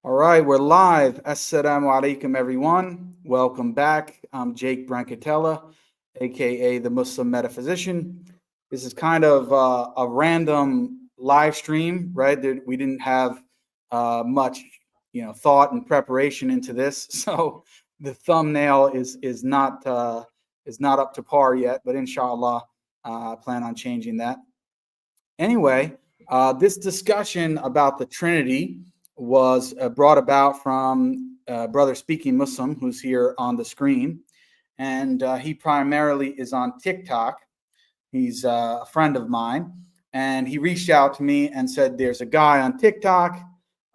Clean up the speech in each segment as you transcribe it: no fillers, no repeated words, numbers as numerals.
All right, we're live. Assalamu alaikum, everyone. Welcome back. I'm JBrancatella, aka the Muslim metaphysician. This is kind of a random live stream, right? We didn't have much, thought and preparation into this, so the thumbnail is not up to par yet. But inshallah, I plan on changing that. Anyway, this discussion about the Trinity was brought about from Brother Speaking Muslim, who's here on the screen. And he primarily is on TikTok. He's a friend of mine. And he reached out to me and said, there's a guy on TikTok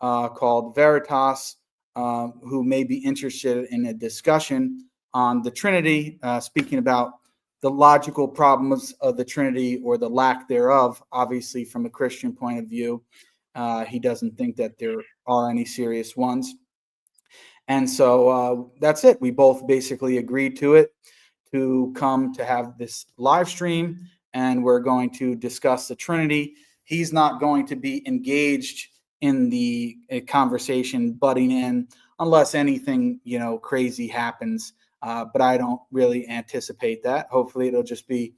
called Veritas who may be interested in a discussion on the Trinity, speaking about the logical problems of the Trinity or the lack thereof. Obviously, from a Christian point of view, he doesn't think that there are any serious ones. And so that's it. We both basically agreed to it, to come to have this live stream, and we're going to discuss the Trinity. He's not going to be engaged in the conversation, butting in, unless anything, crazy happens. But I don't really anticipate that. Hopefully it'll just be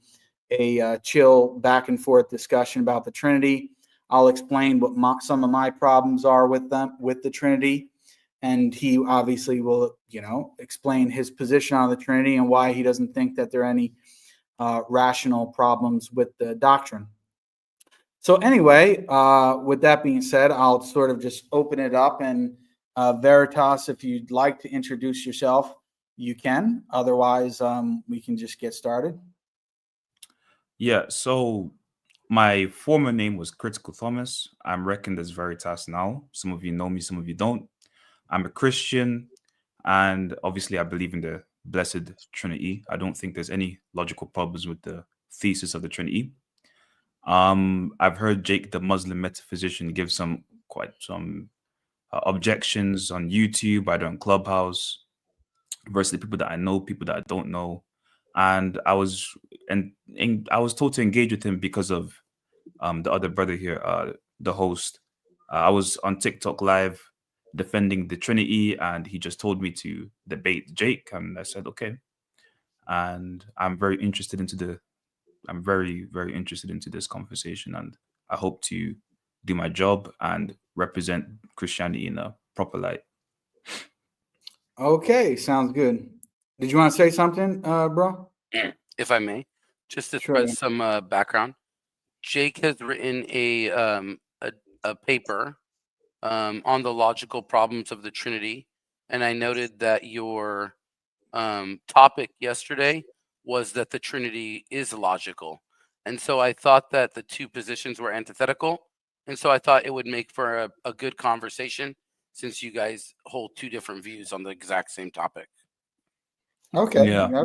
a chill back and forth discussion about the Trinity. I'll explain what some of my problems are with the Trinity. And he obviously will, explain his position on the Trinity and why he doesn't think that there are any rational problems with the doctrine. So anyway, with that being said, I'll sort of just open it up. And Veritas, if you'd like to introduce yourself, you can. Otherwise, we can just get started. Yeah, so my former name was Critical Thomas. I'm reckoned as Veritas now. Some of you know me, some of you don't. I'm a Christian, and obviously I believe in the Blessed Trinity. I don't think there's any logical problems with the thesis of the Trinity. I've heard Jake, the Muslim metaphysician, give some objections on YouTube, either on Clubhouse, versus the people that I know, people that I don't know. And I was told to engage with him because of the other brother here, the host. I was on TikTok live defending the Trinity, and he just told me to debate Jake, and I said okay. And I'm very interested into I'm very, very interested into this conversation, and I hope to do my job and represent Christianity in a proper light. Okay, sounds good. Did you want to say something, bro? If I may, just to Sure. spread some background. Jake has written a paper on the logical problems of the Trinity, and I noted that your topic yesterday was that the Trinity is logical, and so I thought that the two positions were antithetical, and so I thought it would make for a good conversation since you guys hold two different views on the exact same topic. Okay. Yeah.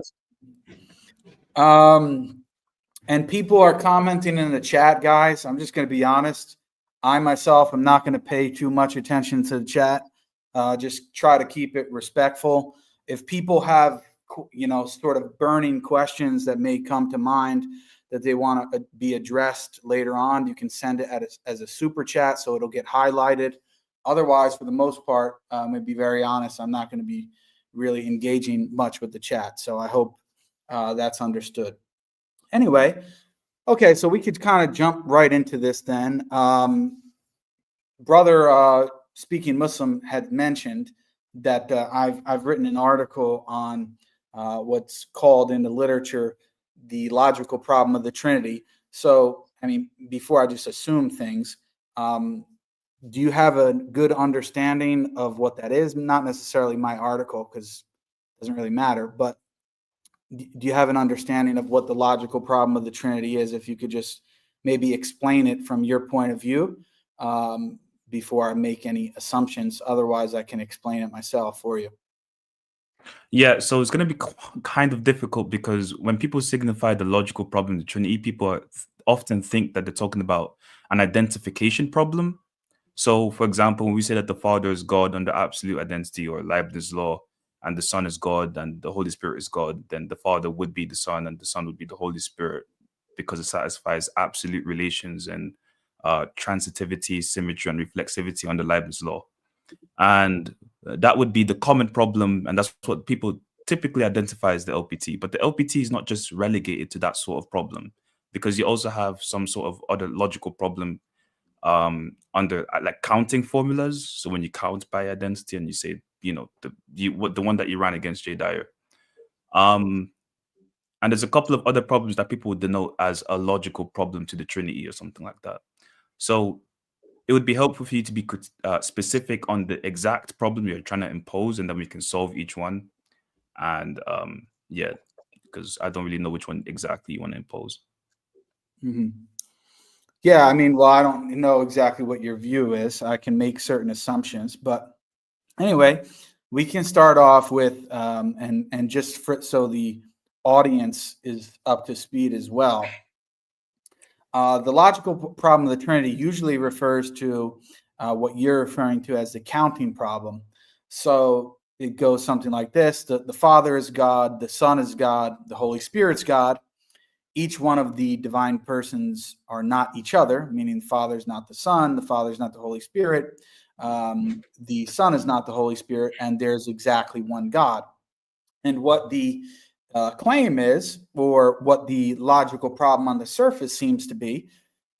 And people are commenting in the chat, guys. I'm just going to be honest. I myself am not going to pay too much attention to the chat. Just try to keep it respectful. If people have, sort of burning questions that may come to mind that they want to be addressed later on, you can send it as a super chat, so it'll get highlighted. Otherwise, for the most part, I'm going to be very honest. I'm not going to be really engaging much with the chat. So I hope that's understood. Anyway, okay, so we could kind of jump right into this then. Brother Speaking Muslim had mentioned that I've written an article on what's called in the literature the logical problem of the Trinity. So, I mean, before I just assume things, do you have a good understanding of what that is? Not necessarily my article, because it doesn't really matter, but do you have an understanding of what the logical problem of the Trinity is? If you could just maybe explain it from your point of view before I make any assumptions. Otherwise, I can explain it myself for you. Yeah, so it's going to be kind of difficult because when people signify the logical problem of the Trinity, people often think that they're talking about an identification problem. So, for example, when we say that the Father is God under absolute identity or Leibniz law, and the Son is God and the Holy Spirit is God, then the Father would be the Son and the Son would be the Holy Spirit because it satisfies absolute relations and transitivity, symmetry, and reflexivity under Leibniz law. And that would be the common problem, and that's what people typically identify as the LPT. But the LPT is not just relegated to that sort of problem, because you also have some sort of other logical problem under like counting formulas. So when you count by identity and you say, you know, the one that you ran against Jay Dyer. And there's a couple of other problems that people would denote as a logical problem to the Trinity or something like that. So it would be helpful for you to be specific on the exact problem you're trying to impose, and then we can solve each one. And yeah, because I don't really know which one exactly you want to impose. Yeah, I mean, well, I don't know exactly what your view is. I can make certain assumptions, but anyway, we can start off with and just so the audience is up to speed as well. The logical problem of the Trinity usually refers to what you're referring to as the counting problem. So it goes something like this: the Father is God, the Son is God, the Holy Spirit's God. Each one of the divine persons are not each other, meaning the Father is not the Son, the Father is not the Holy Spirit, the Son is not the Holy Spirit, and there's exactly one God. And what the claim is, or what the logical problem on the surface seems to be,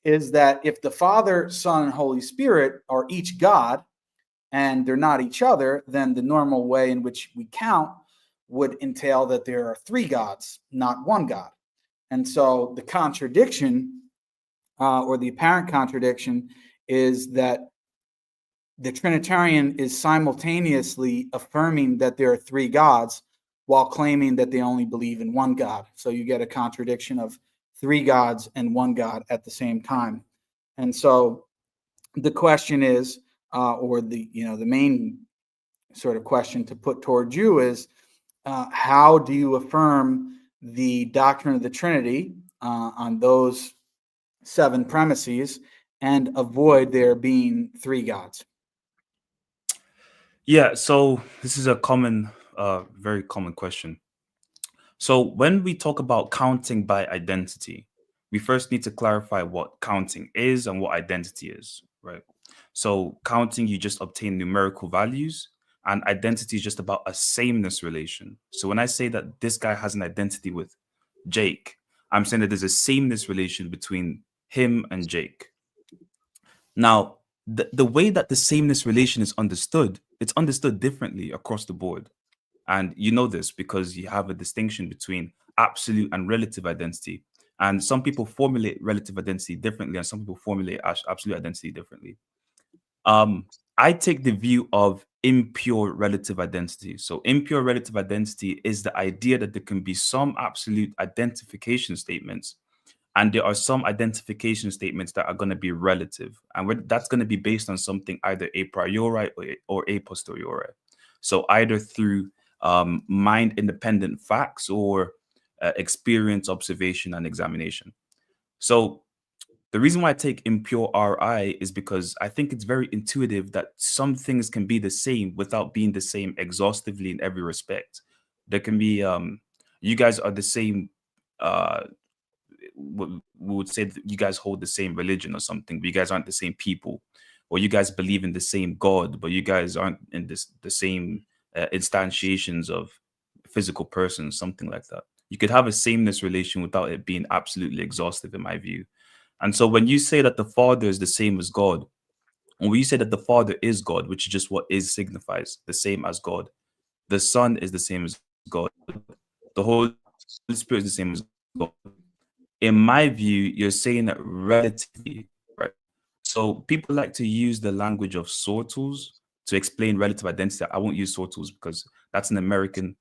is that if the Father, Son, and Holy Spirit are each God and they're not each other, then the normal way in which we count would entail that there are three gods, not one God. And so the contradiction, or the apparent contradiction, is that the Trinitarian is simultaneously affirming that there are three gods while claiming that they only believe in one God. So you get a contradiction of three gods and one God at the same time. And so the question is, or the main sort of question to put towards you is, how do you affirm the doctrine of the Trinity on those 7 premises and avoid there being three gods? Yeah, so this is a common, very common question. So when we talk about counting by identity, we first need to clarify what counting is and what identity is, right? So counting, you just obtain numerical values, and identity is just about a sameness relation. So when I say that this guy has an identity with Jake, I'm saying that there's a sameness relation between him and Jake. Now, the way that the sameness relation is understood, it's understood differently across the board. And you know this because you have a distinction between absolute and relative identity. And some people formulate relative identity differently, and some people formulate absolute identity differently. I take the view of impure relative identity. So impure relative identity is the idea that there can be some absolute identification statements, and there are some identification statements that are going to be relative, and that's going to be based on something either a priori or a posteriori. So either through mind independent facts or experience, observation, and examination. So the reason why I take impure RI is because I think it's very intuitive that some things can be the same without being the same exhaustively in every respect. There can be, you guys are the same, we would say that you guys hold the same religion or something, but you guys aren't the same people. Or you guys believe in the same God, but you guys aren't in the same instantiations of physical persons, something like that. You could have a sameness relation without it being absolutely exhaustive, in my view. And so when you say that the Father is the same as God, and when you say that the Father is God, which is just what is signifies, the same as God, the Son is the same as God, the Holy Spirit is the same as God. In my view, you're saying that relatively, right? So people like to use the language of sword tools to explain relative identity. I won't use sword tools because that's an American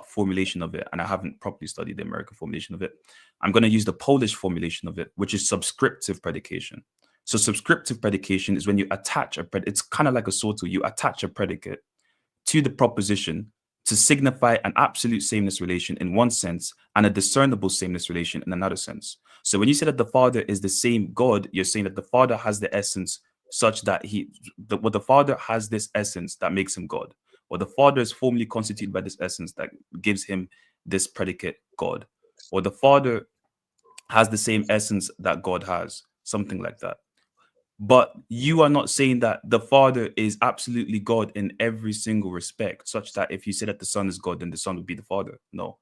formulation of it, and I haven't properly studied the American formulation of it. I'm going to use the Polish formulation of it, which is subscriptive predication. So subscriptive predication is when you attach a predicate. It's kind of like a sword tool. You attach a predicate to the proposition to signify an absolute sameness relation in one sense and a discernible sameness relation in another sense. So when you say that the Father is the same God, you're saying that the Father has the essence such that the Father has this essence that makes him God, or the Father is formally constituted by this essence that gives him this predicate God, or the Father has the same essence that God has, something like that. But you are not saying that the Father is absolutely God in every single respect, such that if you say that the Son is God, then the Son would be the Father. No,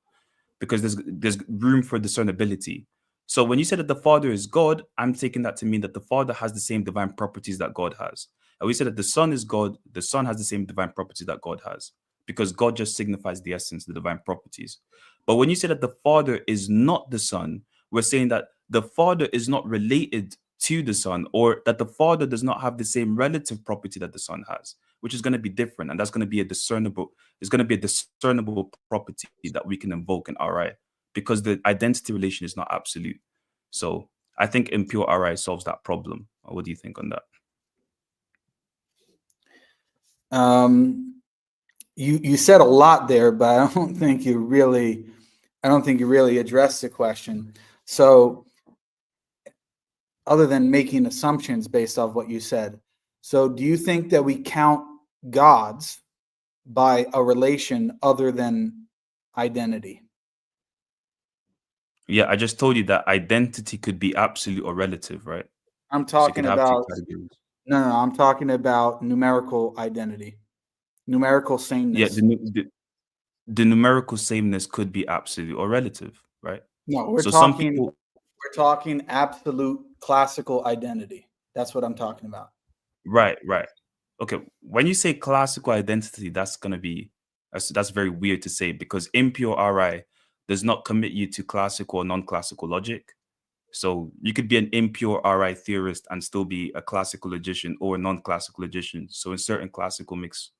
because there's room for discernibility. So when you say that the Father is God, I'm taking that to mean that the Father has the same divine properties that God has. And we said that the Son is God, the Son has the same divine properties that God has, because God just signifies the essence, the divine properties. But when you say that the Father is not the Son, we're saying that the Father is not related to the Son, or that the Father does not have the same relative property that the Son has, which is going to be different. And that's going to be it's going to be a discernible property that we can invoke in RI, because the identity relation is not absolute. So I think impure RI solves that problem. What do you think on that? You said a lot there, but I don't think you really addressed the question. So other than making assumptions based off what you said, so do you think that we count gods by a relation other than identity? Yeah, I just told you that identity could be absolute or relative, right? I'm So you could talking have two about categories. no, I'm talking about numerical identity, numerical Yeah, sameness. the numerical sameness could be absolute or relative, right? No, So some people, we're talking absolute classical identity. That's what I'm talking about. right. Okay, when you say classical identity, that's very weird to say, because impure RI does not commit you to classical or non-classical logic. So you could be an impure RI theorist and still be a classical logician or a non-classical logician. So in certain classical makes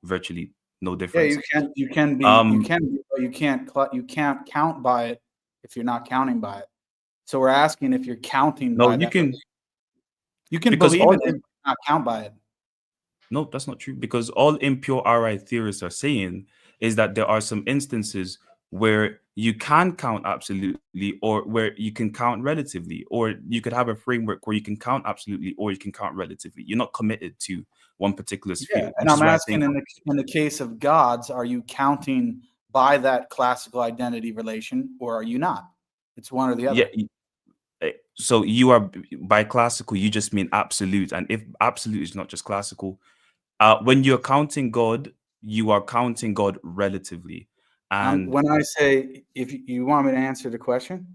virtually no Yeah, difference. you can be, but you can't count by it if you're not counting by it. So we're asking if you're counting No, by you that. can, You can because believe in it, but not count by it. no, that's not true, because all impure RI theorists are saying is that there are some instances where you can count absolutely, or where you can count relatively, or you could have a framework where you can count absolutely or you can count relatively. You're not committed to one particular Yeah, sphere, and which is I'm why I asking think, in the case of gods, are you counting by that classical identity relation, or are you not? It's one or the yeah. other. So you are, by classical, you just mean absolute, and if absolute is not just classical, when you're counting God, you are counting God relatively, and When I say, if you want me to answer the question,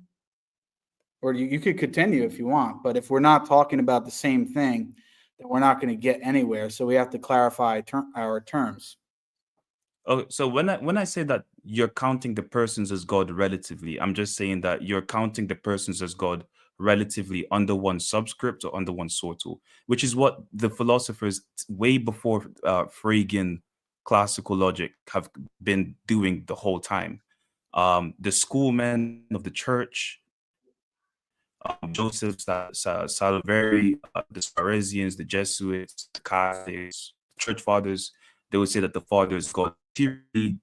or you could continue if you want, but if we're not talking about the same thing, then we're not going to get anywhere. So we have to clarify our terms. okay, so when I say that you're counting the persons as God relatively, I'm just saying that you're counting the persons as God relatively under one subscript or under one sortal, which is what the philosophers way before Fregean classical logic have been doing the whole time. The schoolmen of the church, Joseph Saliveri, the Saresians, the Jesuits, the Catholics, church fathers, they would say that the Father is God materially.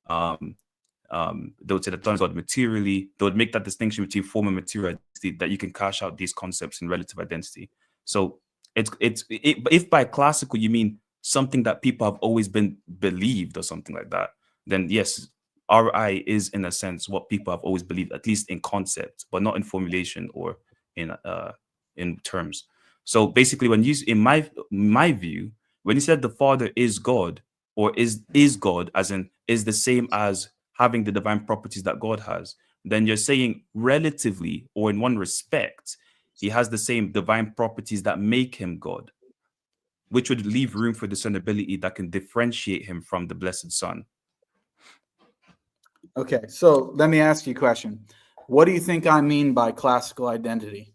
Um, they would say that the Son is God materially. They would make that distinction between form and material identity, that you can cash out these concepts in relative identity. So if by classical you mean something that people have always been believed or something like that, then yes, RI is in a sense what people have always believed, at least in concept, but not in formulation or in terms. So basically, when you, in my view, when you said the Father is God, or is God, as in is the same as having the divine properties that God has, then you're saying relatively, or in one respect, he has the same divine properties that make him God, which would leave room for discernibility that can differentiate him from the blessed Son. Okay, so let me ask you a question. What do you think I mean by classical identity?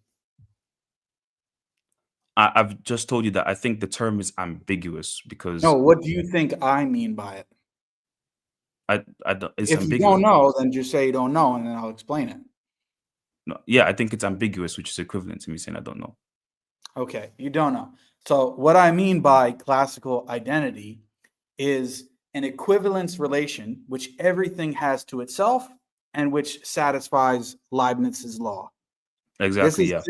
I've just told you that I think the term is ambiguous, because No, what do you think I mean by it? I don't, it's If you ambiguous. don't know, then just say you don't know, and then I'll explain it. No, yeah, I think it's ambiguous, which is equivalent to me saying I don't know. Okay, you don't know. So what I mean by classical identity is an equivalence relation which everything has to itself and which satisfies Leibniz's law. Exactly, yeah.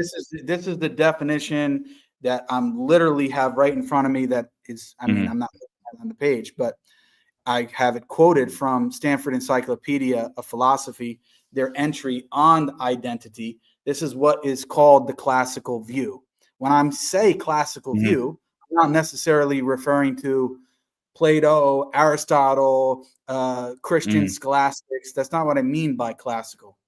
This is the definition that I'm literally have right in front of me. That is, I mean, I'm not looking on the page, but I have it quoted from Stanford Encyclopedia of Philosophy, their entry on identity. This is what is called the classical view. When I'm say classical Mhm. view, I'm not necessarily referring to Plato, Aristotle, Christian Mm. scholastics. That's not what I mean by classical.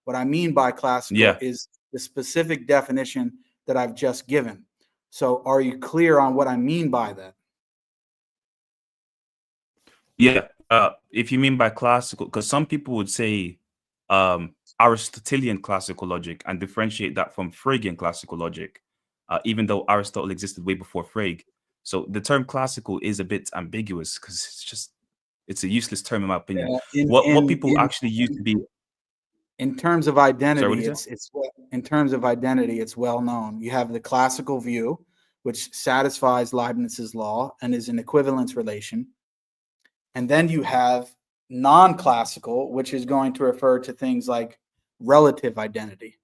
What I mean by classical Yeah. is the specific definition that I've just given. So are you clear on what I mean by that? Yeah. If you mean by classical, because some people would say Aristotelian classical logic and differentiate that from Fregean classical logic, even though Aristotle existed way before Frege. So the term classical is a bit ambiguous because it's a useless term in my opinion. What people actually used to be. In terms of Sorry, what did identity, you say? in terms of identity, it's well known. You have the classical view, which satisfies Leibniz's law and is an equivalence relation. And then you have non-classical, which is going to refer to things like relative identity,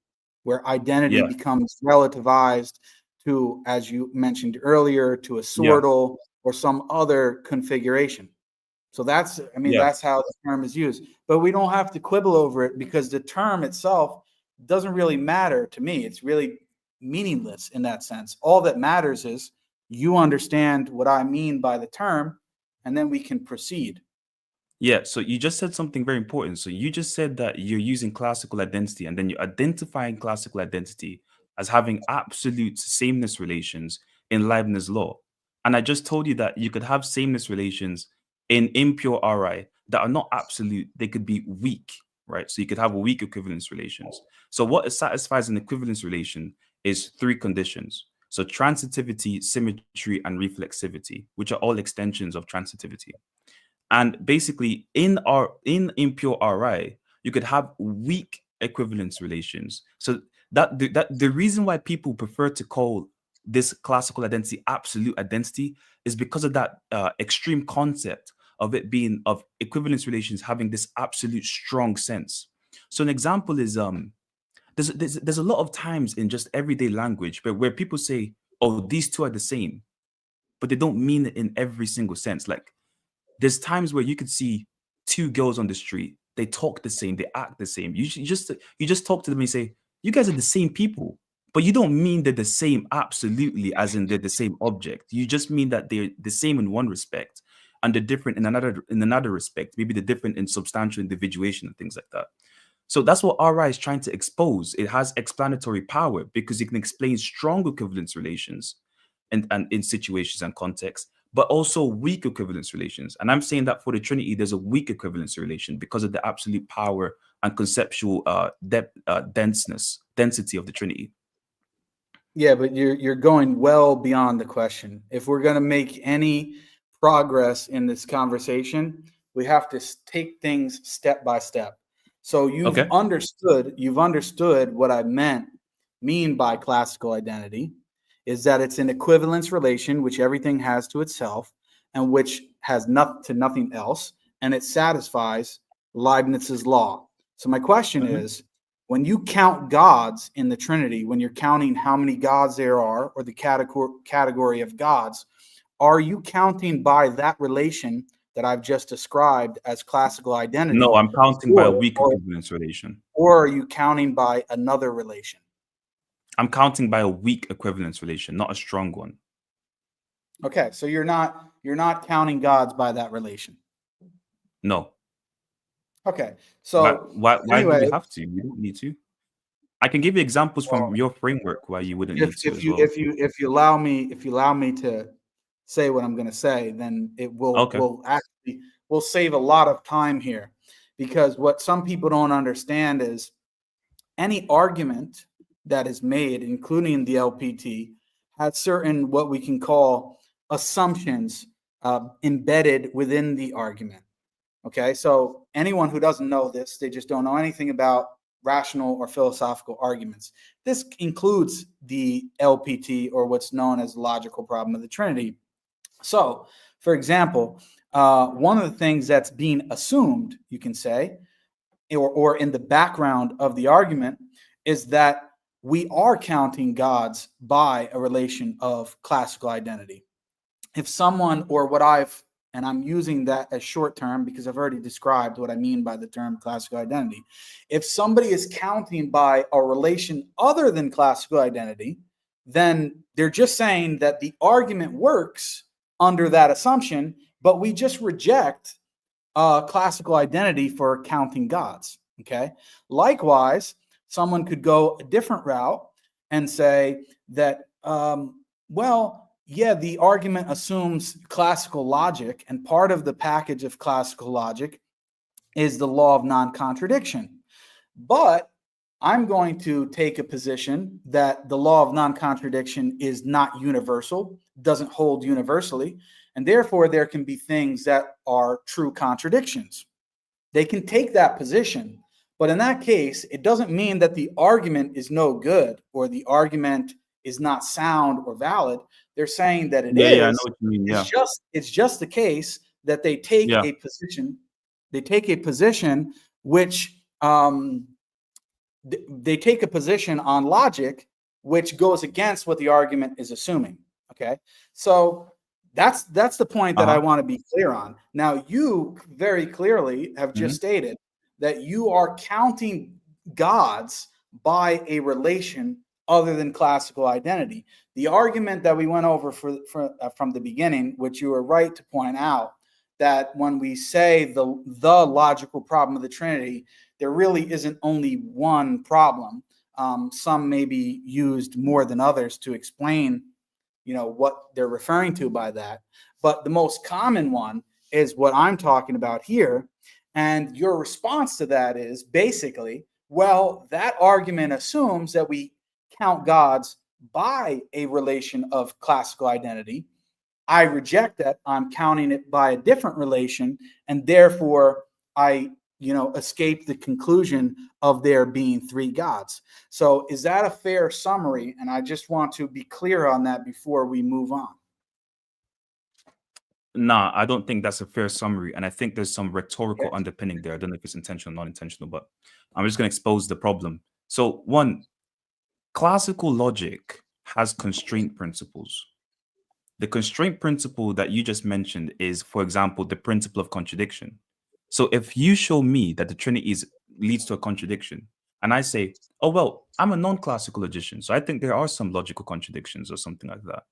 where identity Yeah. becomes relativized to, as you mentioned earlier, to a Yeah. sortal or some other configuration. So that's, I mean, Yeah. that's how the term is used. But we don't have to quibble over it because the term itself doesn't really matter to me. It's really meaningless in that sense. All that matters is you understand what I mean by the term, and then we can proceed. Yeah, so you just said something very important. So you just said that you're using classical identity and then you're identifying classical identity as having absolute sameness relations in Leibniz law. And I just told you that you could have sameness relations in impure RI that are not absolute, they could be weak, right? So you could have weak equivalence relations. So what satisfies an equivalence relation is three conditions. So transitivity, symmetry, and reflexivity, which are all extensions of transitivity. And basically, in impure RI, you could have weak equivalence relations. So that the reason why people prefer to call this classical identity absolute identity is because of that extreme concept of it being of equivalence relations having this absolute strong sense. So an example is there's a lot of times in just everyday language where people say, oh, these two are the same, but they don't mean it in every single sense. Like there's times where you could see two girls on the street. They talk the same, they act the same. You just talk to them and say, "You guys are the same people," but you don't mean they're the same absolutely, as in they're the same object. You just mean that they're the same in one respect and they're different in another respect. Maybe they're different in substantial individuation and things like that. So that's what RI is trying to expose. It has explanatory power because it can explain strong equivalence relations and in situations and contexts, but also weak equivalence relations. And I'm saying that for the Trinity, there's a weak equivalence relation because of the absolute power and conceptual density of the Trinity. Yeah, but you're going well beyond the question. If we're going to make any progress in this conversation, we have to take things step by step. So you've Okay. understood what I mean by classical identity is that it's an equivalence relation which everything has to itself and which has nothing else, and it satisfies Leibniz's law. So my question is, when you count gods in the Trinity, when you're counting how many gods there are or the category of gods, are you counting by that relation that I've just described as classical identity? No, I'm counting by a weak equivalence relation. Or are you counting by another relation? I'm counting by a weak equivalence relation, not a strong one. Okay, so you're not counting gods by that relation. No. Okay, so Why do anyway, we have to? We don't need to. I can give you examples from your framework why you wouldn't need to as well. if you allow me to say what I'm going to say, then it will actually we'll save a lot of time here, because what some people don't understand is any argument that is made, including the LPT, has certain what we can call assumptions embedded within the argument. Okay, so anyone who doesn't know this, they just don't know anything about rational or philosophical arguments. This includes the LPT, or what's known as the logical problem of the Trinity. So, for example, one of the things that's being assumed, you can say, or in the background of the argument, is that we are counting gods by a relation of classical identity. If someone, or what and I'm using that as short term because I've already described what I mean by the term classical identity. If somebody is counting by a relation other than classical identity, then they're just saying that the argument works under that assumption, but we just reject classical identity for counting gods. Okay. Likewise, someone could go a different route and say that, well, yeah, the argument assumes classical logic, and part of the package of classical logic is the law of non-contradiction. But I'm going to take a position that the law of non-contradiction is not universal, doesn't hold universally, and therefore there can be things that are true contradictions. They can take that position, but in that case, it doesn't mean that the argument is no good or the argument is not sound or valid. They're saying that it Yeah, is. yeah, I know what you mean. Yeah, It's just the case that they take yeah. a position. They take a position which they take a position on logic which goes against what the argument is assuming. Okay, so that's the point that I want to be clear on. Now, you very clearly have just stated that you are counting gods by a relation other than classical identity. The argument that we went over from the beginning, which you were right to point out, that when we say the logical problem of the Trinity, there really isn't only one problem. Some may be used more than others to explain, what they're referring to by that. But the most common one is what I'm talking about here. And your response to that is basically, well, that argument assumes that we count gods by a relation of classical identity. I reject that. I'm counting it by a different relation, and therefore I, escape the conclusion of there being three gods. So is that a fair summary? And I just want to be clear on that before we move on. Nah, I don't think that's a fair summary, and I think there's some rhetorical underpinning there. I don't know if it's intentional or non-intentional, but I'm just going to expose the problem. So, one, classical logic has constraint principles. The constraint principle that you just mentioned is, for example, the principle of contradiction. So if you show me that the Trinity leads to a contradiction, and I say, oh, well, I'm a non-classical logician, so I think there are some logical contradictions or something like that.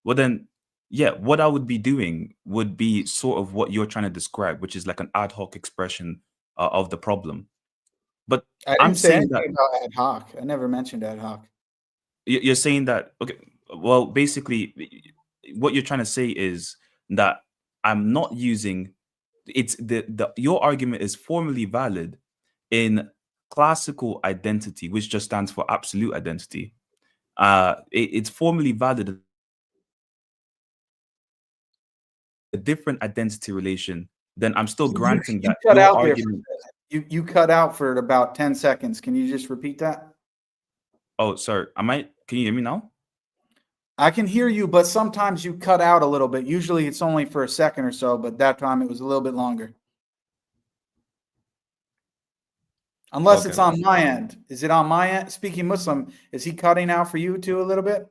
Well, then, yeah, what I would be doing would be sort of what you're trying to describe, which is like an ad hoc expression of the problem. But I I'm didn't say saying anything that about ad hoc. I never mentioned ad hoc. you're saying that, okay, well, basically, what you're trying to say is that I'm not using it's your argument is formally valid in classical identity, which just stands for absolute identity. It's formally valid a different identity relation. Then I'm still granting You that cut your out there. argument. You cut out for about 10 seconds. Can you just repeat that? Oh, sorry. Can you hear me now? I can hear you, but sometimes you cut out a little bit. Usually it's only for a second or so, but that time it was a little bit longer. Unless it's on my end. Is it on my end? Speaking Muslim, is he cutting out for you too a little bit?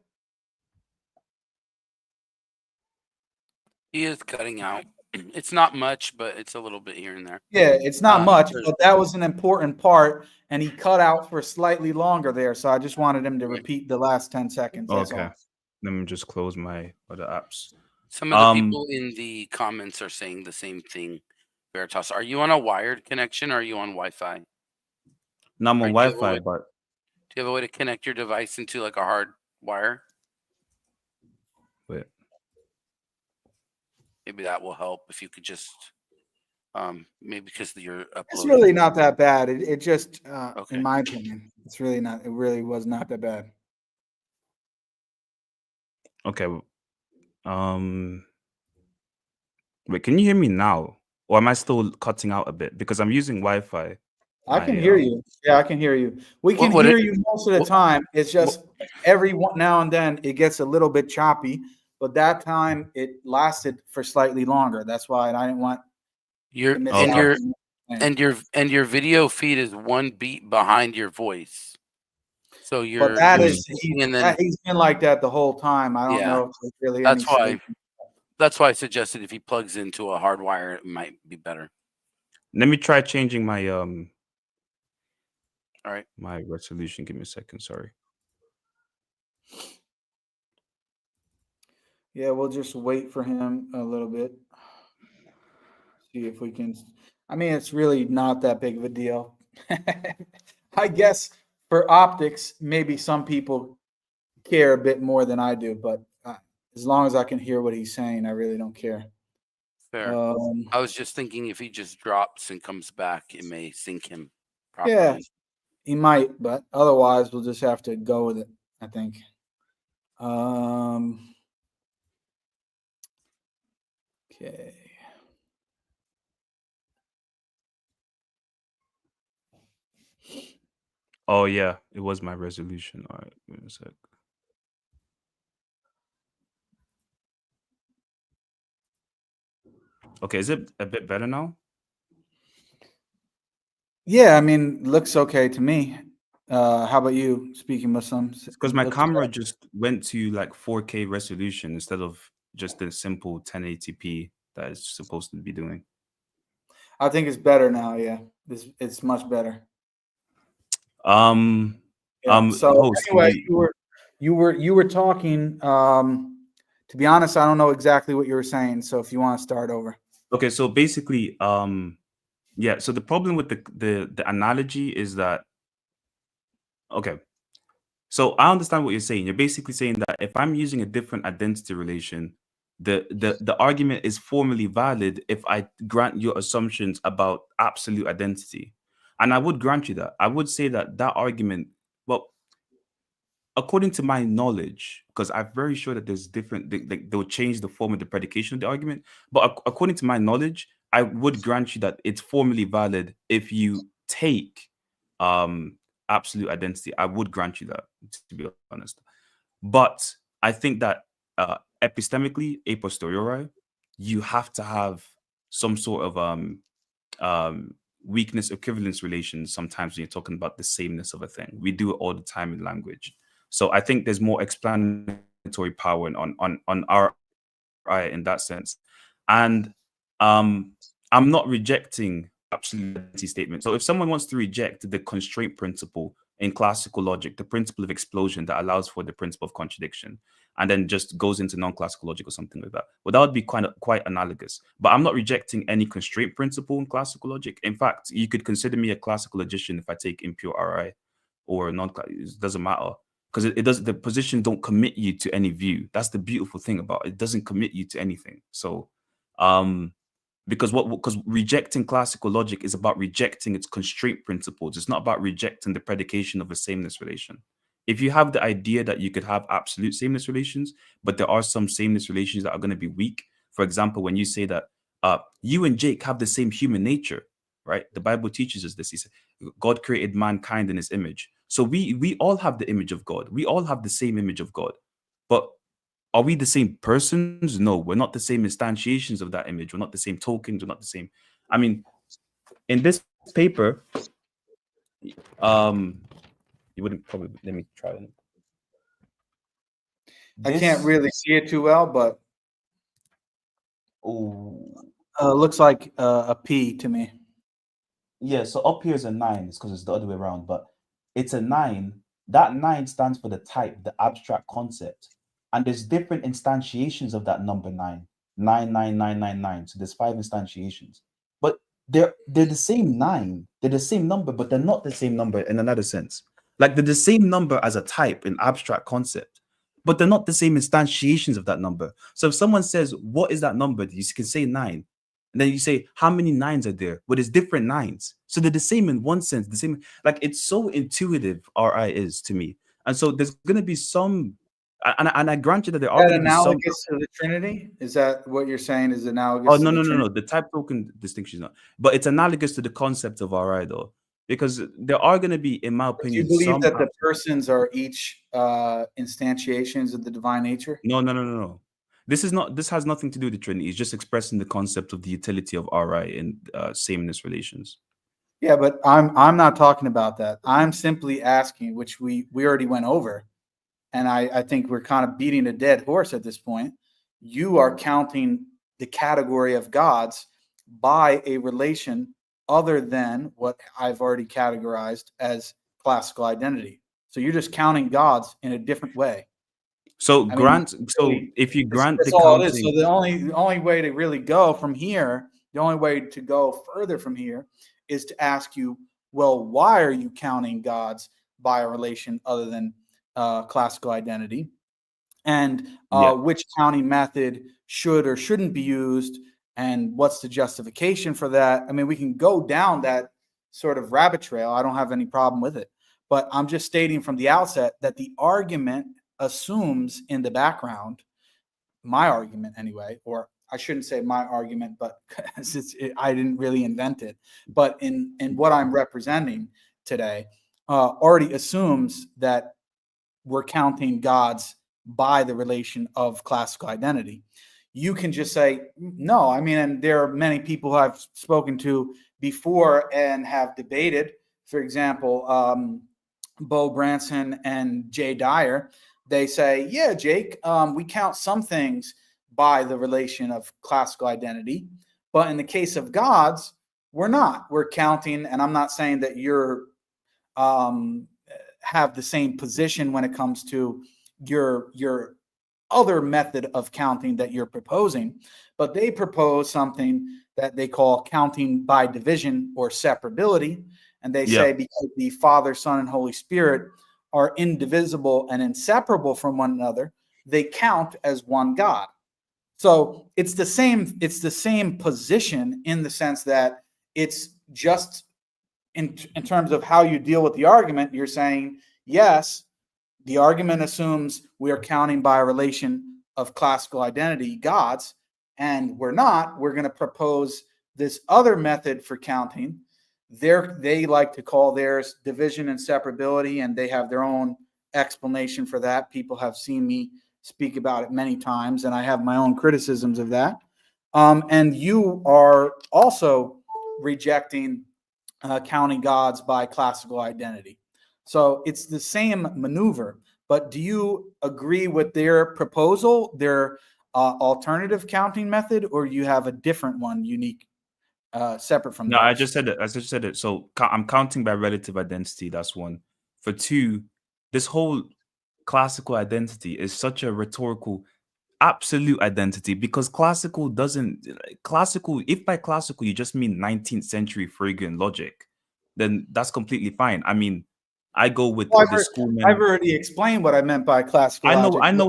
He is cutting out. It's not much, but it's a little bit here and there. Yeah, it's not much, but that was an important part, and he cut out for slightly longer there. So I just wanted him to repeat the last 10 seconds. That's Okay. all. Let me just close my other apps. Some of the people in the comments are saying the same thing. Veritas, are you on a wired connection or are you on Wi-Fi? No, I'm on Wi-Fi, but do you have a way to connect your device into like a hard wire? wait. Maybe that will help if you could just maybe because you're uploading. It's really not that bad. It just Okay. in my opinion, it really was not that bad. Okay. Wait, can you hear me now? Or am I still cutting out a bit? Because I'm using Wi-Fi. I can hear you. Yeah, I can hear you. We can hear you most of the time. It's just every now and then it gets a little bit choppy, but that time it lasted for slightly longer. That's why I didn't want your video feed is one beat behind your voice. So you're but that is he's been like that the whole time. I don't know if it's really that's why I suggested if he plugs into a hard wire, it might be better. Let me try changing my all right, my resolution. Give me a second. Sorry. Yeah, we'll just wait for him a little bit. See if we can. I mean, it's really not that big of a deal. I guess for optics, maybe some people care a bit more than I do, but as long as I can hear what he's saying, I really don't care. Fair. I was just thinking if he just drops and comes back, it may sync him properly. Yeah, he might, but otherwise, we'll just have to go with it, I think. Okay. Oh yeah, it was my resolution. All right, wait a sec. Okay, is it a bit better now? Yeah, I mean, looks okay to me. How about you, speaking Muslims? Because my camera just went to like 4K resolution instead of just the simple 1080p that it's supposed to be doing. I think it's better now. Yeah, it's much better. So Host, anyway, you were talking. To be honest, I don't know exactly what you were saying. So if you want to start over. Okay, so basically, yeah. So the problem with the analogy is that, okay. So I understand what you're saying. You're basically saying that if I'm using a different identity relation, the argument is formally valid if I grant your assumptions about absolute identity. And I would grant you that. I would say that that argument, well, according to my knowledge, because I'm very sure that there's different, they'll change the form of the predication of the argument. But according to my knowledge, I would grant you that it's formally valid if you take absolute identity. I would grant you that, to be honest. But I think that epistemically, a posteriori, you have to have some sort of weakness equivalence relations sometimes when you're talking about the sameness of a thing. We do it all the time in language. So I think there's more explanatory power on our in that sense. And I'm not rejecting absolute identity statement. So if someone wants to reject the constraint principle in classical logic, the principle of explosion that allows for the principle of contradiction, and then just goes into non-classical logic or something like that, well, that would be quite analogous. But I'm not rejecting any constraint principle in classical logic. In fact, you could consider me a classical logician if I take impure RI or non. It doesn't matter, because it does. The position don't commit you to any view. That's the beautiful thing about it. It doesn't commit you to anything. So because rejecting classical logic is about rejecting its constraint principles. It's not about rejecting the predication of a sameness relation. If you have the idea that you could have absolute sameness relations, but there are some sameness relations that are going to be weak. For example, when you say that you and Jake have the same human nature, right? The Bible teaches us this. He said, God created mankind in his image. So we all have the image of God. We all have the same image of God. But are we the same persons? No, we're not the same instantiations of that image. We're not the same tokens. We're not the same. I mean, in this paper, you wouldn't probably, let me try it. I can't really see it too well, but looks like a P to me. Yeah, so up here is a 9. It's because it's the other way around, but it's a 9. That 9 stands for the type, the abstract concept. And there's different instantiations of that number 9. 99999. So there's 5 instantiations. But they're the same 9. They're the same number, but they're not the same number in another sense. Like they're the same number as a type in abstract concept, but they're not the same instantiations of that number. So if someone says, what is that number? You can say 9. And then you say, how many 9s are there? Well, there's different 9s. So they're the same in one sense, the same. Like it's so intuitive, RI is to me. And so there's going to be some, and I grant you that there are going to be some. Analogous to the Trinity? Is that what you're saying is analogous Oh, to no, the no, no, Trinity? no. The type token distinction is not. But it's analogous to the concept of RI, though. Because there are going to be, in my Do you opinion, believe some. that the persons are each instantiations of the divine nature? No, no, no, no, no. This has nothing to do with the Trinity. It's just expressing the concept of the utility of RI in sameness relations. Yeah, but I'm not talking about that. I'm simply asking, which we already went over, and I think we're kind of beating a dead horse at this point. You are counting the category of gods by a relation other than what I've already categorized as classical identity. So you're just counting gods in a different way. So I mean, if you grant that's the all it is. So counting, the only way to really go from here, the only way to go further from here is to ask you, well, why are you counting gods by a relation other than classical identity? And yeah, which counting method should or shouldn't be used, and what's the justification for that? I mean, we can go down that sort of rabbit trail. I don't have any problem with it. But I'm just stating from the outset that the argument assumes in the background, my argument anyway, or I shouldn't say my argument, but I didn't really invent it. But in what I'm representing today, already assumes that we're counting gods by the relation of classical identity. You can just say no. I mean, and there are many people who I've spoken to before and have debated. For example, Bo Branson and Jay Dyer, they say, yeah, Jake, we count some things by the relation of classical identity, but in the case of gods, we're not. We're counting, and I'm not saying that you're have the same position when it comes to your other method of counting that you're proposing, but they propose something that they call counting by division or separability. And they yeah, say because the Father, Son, and Holy Spirit are indivisible and inseparable from one another, they count as one God. So it's the same position in the sense that it's just in terms of how you deal with the argument. You're saying, yes, the argument assumes we are counting by a relation of classical identity gods, and we're not. We're going to propose this other method for counting. They like to call theirs division and separability, and they have their own explanation for that. People have seen me speak about it many times, and I have my own criticisms of that. And you are also rejecting counting gods by classical identity. So it's the same maneuver. But do you agree with their proposal, their alternative counting method, or you have a different one, unique, separate from no, I theirs? just said it. I just said it. So I'm counting by relative identity. That's one. For two, this whole classical identity is such a rhetorical absolute identity, because classical doesn't classical if by classical you just mean 19th century Freudian logic, then that's completely fine. I mean, I go with Well, the I've schoolmen. already explained what I meant by classical logic. I know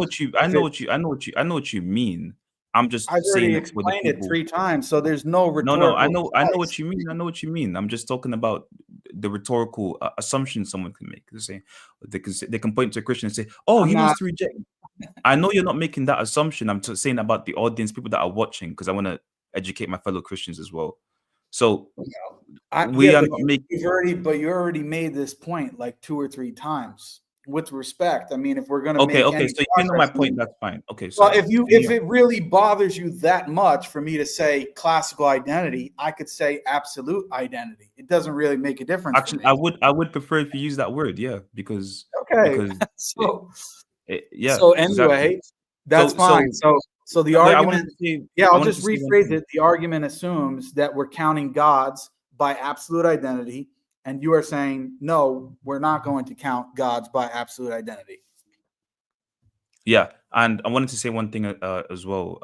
what you mean. I'm just I've already saying it for the explained it people. 3 times, so there's no No, rhetorical I know device. what you mean. I know what you mean. I'm just talking about the rhetorical assumptions someone can make. They say they can point to a Christian and say, "Oh, I'm he wants not. to reject." I know you're not making that assumption. I'm just saying about the audience, people that are watching, because I want to educate my fellow Christians as well. So Yeah, we are but not making. you already made this point like 2 or 3 times. With respect, I mean, if we're going to Okay, make okay. any So you know my progress, point. That's fine. Okay, well, sorry. if it really bothers you that much for me to say classical identity, I could say absolute identity. It doesn't really make a difference for Actually, me. I would prefer if you use that word. Yeah, because Okay, it, so yeah, so exactly. anyway, that's So fine. So the but I wanted argument, to say yeah, I I'll wanted just to say one rephrase thing. it. The argument assumes that we're counting gods by absolute identity, and you are saying no, we're not going to count gods by absolute identity. Yeah, and I wanted to say one thing as well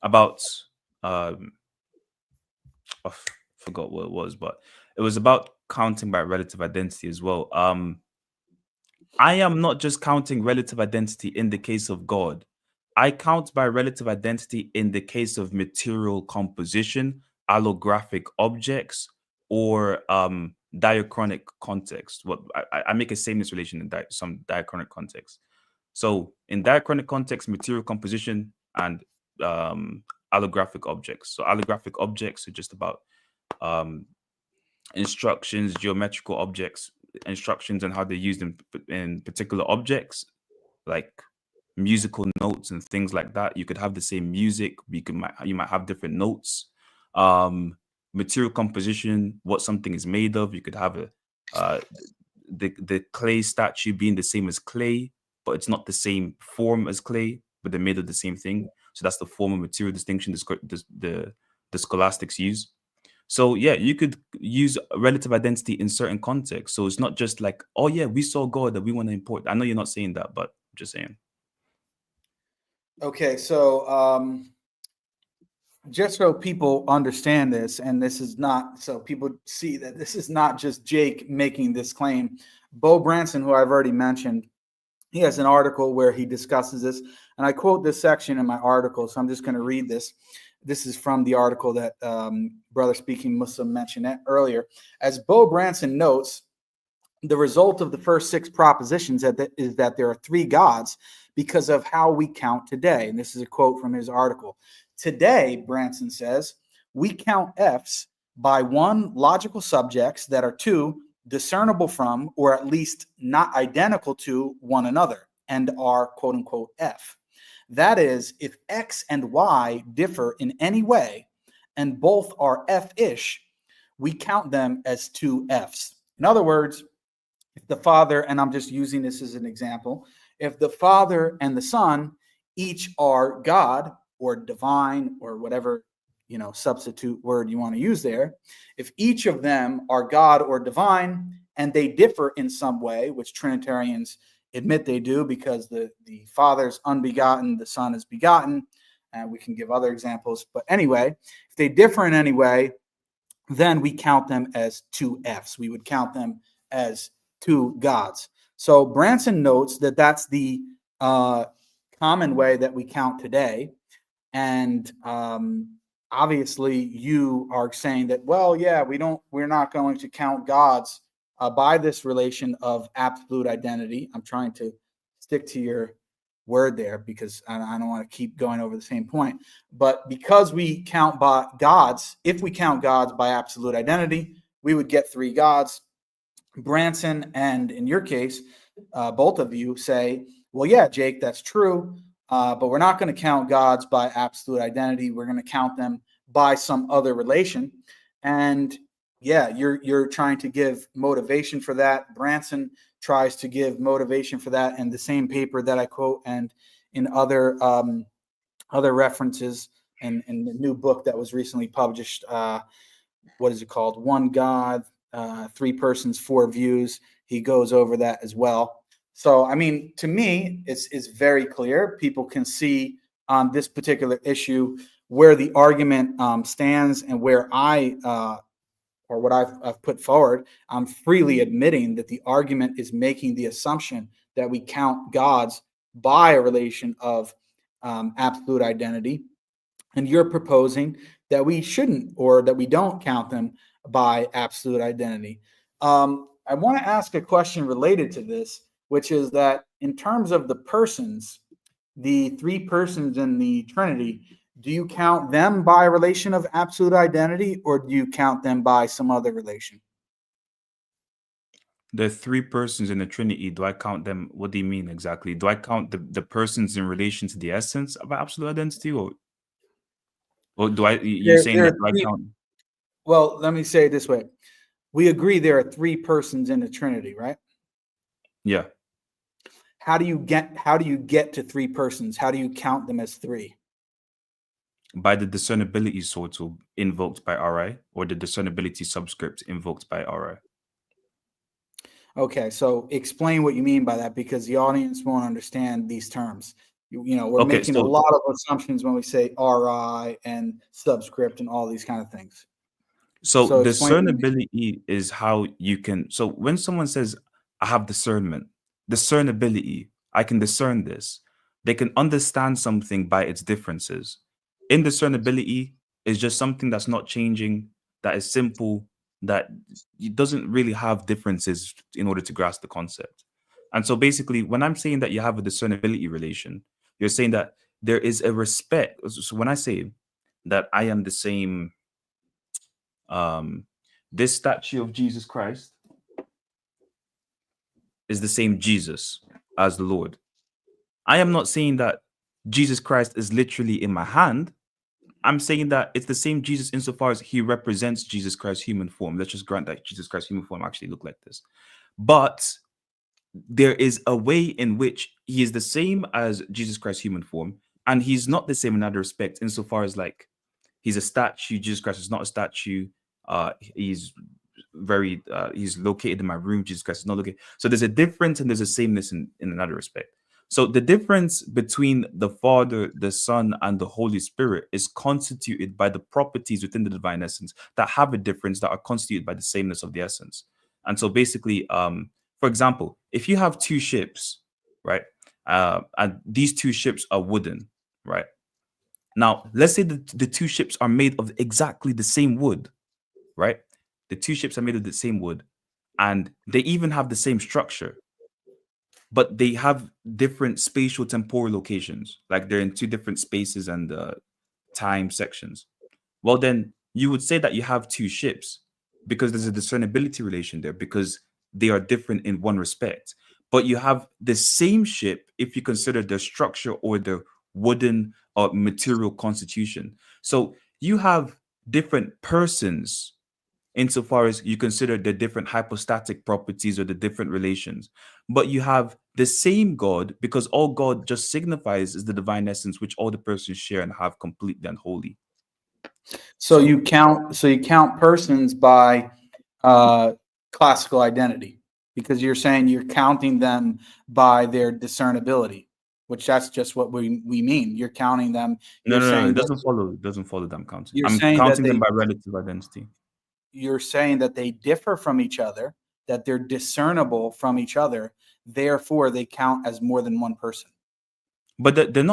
about um I forgot what it was, but it was about counting by relative identity as well. I am not just counting relative identity in the case of God. I count by relative identity in the case of material composition, allographic objects, or diachronic context. What I make a sameness relation in some diachronic context. So in diachronic context, material composition and allographic objects. So allographic objects are just about um, instructions, geometrical objects, instructions, and how they're used in particular objects, like musical notes and things like that. You could have the same music, you might have different notes. Material composition, what something is made of. You could have the clay statue being the same as clay, but it's not the same form as clay, but they're made of the same thing. So that's the form of material distinction the scholastics use. So yeah, you could use relative identity in certain contexts. So it's not just like, oh yeah, we saw God that we want to import. I know you're not saying that, but I'm just saying. Okay, so just so people understand this, and this is not, so people see that this is not just Jake making this claim. Bo Branson, who I've already mentioned, he has an article where he discusses this, and I quote this section in my article, so I'm just going to read this. This is from the article that Brother Speaking Muslim mentioned earlier. As Bo Branson notes, the result of the first 6 propositions is that there are 3 gods because of how we count today. And this is a quote from his article. Today, Branson says, we count F's by 1, logical subjects that are 2, discernible from, or at least not identical to one another, and are quote unquote F. That is, if X and Y differ in any way, and both are F-ish, we count them as 2 F's. In other words, if the Father, and I'm just using this as an example, if the Father and the Son each are God or divine or whatever, substitute word you want to use there, if each of them are God or divine and they differ in some way, which Trinitarians admit they do because the Father's unbegotten, the Son is begotten, and we can give other examples. But anyway, if they differ in any way, then we count them as 2 F's. We would count them as 2 gods. So Branson notes that that's the common way that we count today. And obviously you are saying that, well, yeah, we're not going to count gods by this relation of absolute identity. I'm trying to stick to your word there because I don't want to keep going over the same point. But because we count by gods, if we count gods by absolute identity, we would get 3 gods. Branson and in your case, both of you say, well, yeah, Jake, that's true, but we're not going to count gods by absolute identity. We're going to count them by some other relation. And yeah, you're trying to give motivation for that. Branson tries to give motivation for that in the same paper that I quote and in other references and the new book that was recently published. What is it called? One God, 3 persons, 4 views. He goes over that as well. So, I mean, to me, it's very clear. People can see on this particular issue where the argument stands and where or what I've put forward. I'm freely admitting that the argument is making the assumption that we count gods by a relation of absolute identity. And you're proposing that we shouldn't, or that we don't count them by absolute identity. I want to ask a question related to this, which is that in terms of the persons, the 3 persons in the Trinity, do you count them by a relation of absolute identity, or do you count them by some other relation? The 3 persons in the Trinity, do I count them? What do you mean exactly? Do I count the persons in relation to the essence of absolute identity, or do I? You're saying There that are do I 3. count? Well, let me say it this way. We agree there are 3 persons in the Trinity, right? Yeah. How do you get to 3 persons? How do you count them as 3? By the discernibility sort of invoked by RI, or the discernibility subscript invoked by RI. Okay, so explain what you mean by that, because the audience won't understand these terms. We're Okay, making a so lot of assumptions when we say RI and subscript and all these kind of things. So Explain what you mean. discernibility is how you can. So when someone says, I have discernment, discernibility, I can discern this, they can understand something by its differences. Indiscernibility is just something that's not changing, that is simple, that it doesn't really have differences in order to grasp the concept. And so basically, when I'm saying that you have a discernibility relation, you're saying that there is a respect. So when I say that I am the same, this statue of Jesus Christ is the same Jesus as the Lord. I am not saying that Jesus Christ is literally in my hand. I'm saying that it's the same Jesus insofar as he represents Jesus Christ's human form. Let's just grant that Jesus Christ's human form actually look like this. But there is a way in which he is the same as Jesus Christ's human form, and he's not the same in other respects insofar as like he's a statue. Jesus Christ is not a statue. He's he's located in my room. Jesus Christ is not located. So there's a difference and there's a sameness in another respect. So the difference between the Father, the Son, and the Holy Spirit is constituted by the properties within the divine essence that have a difference that are constituted by the sameness of the essence. And so basically, for example, if you have two ships, right, and these two ships are wooden, right? Now, let's say the two ships are made of exactly the same wood, right? The two ships are made of the same wood, and they even have the same structure, but they have different spatial temporal locations. Like they're in two different spaces and time sections. Well, then you would say that you have two ships because there's a discernibility relation there because they are different in one respect. But you have the same ship if you consider the structure or the wooden or material constitution. So you have different persons insofar as you consider the different hypostatic properties or the different relations. But you have the same God because all God just signifies is the divine essence, which all the persons share and have completely and wholly. So you count persons by classical identity, because you're saying you're counting them by their discernibility, which that's just what we mean. You're counting them. No, You're saying it doesn't follow. It doesn't follow that I'm counting. You're I'm saying that counting them by relative identity. You're saying that they differ from each other, that they're discernible from each other, therefore they count as more than one person. But they're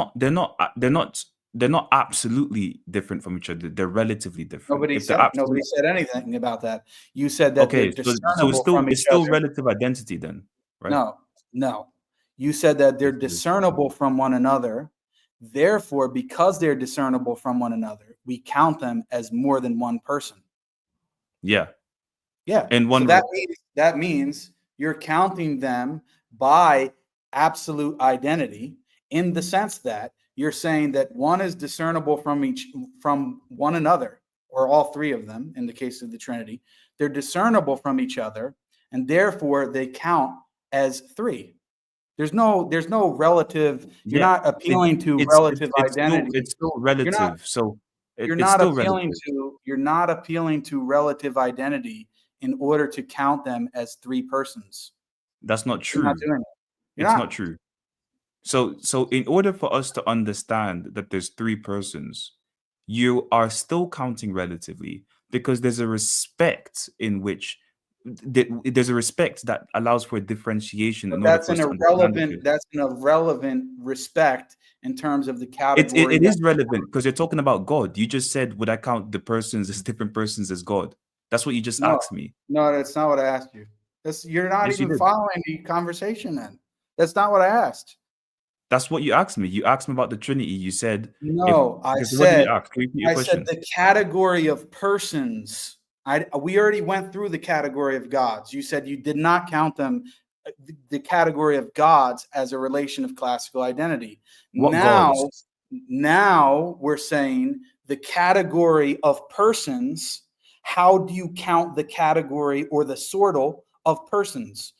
not absolutely different from each other. They're relatively different. Nobody said anything about that. You said that Okay, they're so discernible from each it's still other. relative identity then, right? No. You said that they're Yes, it is. discernible from one another. Therefore, because they're discernible from one another, we count them as more than one person. Yeah. Yeah. And one So that means you're counting them by absolute identity, in the sense that you're saying that one is discernible from one another, or all three of them in the case of the Trinity. They're discernible from each other, and therefore they count as three. There's no relative. You're Yeah, not appealing to relative identity. It's still relative. So You're it's not still relative. appealing to relative identity in order to count them as three persons. That's not You're not true. doing it. You're It's not. not true. So in order for us to understand that there's three persons, you are still counting relatively because there's a respect in which there's a respect that allows for differentiation But in order for us to understand it. that's an irrelevant respect in terms of the category. It is relevant because you're talking about God. You just said, would I count the persons as different persons as God? That's what you just No, asked me. no, that's not what I asked you. You're not Yes, you even did. following the conversation then. That's not what I asked. That's what you asked me. You asked me about the Trinity. You said, No, what did you ask? Can you repeat your question? said the category of persons. We already went through the category of gods. You said you did not count them, the category of gods, as a relation of classical identity. What gods? Now we're saying the category of persons. How do you count the category or the sortal of persons?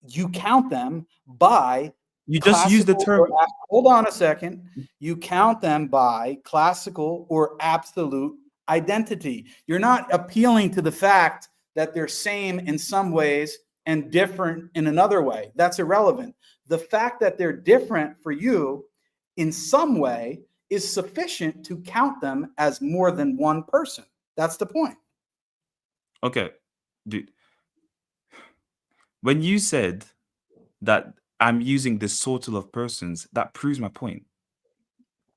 You count them by You just used the term. Hold on a second. You count them by classical or absolute identity. You're not appealing to the fact that they're same in some ways and different in another way. That's irrelevant. The fact that they're different for you in some way is sufficient to count them as more than one person. That's the point. Okay. Dude. When you said that I'm using the sortal of persons, that proves my point.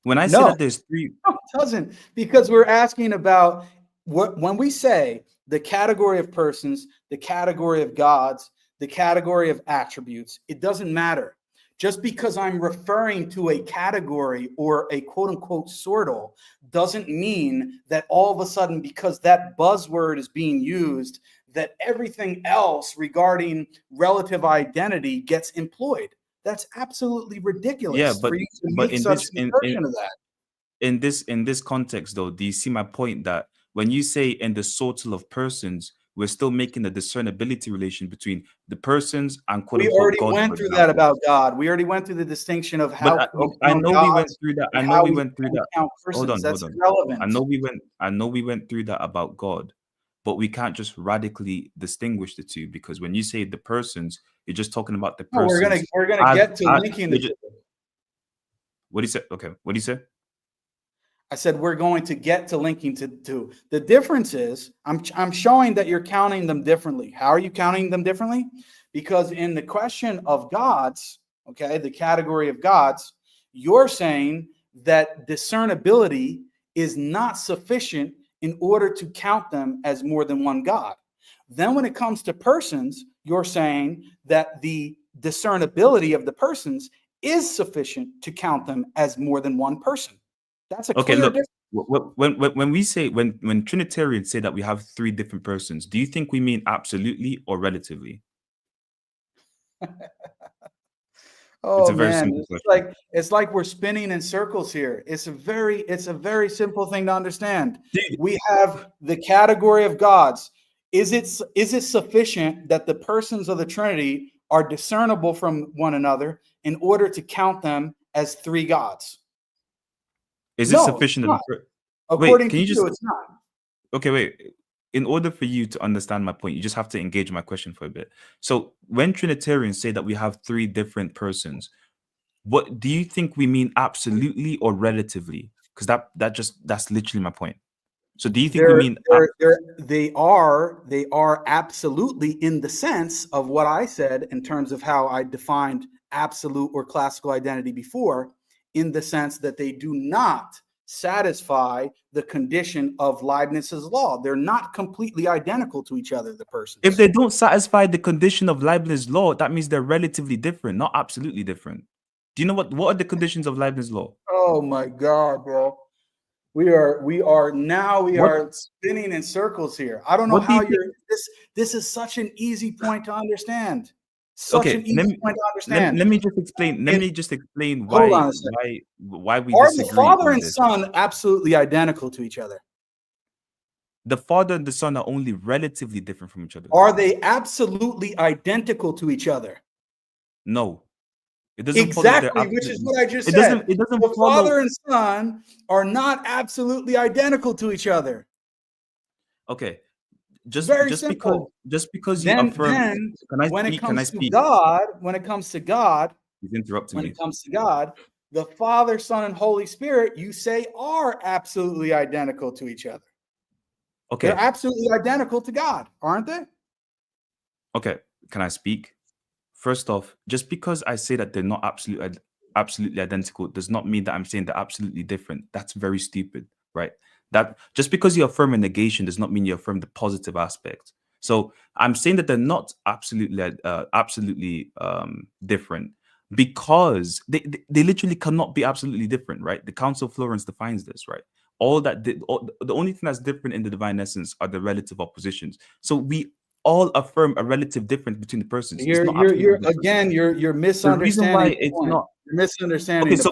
When I say that there's three. No, it doesn't, because we're asking about when we say the category of persons, the category of gods, the category of attributes, it doesn't matter. Just because I'm referring to a category or a quote unquote sortal doesn't mean that all of a sudden, because that buzzword is being used, that everything else regarding relative identity gets employed. That's absolutely ridiculous for you to make such an assertion of that. In this context, though, do you see my point that when you say in the sortal of persons, we're still making the discernibility relation between the persons and quote unquote already God? Went through that about God. We already went through the distinction of how. But I know we went through that. I know we went through that. Hold on. That's irrelevant. I know we went through that about God, but we can't just radically distinguish the two, because when you say the persons, you're just talking about the persons. We're gonna get to linking the two. What do you say? Okay, what do you say? I said we're going to get to linking to. The difference is I'm showing that you're counting them differently. How are you counting them differently? Because in the question of gods, okay, the category of gods, you're saying that discernibility is not sufficient in order to count them as more than one God. Then when it comes to persons, you're saying that the discernibility of the persons is sufficient to count them as more than one person. That's a Okay, clear look, difference. when we say when Trinitarians say that we have three different persons, do you think we mean absolutely or relatively? Oh It's a very man, simple question. it's like we're spinning in circles here. It's a very simple thing to understand. Dude, We have the category of gods. Is it sufficient that the persons of the Trinity are discernible from one another in order to count them as three gods? is it No, it's sufficient not. that According wait, can to you just you, it's not. okay, wait. In order for you to understand my point, you just have to engage my question for a bit. So when Trinitarians say that we have three different persons, what do you think we mean absolutely or relatively? Because that's literally my point. So do you think we mean They are absolutely in the sense of what I said in terms of how I defined absolute or classical identity before, in the sense that they do not satisfy the condition of Leibniz's law. They're not completely identical to each other, the persons. if they don't satisfy the condition of Leibniz's law, that means they're relatively different, not absolutely different. Do you know what are the conditions of Leibniz's law? Oh my God, bro. We are What spinning in circles here. I don't know what do how you think? this is such an easy point to understand. Such Okay, an easy point to understand. let me just explain. Let And me just explain hold on a second. why we Are the disagree father on and this. son absolutely identical to each other? The Father and the Son are only relatively different from each other. Are they absolutely identical to each other? No, it doesn't follow that they're Exactly, which is absolutely. what I just It said. doesn't The follow. father and son are not absolutely identical to each other. Okay, Very simple. just because you Then affirm. Can I when it speak? Can I comes to speak? God, He's interrupting me. the Father, Son, and Holy Spirit, you say, are absolutely identical to each other. Okay, They're absolutely identical to God, aren't they? okay. Can I speak? First off, just because I say that they're not absolutely identical does not mean that I'm saying they're absolutely different. That's very stupid, right? That just because you affirm a negation does not mean you affirm the positive aspect. So I'm saying that they're not absolutely different because they literally cannot be absolutely different, right? The Council of Florence defines this, right? The only thing that's different in the divine essence are the relative oppositions. So we all affirm a relative difference between the persons. It's not absolutely different. You're The reason misunderstanding why the it's point. not You're misunderstanding okay. the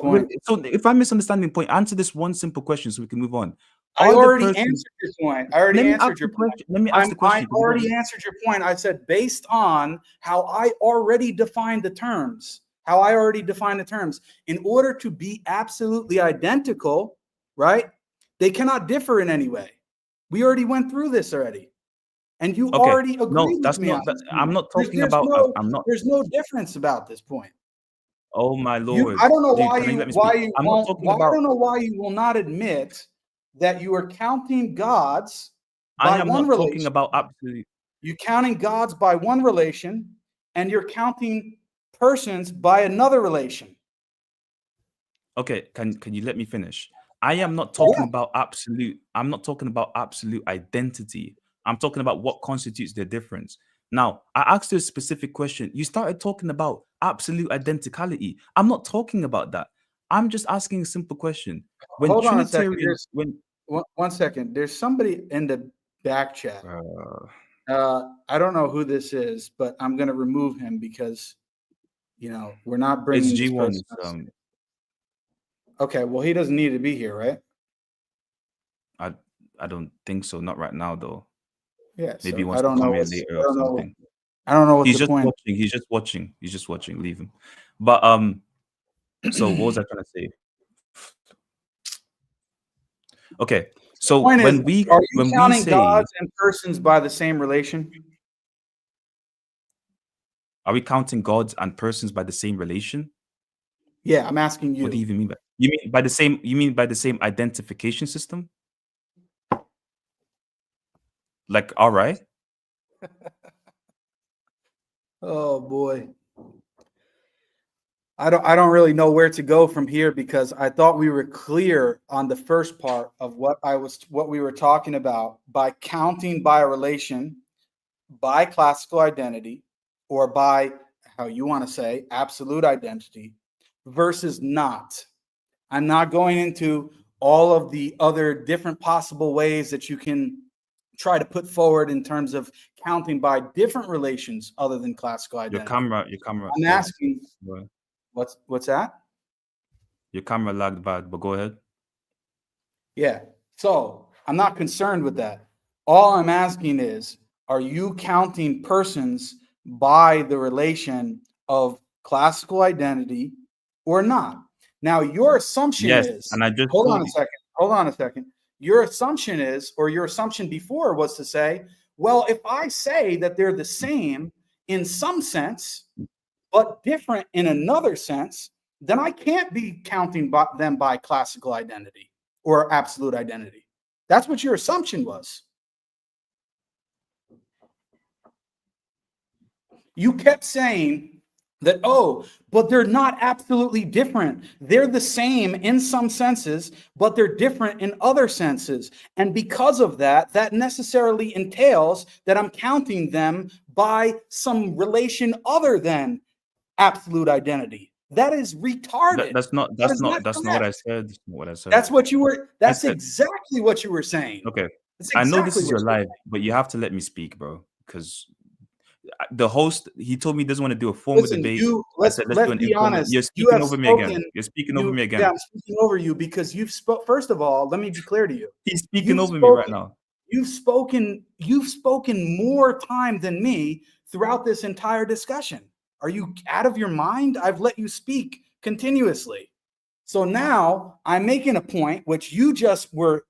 So point. if I'm misunderstanding the point, answer this one simple question so we can move on. I Are the already persons? answered your point. I already Let me answered ask your the point. question. Let me ask the I question. You can move on. already answered your point. I said based on how I already defined the terms, in order to be absolutely identical, right? They cannot differ in any way. We already went through this already. And you Okay. already No, agreed with that's me on not. this I'm point. not talking about. I'm not. There's no difference about this point. Oh my lord, I don't know dude! why Can you let me speak? I'm not talking I about. don't know why you will not admit that you are counting gods I by am one not talking relation. about absolutely. You're counting gods by one relation, and you're counting persons by another relation. Okay, can you let me finish? I am not talking Yeah. about absolute. I'm not talking about absolute identity. I'm talking about what constitutes their difference. Now, I asked you a specific question. You started talking about absolute identicality. I'm not talking about that. I'm just asking a simple question. When Hold on a second. Trinitarians, when One second. There's somebody in the back chat. I don't know who this is, but I'm going to remove him because, we're not it's bringing this G1, person. Okay, well, he doesn't need to be here, right? I don't think so. Not right now, though. Yeah. Maybe he So wants to come in later or something. I don't know what He's the just point. watching. He's just watching. He's just watching. Leave him. But so what was I trying to say? Okay. So Point is, are you when we counting say, gods and persons by the same relation? are we counting gods and persons by the same relation? Yeah, I'm asking What do you you. even mean by? You mean by the same? You mean by the same identification system? Like, all right. Oh boy. I don't really know where to go from here because I thought we were clear on the first part of what we were talking about by counting by a relation, by classical identity, or by how you want to say absolute identity versus not. I'm not going into all of the other different possible ways that you can try to put forward in terms of counting by different relations other than classical identity. Your camera. I'm asking, Well, what's that? your camera lagged bad, but go ahead. Yeah. So I'm not concerned with that. All I'm asking is, are you counting persons by the relation of classical identity or not? Now, your assumption Yes, is, and I just hold told on a you. second. Hold on a second. Your assumption is, or your assumption before was to say, well, if I say that they're the same in some sense, but different in another sense, then I can't be counting them by classical identity or absolute identity. That's what your assumption was. You kept saying that, oh, but they're not absolutely different. They're the same in some senses, but they're different in other senses. And because of that, that necessarily entails that I'm counting them by some relation other than absolute identity. That is retarded. That's not what I said. That's not what I said. That's what you were. That's said, exactly what you were saying. okay. That's I know this exactly is what your you were live, but you have to let me speak, bro. Because the host, he told me he doesn't want to do a formal Listen, debate. let's do an be informal. honest. You're You speaking have over me spoken. again. You're speaking over me again. Yeah, I'm speaking over you because you've spoke. First of all, let me be clear to you. He's speaking You've over me right now. You've spoken more time than me throughout this entire discussion. Are you out of your mind? I've let you speak continuously. So now I'm making a point which you just were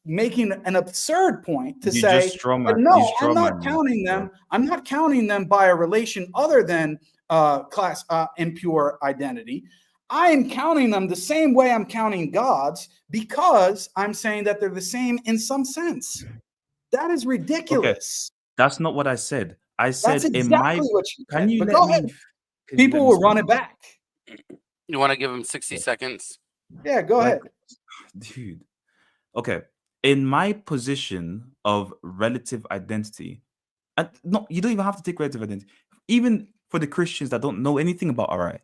making an absurd point to say, no, I'm not counting them. I'm not counting them by a relation other than class impure identity. I am counting them the same way I'm counting God's because I'm saying that they're the same in some sense. That is ridiculous. Okay. That's not what I said. I said that's exactly what you said. Can you but let go me? ahead. People will run it back. You want to give him 60 seconds? Yeah, go ahead. Dude. Okay. In my position of relative identity, and no, you don't even have to take relative identity. Even for the Christians that don't know anything about RI,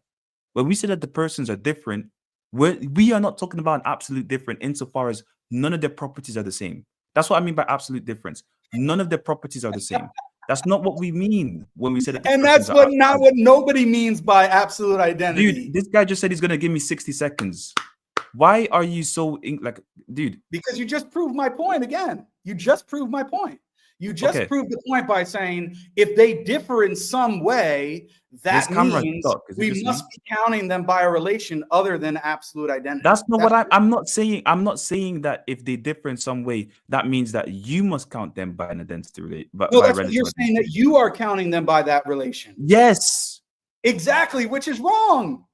when we say that the persons are different, we are not talking about an absolute different insofar as none of their properties are the same. That's what I mean by absolute difference. None of their properties are the same. That's not what we mean when we say that. And that's what nobody means by absolute identity. Dude, this guy just said he's gonna give me 60 seconds. Why are you so dude? Because you just proved my point again. You just proved my point. You just proved the point by saying if they differ in some way, that means we must be counting them by a relation other than absolute identity. That's not what I'm not saying. I'm not saying that if they differ in some way, that means that you must count them by an identity relation. No, that's what you're saying, that you are counting them by that relation. Yes. Exactly, which is wrong.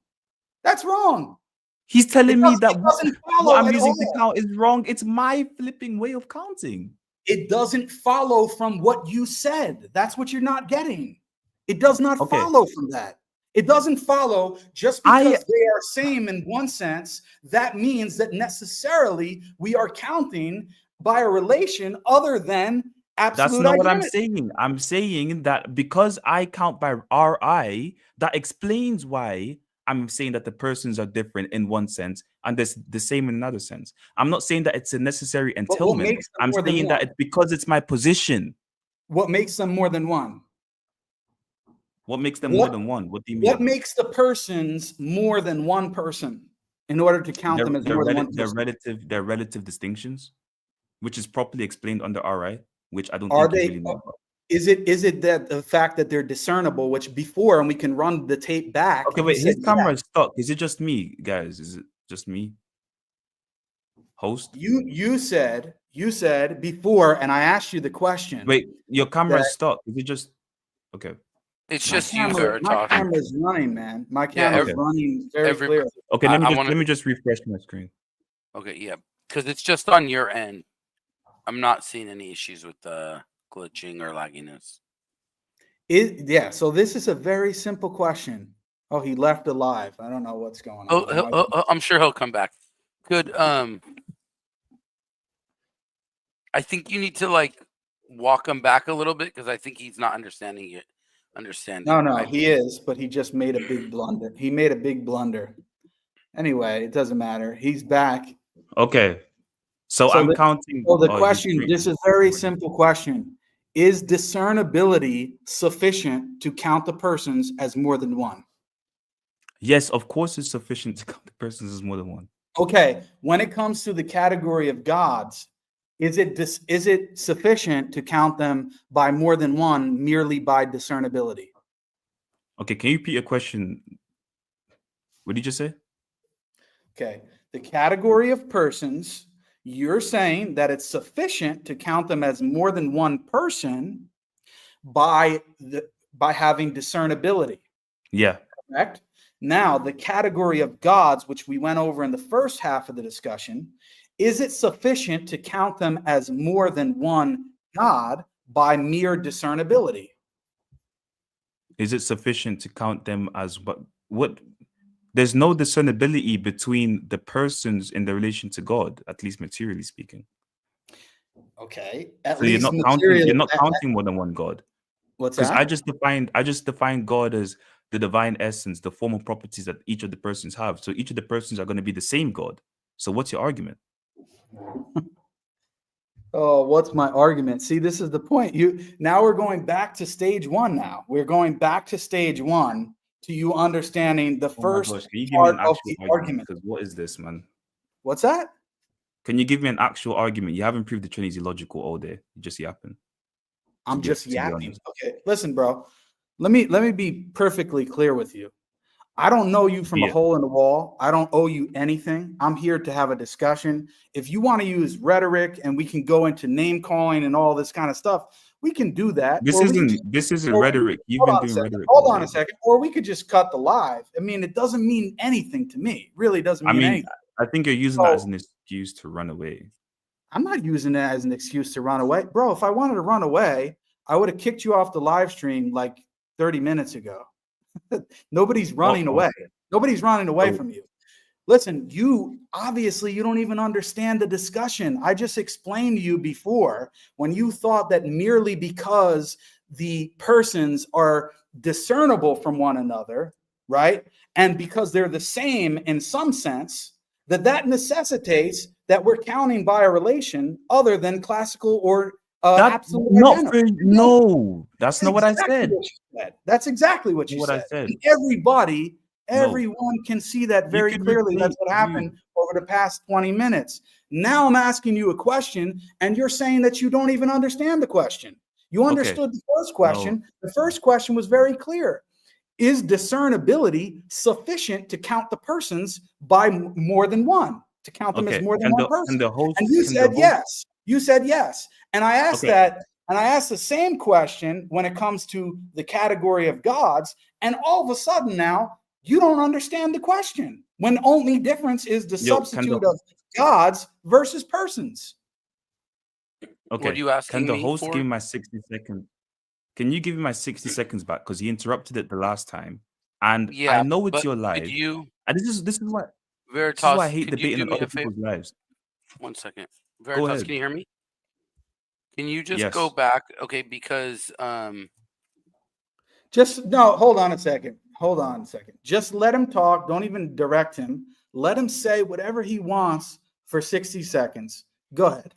That's wrong. He's telling me that what I'm using to count is wrong. It's my flipping way of counting. It doesn't follow from what you said. That's what you're not getting. It does not follow from that. It doesn't follow just because they are same in one sense. That means that necessarily we are counting by a relation other than absolute That's not identity. what I'm saying. I'm saying that because I count by RI, that explains why I'm saying that the persons are different in one sense and there's the same in another sense. I'm not saying that it's a necessary entailment. I'm saying that it's because it's my position. What makes them more than one? What makes them more than one? What do you mean? What makes the persons more than one person in order to count them as more than one person? They're relative distinctions, which is properly explained under RI, which I don't think you really know about. Is it that the fact that they're discernible, which before, and we can run the tape back. Okay, wait, his camera is stuck. Is it just me, guys? Is it just me? Host? You said before, and I asked you the question. Wait, your camera is stuck. Is it just okay? It's My just you, my Veritas. camera's running, man. My Yeah, camera's Okay. running very every- clear. Okay, I let wanna- me just refresh my screen. Okay, yeah, because it's just on your end. I'm not seeing any issues with the glitching or lagginess. Yeah, so this is a very simple question. Oh, he left alive. I don't know what's going on. I'm sure he'll come back. Good. I think you need to like walk him back a little bit because I think he's not understanding it. No, he is, but he just made a big blunder. He made a big blunder. Anyway, it doesn't matter. He's back. Okay. So I'm counting. So the oh, question, this is a very simple question. Is discernibility sufficient to count the persons as more than one? Yes, of course it's sufficient to count the persons as more than one. Okay, when it comes to the category of gods, is it sufficient to count them by more than one merely by discernibility? Okay, can you repeat your question? What did you just say? Okay, the category of persons, you're saying that it's sufficient to count them as more than one person by having discernibility. Yeah. Correct? Now, the category of gods, which we went over in the first half of the discussion, is it sufficient to count them as more than one God by mere discernibility? Is it sufficient to count them as what? There's no discernibility between the persons in the relation to God, at least materially speaking. Okay, So you're not counting more than one God. What's Because that? I just defined God as the divine essence, the formal properties that each of the persons have. So each of the persons are going to be the same God. So what's your argument? Oh, what's my argument? See, this is the point. Now we're going back to stage one. Now we're going back to stage one to you understanding the first Can you give me part an of actual the argument? Because what is this, man? What's that? Can you give me an actual argument? You haven't proved the Trinity logical all day. You just yapping. I'm just yapping. Okay, listen, bro. Let me be perfectly clear with you. I don't know you from a hole in the wall. I don't owe you anything. I'm here to have a discussion. If you want to use rhetoric and we can go into name calling and all this kind of stuff, we can do that. This isn't rhetoric. You've been doing rhetoric. Hold on a second. Or we could just cut the live. I mean, it doesn't mean anything to me. It really doesn't mean anything. I think you're using that as an excuse to run away. I'm not using that as an excuse to run away. Bro, if I wanted to run away, I would have kicked you off the live stream like 30 minutes ago. Nobody's running away. Nobody's running away from you. Listen, you don't even understand the discussion. I just explained to you before when you thought that merely because the persons are discernible from one another, right? And because they're the same in some sense, that necessitates that we're counting by a relation other than classical or absolute identity. No, that's not what I said. That's exactly what you said. And everyone can see that very clearly. That's what happened over the past 20 minutes. Now I'm asking you a question, and you're saying that you don't even understand the question. You understood the first question. No. The first question was very clear. Is discernibility sufficient to count the persons by more than one? To count them as more than one person? And you said yes. You said yes. And I asked that, and I asked the same question when it comes to the category of gods, and all of a sudden now you don't understand the question when only difference is the substitute of gods versus persons. Okay. What are you asking Can the me host for? give me my 60 seconds? Can you give me my 60 seconds back? Because he interrupted it the last time. And I know it's your live. And this is why Veritas, this is why I hate debating on other people's lives. 1 second. Veritas, can you hear me? Can you just go Yes. back? Okay, because hold on a second. Hold on a second. Just let him talk. Don't even direct him. Let him say whatever he wants for 60 seconds. Go ahead.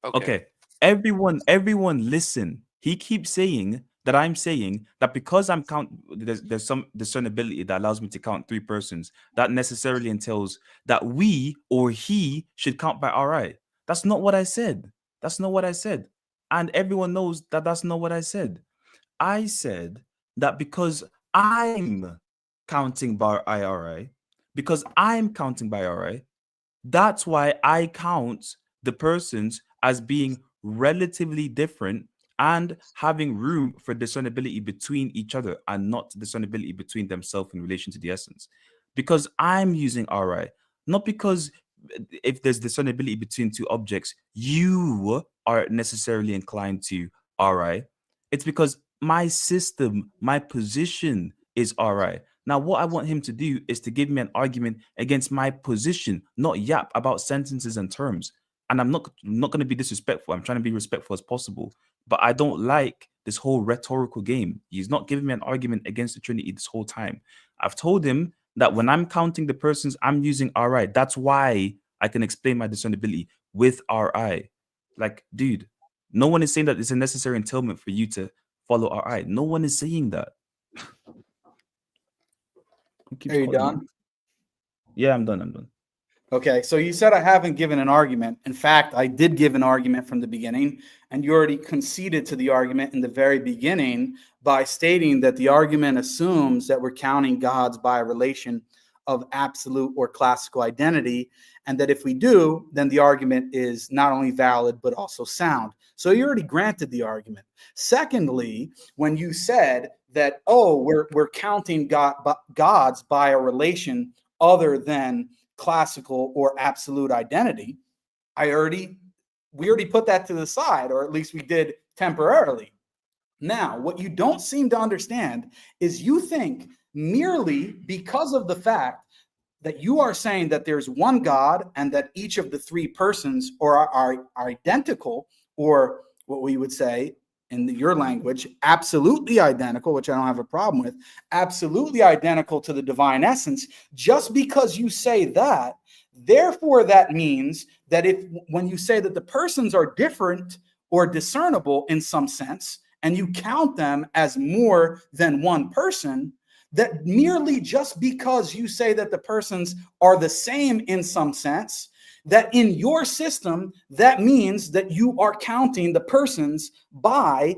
Okay. Everyone listen. He keeps saying that I'm saying that because there's some discernibility that allows me to count three persons, that necessarily entails that we or he should count by RI. That's not what I said. That's not what I said. And everyone knows that that's not what I said. I said that because I'm counting by IRI, because I'm counting by RI, that's why I count the persons as being relatively different and having room for discernibility between each other and not discernibility between themselves in relation to the essence. Because I'm using RI, not because if there's discernibility between two objects, you are necessarily inclined to RI. It's because my system, my position is RI. Now, what I want him to do is to give me an argument against my position, not yap about sentences and terms. And I'm not going to be disrespectful. I'm trying to be respectful as possible. But I don't like this whole rhetorical game. He's not giving me an argument against the Trinity this whole time. I've told him that when I'm counting the persons, I'm using RI. That's why I can explain my discernibility with RI. Like, dude, no one is saying that it's a necessary entailment for you to follow RI. No one is saying that. Are you done? Yeah, I'm done. Okay, so you said I haven't given an argument. In fact, I did give an argument from the beginning, and you already conceded to the argument in the very beginning by stating that the argument assumes that we're counting gods by a relation of absolute or classical identity, and that if we do, then the argument is not only valid, but also sound. So you already granted the argument. Secondly, when you said that, oh, we're counting gods by a relation other than classical or absolute identity, we already put that to the side, or at least we did temporarily. Now, what you don't seem to understand is you think merely because of the fact that you are saying that there's one God and that each of the three persons are identical, or what we would say in your language, absolutely identical, which I don't have a problem with, absolutely identical to the divine essence, just because you say that, therefore that means that when you say that the persons are different or discernible in some sense, and you count them as more than one person, that merely just because you say that the persons are the same in some sense, that in your system, that means that you are counting the persons by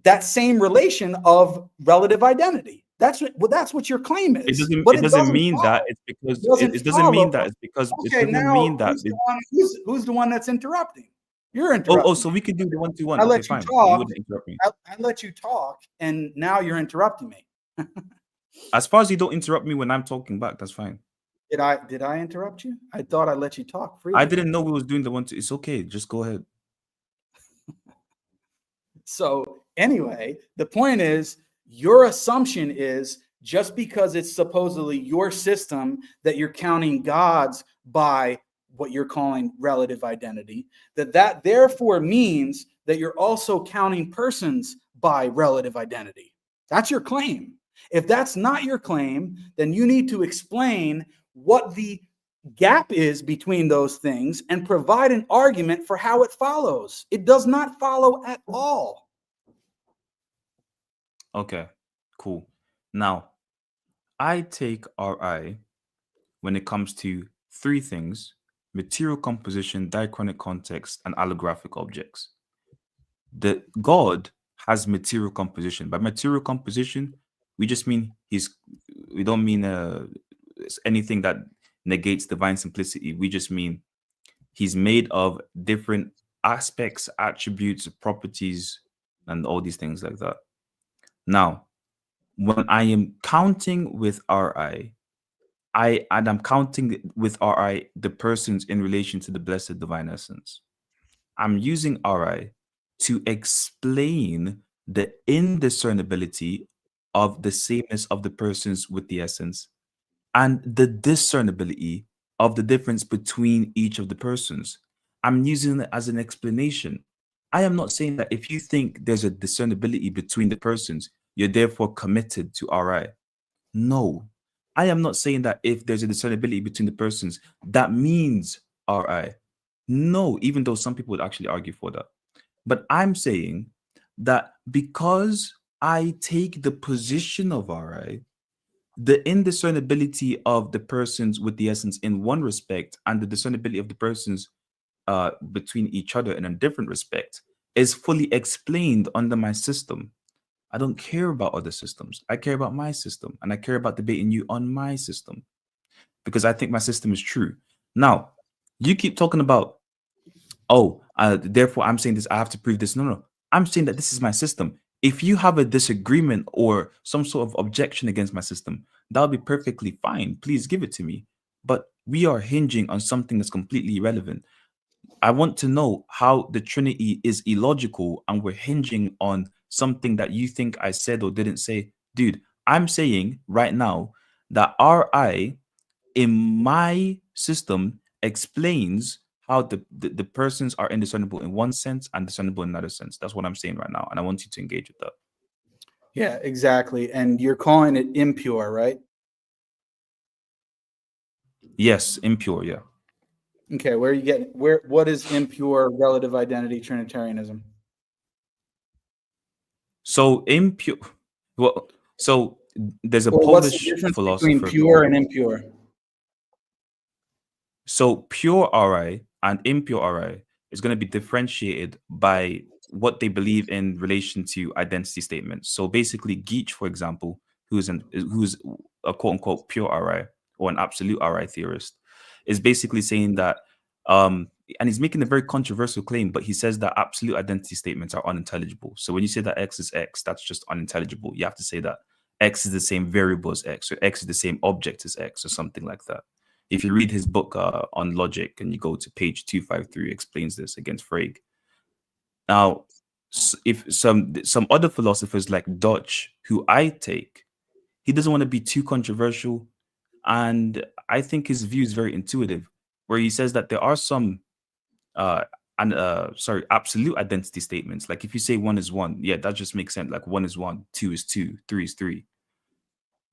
that same relation of relative identity. That's what your claim is. It doesn't mean that. It's because it doesn't mean that. It's because okay, it doesn't mean that. Who's the one that's interrupting? You're interrupting. Oh, so we could do the 1-2-1. I Okay, let you fine. talk. You wouldn't interrupt me. I let you talk, and now you're interrupting me. As far as you don't interrupt me when I'm talking back, that's fine. Did I interrupt you? I thought I let you talk freely. I didn't know we was doing the 1-2. It's okay. Just go ahead. So anyway, the point is, your assumption is just because it's supposedly your system that you're counting gods by what you're calling relative identity, that therefore means that you're also counting persons by relative identity. That's your claim. If that's not your claim, then you need to explain what the gap is between those things and provide an argument for how it follows. It does not follow at all. Okay, cool. Now, I take RI when it comes to three things: material composition, diachronic context, and allographic objects. The God has material composition. By material composition, we just mean we don't mean anything that negates divine simplicity. We just mean he's made of different aspects, attributes, properties, and all these things like that. Now, when I am counting with RI, I'm counting with RI the persons in relation to the blessed divine essence. I'm using RI to explain the indiscernibility of the sameness of the persons with the essence and the discernibility of the difference between each of the persons. I'm using it as an explanation. I am not saying that if you think there's a discernibility between the persons, you're therefore committed to RI. No, I am not saying that if there's a discernibility between the persons, that means RI. No, even though some people would actually argue for that. But I'm saying that because I take the position of RI, the indiscernibility of the persons with the essence in one respect and the discernibility of the persons between each other in a different respect is fully explained under my system. I don't care about other systems. I care about my system, and I care about debating you on my system because I think my system is true. Now, you keep talking about, therefore I'm saying this, I have to prove this. No. I'm saying that this is my system. If you have a disagreement or some sort of objection against my system, that'll be perfectly fine. Please give it to me. But we are hinging on something that's completely irrelevant. I want to know how the Trinity is illogical and we're hinging on something that you think I said or didn't say. Dude, I'm saying right now that Ri in my system explains how the persons are indiscernible in one sense and discernible in another sense. That's what I'm saying right now. And I want you to engage with that. Yeah, exactly. And you're calling it impure, right? Yes, impure, yeah. Okay, where are you getting what is impure relative identity Trinitarianism? So impure, well, so there's a Or what's the Polish difference between philosopher. pure and impure? So pure RI and impure RI is going to be differentiated by what they believe in relation to identity statements. So basically, Geach, for example, who's a quote unquote pure RI or an absolute RI theorist, is basically saying that, and he's making a very controversial claim, but he says that absolute identity statements are unintelligible. So when you say that X is X, that's just unintelligible. You have to say that X is the same variable as X, or X is the same object as X, or something like that. If you read his book on logic and you go to page 253, explains this against Frege. Now, if some other philosophers like Dutch, who I take, he doesn't want to be too controversial, and I think his view is very intuitive, where he says that there are some absolute identity statements. Like if you say one is one, yeah, that just makes sense. Like one is one, two is two, three is three.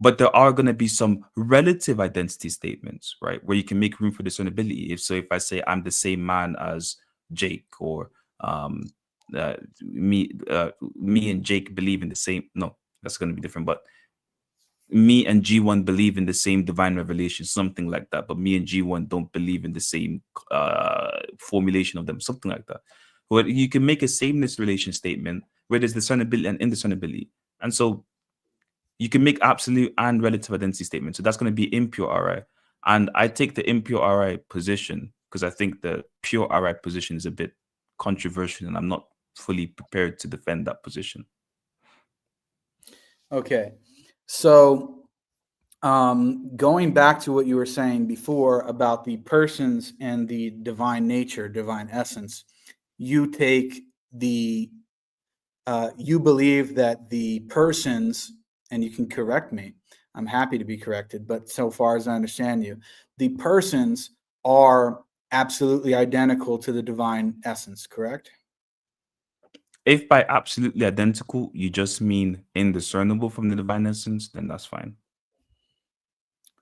But there are going to be some relative identity statements, right, where you can make room for discernibility. If I say I'm the same man as Jake, or me and Jake believe in the same. No, that's going to be different. But me and G1 believe in the same divine revelation, something like that. But me and G1 don't believe in the same formulation of them, something like that. Where you can make a sameness relation statement where there's discernibility and indiscernibility, and so you can make absolute and relative identity statements. So that's going to be impure RI. And I take the impure RI position because I think the pure RI position is a bit controversial and I'm not fully prepared to defend that position. Okay. So going back to what you were saying before about the persons and the divine nature, divine essence, you take you believe that the persons, and you can correct me, I'm happy to be corrected, but so far as I understand you, the persons are absolutely identical to the divine essence, correct? If by absolutely identical, you just mean indiscernible from the divine essence, then that's fine.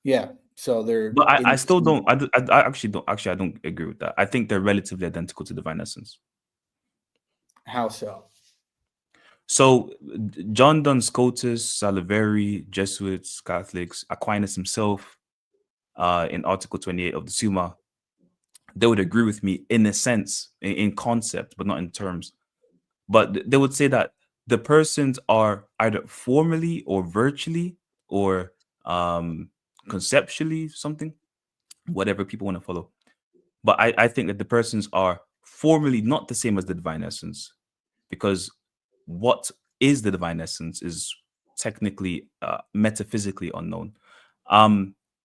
Yeah. So they're. But I still don't. I actually don't. Actually, I don't agree with that. I think they're relatively identical to divine essence. How so? So John Duns Scotus, Saliveri, Jesuits, Catholics, Aquinas himself, in Article 28 of the Summa, they would agree with me in a sense, in concept, but not in terms. But they would say that the persons are either formally or virtually or conceptually something, whatever people want to follow. But I think that the persons are formally not the same as the divine essence, because what is the divine essence is technically metaphysically unknown.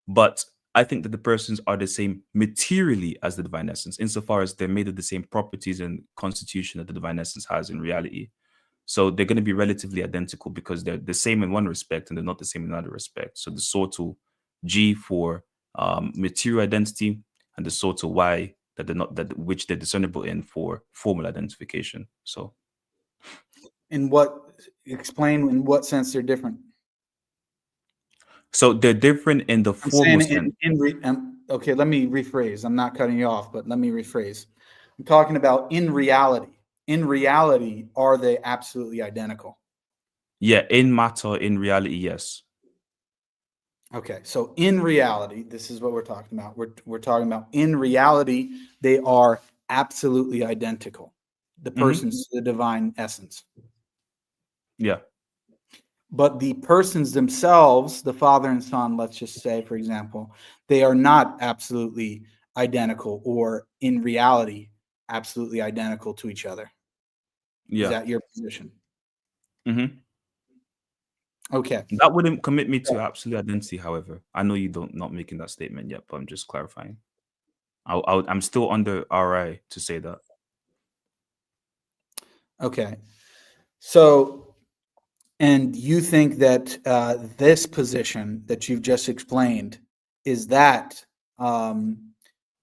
But I think that the persons are the same materially as the divine essence, insofar as they're made of the same properties and constitution that the divine essence has in reality. So they're going to be relatively identical because they're the same in one respect and they're not the same in another respect. So the sortal G for material identity, and the sortal Y that they're not, that which they're discernible in for formal identification. So Explain in what sense they're different? So they're different in the I'm saying formal okay, let me rephrase. I'm not cutting you off, but let me rephrase. I'm talking about in reality. In reality, are they absolutely identical? Yeah, in matter, in reality, yes. Okay, so in reality, this is what we're talking about. We're talking about in reality, they are absolutely identical. The persons to the divine essence. Yeah. But the persons themselves, the Father and Son, let's just say, for example, they are not absolutely identical or in reality absolutely identical to each other. Is Yeah. that your position? Mm-hmm. Okay. That wouldn't commit me to absolute identity, however. I know you don't not making that statement yet, but I'm just clarifying. I'm still under RI to say that. Okay. So, and you think that this position that you've just explained, is that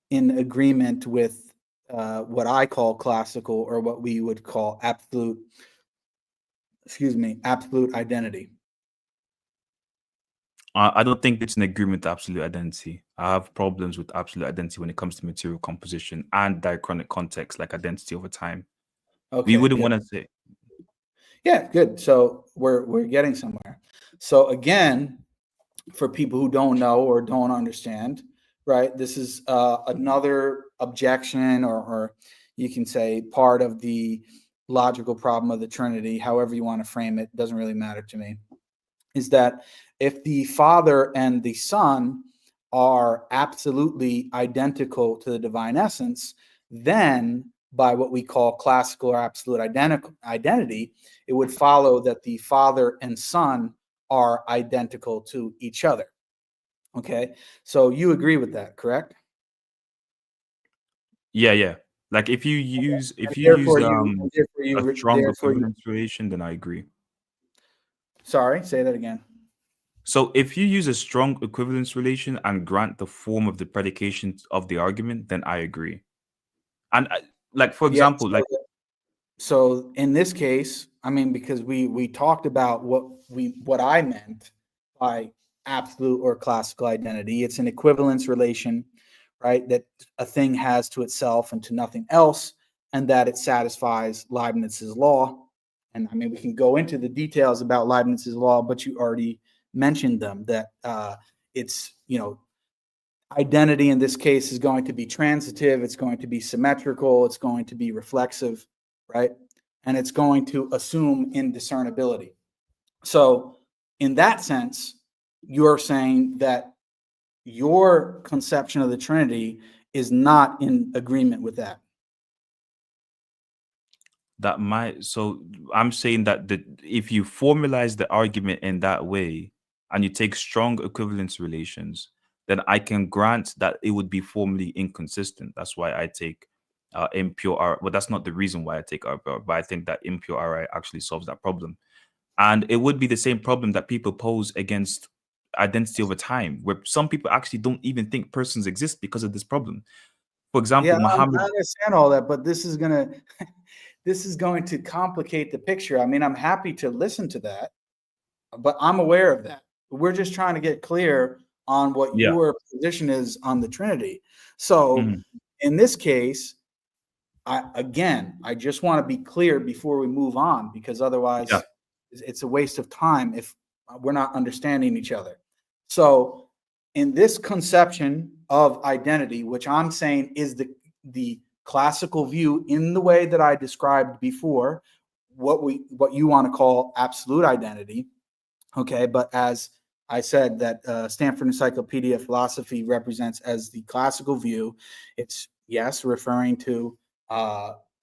in agreement with what I call classical, or what we would call absolute identity? I don't think it's an agreement to absolute identity. I have problems with absolute identity when it comes to material composition and diachronic context, like identity over time. Okay. We wouldn't Good. want to say. Yeah, good. So we're getting somewhere. So again, for people who don't know or don't understand, right? This is another objection, or you can say part of the logical problem of the Trinity, however you want to frame it, doesn't really matter to me, is that if the Father and the Son are absolutely identical to the divine essence, then by what we call classical or absolute identity, it would follow that the Father and Son are identical to each other. Okay, so you agree with that, correct? Yeah. Like if you use a strong Therefore you. equivalence relation, then I agree. Sorry, say that again. So if you use a strong equivalence relation and grant the form of the predication of the argument, then I agree. And like for Yeah. example, like So in this case, I mean, because we talked about what I meant by absolute or classical identity. It's an equivalence relation, right? That a thing has to itself and to nothing else, and that it satisfies Leibniz's law. And I mean, we can go into the details about Leibniz's law, but you already mentioned them. That it's identity in this case is going to be transitive. It's going to be symmetrical. It's going to be reflexive, right? And it's going to assume indiscernibility. So, in that sense, you're saying that your conception of the Trinity is not in agreement with that. that might so I'm saying that if you formalize the argument in that way and you take strong equivalence relations, then I can grant that it would be formally inconsistent. That's why I take impure R. Well, that's not the reason why I take R, but I think that impure RI actually solves that problem. And it would be the same problem that people pose against identity over time, where some people actually don't even think persons exist because of this problem. For example, Yeah, I Muhammad. understand all that, but this is going to complicate the picture. I mean, I'm happy to listen to that, but I'm aware of that. We're just trying to get clear on what Yeah. your position is on the Trinity. So Mhm. in this case, I just want to be clear before we move on, because otherwise Yeah. it's a waste of time if we're not understanding each other. So in this conception of identity, which I'm saying is the classical view in the way that I described before, what you want to call absolute identity, okay? But as I said, that Stanford Encyclopedia of Philosophy represents as the classical view. It's, yes, referring to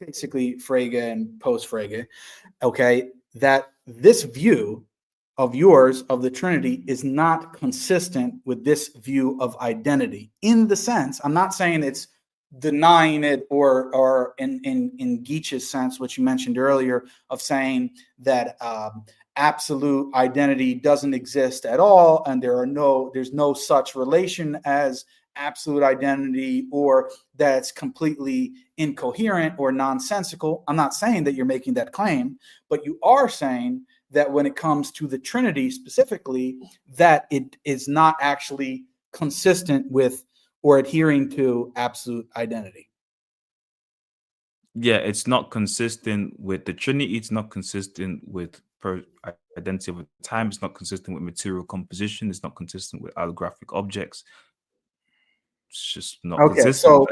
basically Frege and post-Frege, okay? That this view of yours of the Trinity is not consistent with this view of identity, in the sense, I'm not saying it's denying it, or in Geach's sense, which you mentioned earlier, of saying that absolute identity doesn't exist at all, and there's no such relation as absolute identity, or that's completely incoherent or nonsensical. I'm not saying that you're making that claim, but you are saying that when it comes to the Trinity specifically, that it is not actually consistent with or adhering to absolute identity. Yeah, it's not consistent with the Trinity. It's not consistent with identity over time. It's not consistent with material composition. It's not consistent with allographic objects. It's just not Okay, consistent.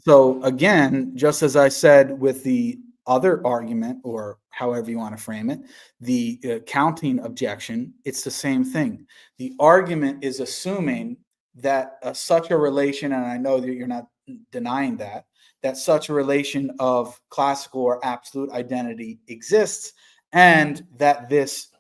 so again, just as I said with the other argument, or however you want to frame it, the counting objection, it's the same thing. The argument is assuming that such a relation, and I know that you're not denying that that such a relation of classical or absolute identity exists, and that this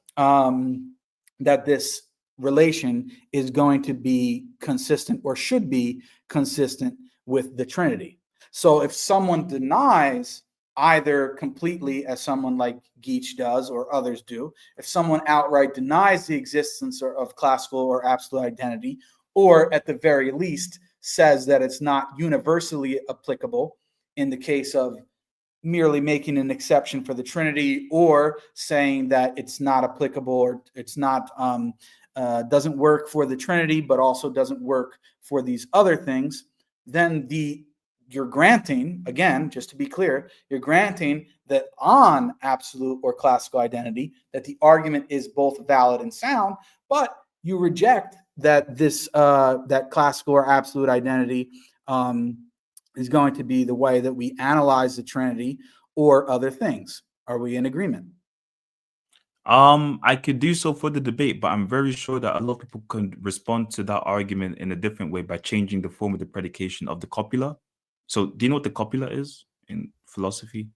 relation is going to be consistent, or should be consistent, with the Trinity. So if someone denies either completely, as someone like Geach does or others do, if someone outright denies the existence of classical or absolute identity, or at the very least says that it's not universally applicable in the case of merely making an exception for the Trinity, or saying that it's not applicable, or it's not doesn't work for the Trinity, but also doesn't work for these other things, then you're granting, again, just to be clear, you're granting that on absolute or classical identity, that the argument is both valid and sound, but you reject that that classical or absolute identity is going to be the way that we analyze the Trinity or other things. Are we in agreement? I could do so for the debate, but I'm very sure that a lot of people can respond to that argument in a different way by changing the form of the predication of the copula. So, do you know what the copula is in philosophy?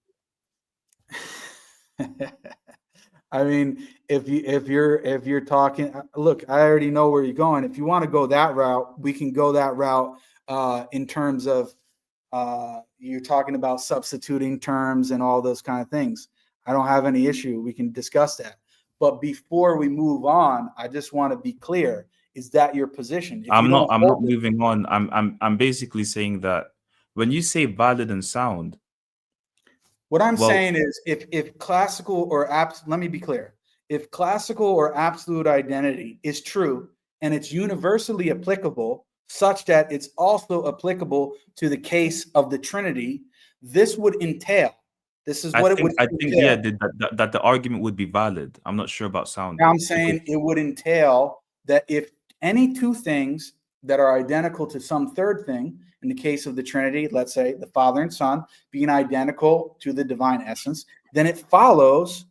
I mean, if you're talking, look, I already know where you're going. If you want to go that route, we can go that route in terms of you're talking about substituting terms and all those kind of things. I don't have any issue. We can discuss that. But before we move on, I just want to be clear: is that your position? If I'm you not. don't I'm hold not it, moving on. I'm basically saying that when you say valid and sound, what I'm well, saying is, if classical or let me be clear: if classical or absolute identity is true and it's universally applicable, such that it's also applicable to the case of the Trinity, this would entail. This is what it would I think, yeah, entail. that the argument would be valid. I'm not sure about sound, Now I'm though. Because saying it would entail that if any two things that are identical to some third thing, in the case of the Trinity, let's say the Father and Son being identical to the divine essence, then it follows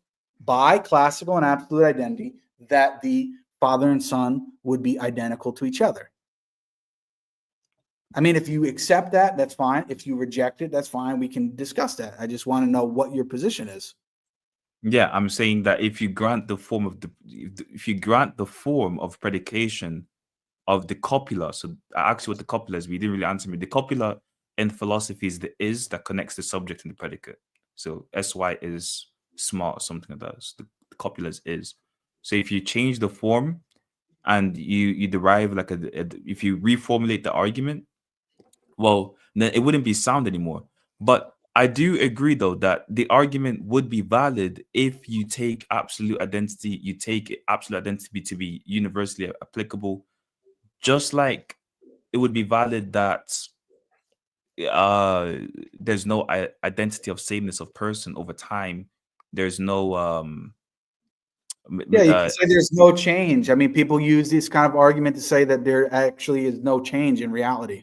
by classical and absolute identity that the Father and Son would be identical to each other. I mean, if you accept that, that's fine. If you reject it, that's fine. We can discuss that. I just want to know what your position is. yeah, I'm saying that if you grant the form of predication of the copula, so I asked you what the copula is, but you didn't really answer me. The copula in philosophy is the is that connects the subject and the predicate. So sy is smart or something like that. So the copula is. So if you change the form and you derive like if you reformulate the argument, well, then it wouldn't be sound anymore. But I do agree, though, that the argument would be valid if you take absolute identity, you take absolute identity to be universally applicable, just like it would be valid that there's no identity of sameness of person over time. There's no Yeah, you can say there's no change. I mean, people use this kind of argument to say that there actually is no change in reality.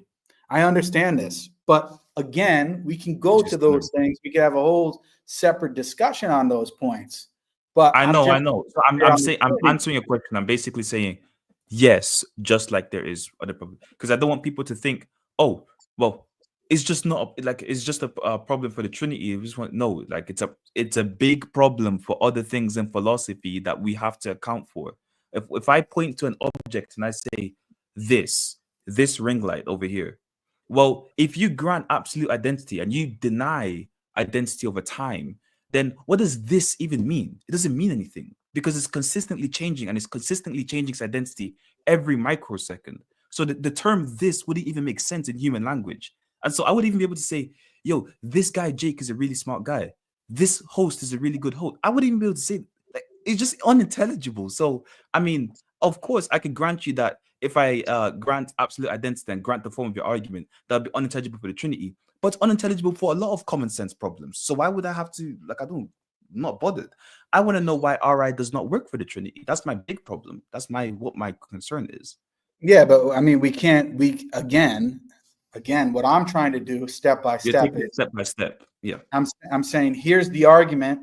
I understand this, but again, we can go to those things. We could have a whole separate discussion on those points. But I I'm know. just So clear I'm on the saying, I'm Trinity. answering your question. I'm basically saying yes, just like there is other problems, because I don't want people to think, oh, well, it's just not like it's just a problem for the Trinity. We just want no, like it's a big problem for other things in philosophy that we have to account for. If I point to an object and I say this ring light over here, well, if you grant absolute identity and you deny identity over time, then what does this even mean? It doesn't mean anything because it's consistently changing and it's consistently changing its identity every microsecond. So the term this wouldn't even make sense in human language. And so I would even be able to say, yo, this guy Jake is a really smart guy. This host is a really good host. I wouldn't even be able to say, like, it's just unintelligible. So, I mean, of course, I could grant you that if I grant absolute identity and grant the form of your argument, that would be unintelligible for the Trinity, but it's unintelligible for a lot of common sense problems. So why would I have to, like, I'm not bothered. I want to know why RI does not work for the Trinity. That's my big problem. That's what my concern is. Yeah, but I mean, again, what I'm trying to do step by You're step taking it is step by step. Yeah. I'm saying, here's the argument.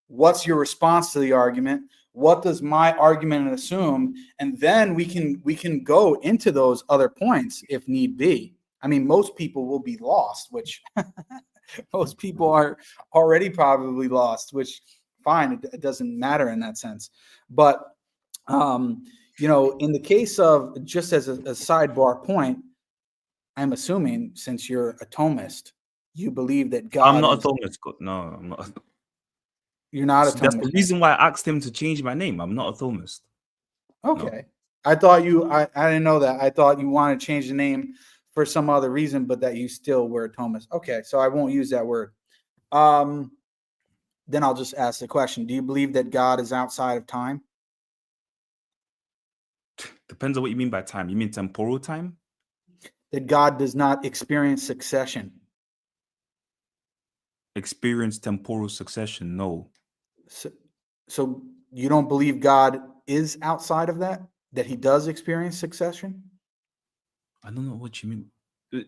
What's your response to the argument? What does my argument assume? And then we can go into those other points if need be. I mean, most people will be lost, which most people are already probably lost, which fine, it doesn't matter in that sense. But, you know, in the case of, just as a sidebar point, I'm assuming since you're a Thomist, you believe that God I'm not a is, Thomist. No, I'm not. you're not a So that's the Thomist. reason why I asked him to change my name. I'm not a Thomist. Okay. I thought you, I didn't know that. I thought you wanted to change the name for some other reason, but that you still were a Thomist. Okay. So I won't use that word. Then I'll just ask the question. Do you believe that God is outside of time? Depends on what you mean by time. You mean temporal time? That God does not experience succession? Experience temporal succession? No. So you don't believe God is outside of that? That he does experience succession? I don't know what you mean.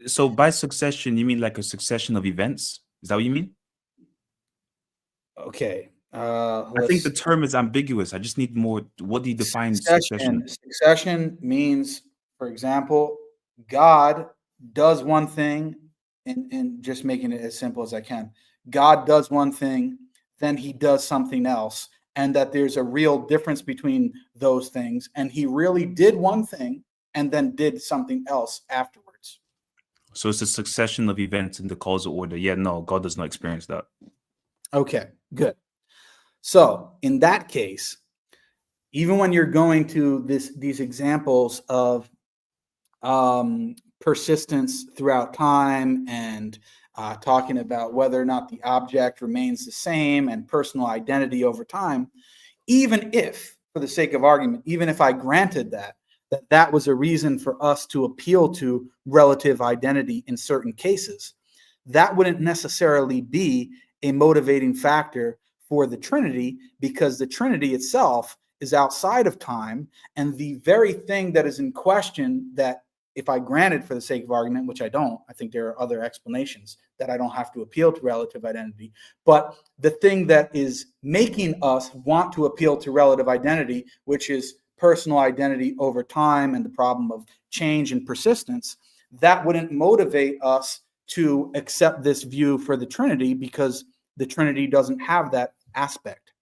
So by succession, you mean like a succession of events? Is that what you mean? Okay. I think the term is ambiguous. I just need more. What do you define succession? Succession means, for example, God does one thing, and just making it as simple as I can. God does one thing, then he does something else, and that there's a real difference between those things. And he really did one thing and then did something else afterwards. So it's a succession of events in the causal order. Yeah, no, God does not experience that. Okay, good. So in that case, even when you're going to these examples of persistence throughout time and talking about whether or not the object remains the same and personal identity over time, even if, for the sake of argument, even if I granted that was a reason for us to appeal to relative identity in certain cases, that wouldn't necessarily be a motivating factor for the Trinity, because the Trinity itself is outside of time, and the very thing that is in question, that if I granted for the sake of argument, which I don't, I think there are other explanations that I don't have to appeal to relative identity, but the thing that is making us want to appeal to relative identity, which is personal identity over time and the problem of change and persistence, that wouldn't motivate us to accept this view for the Trinity, because the Trinity doesn't have that aspect.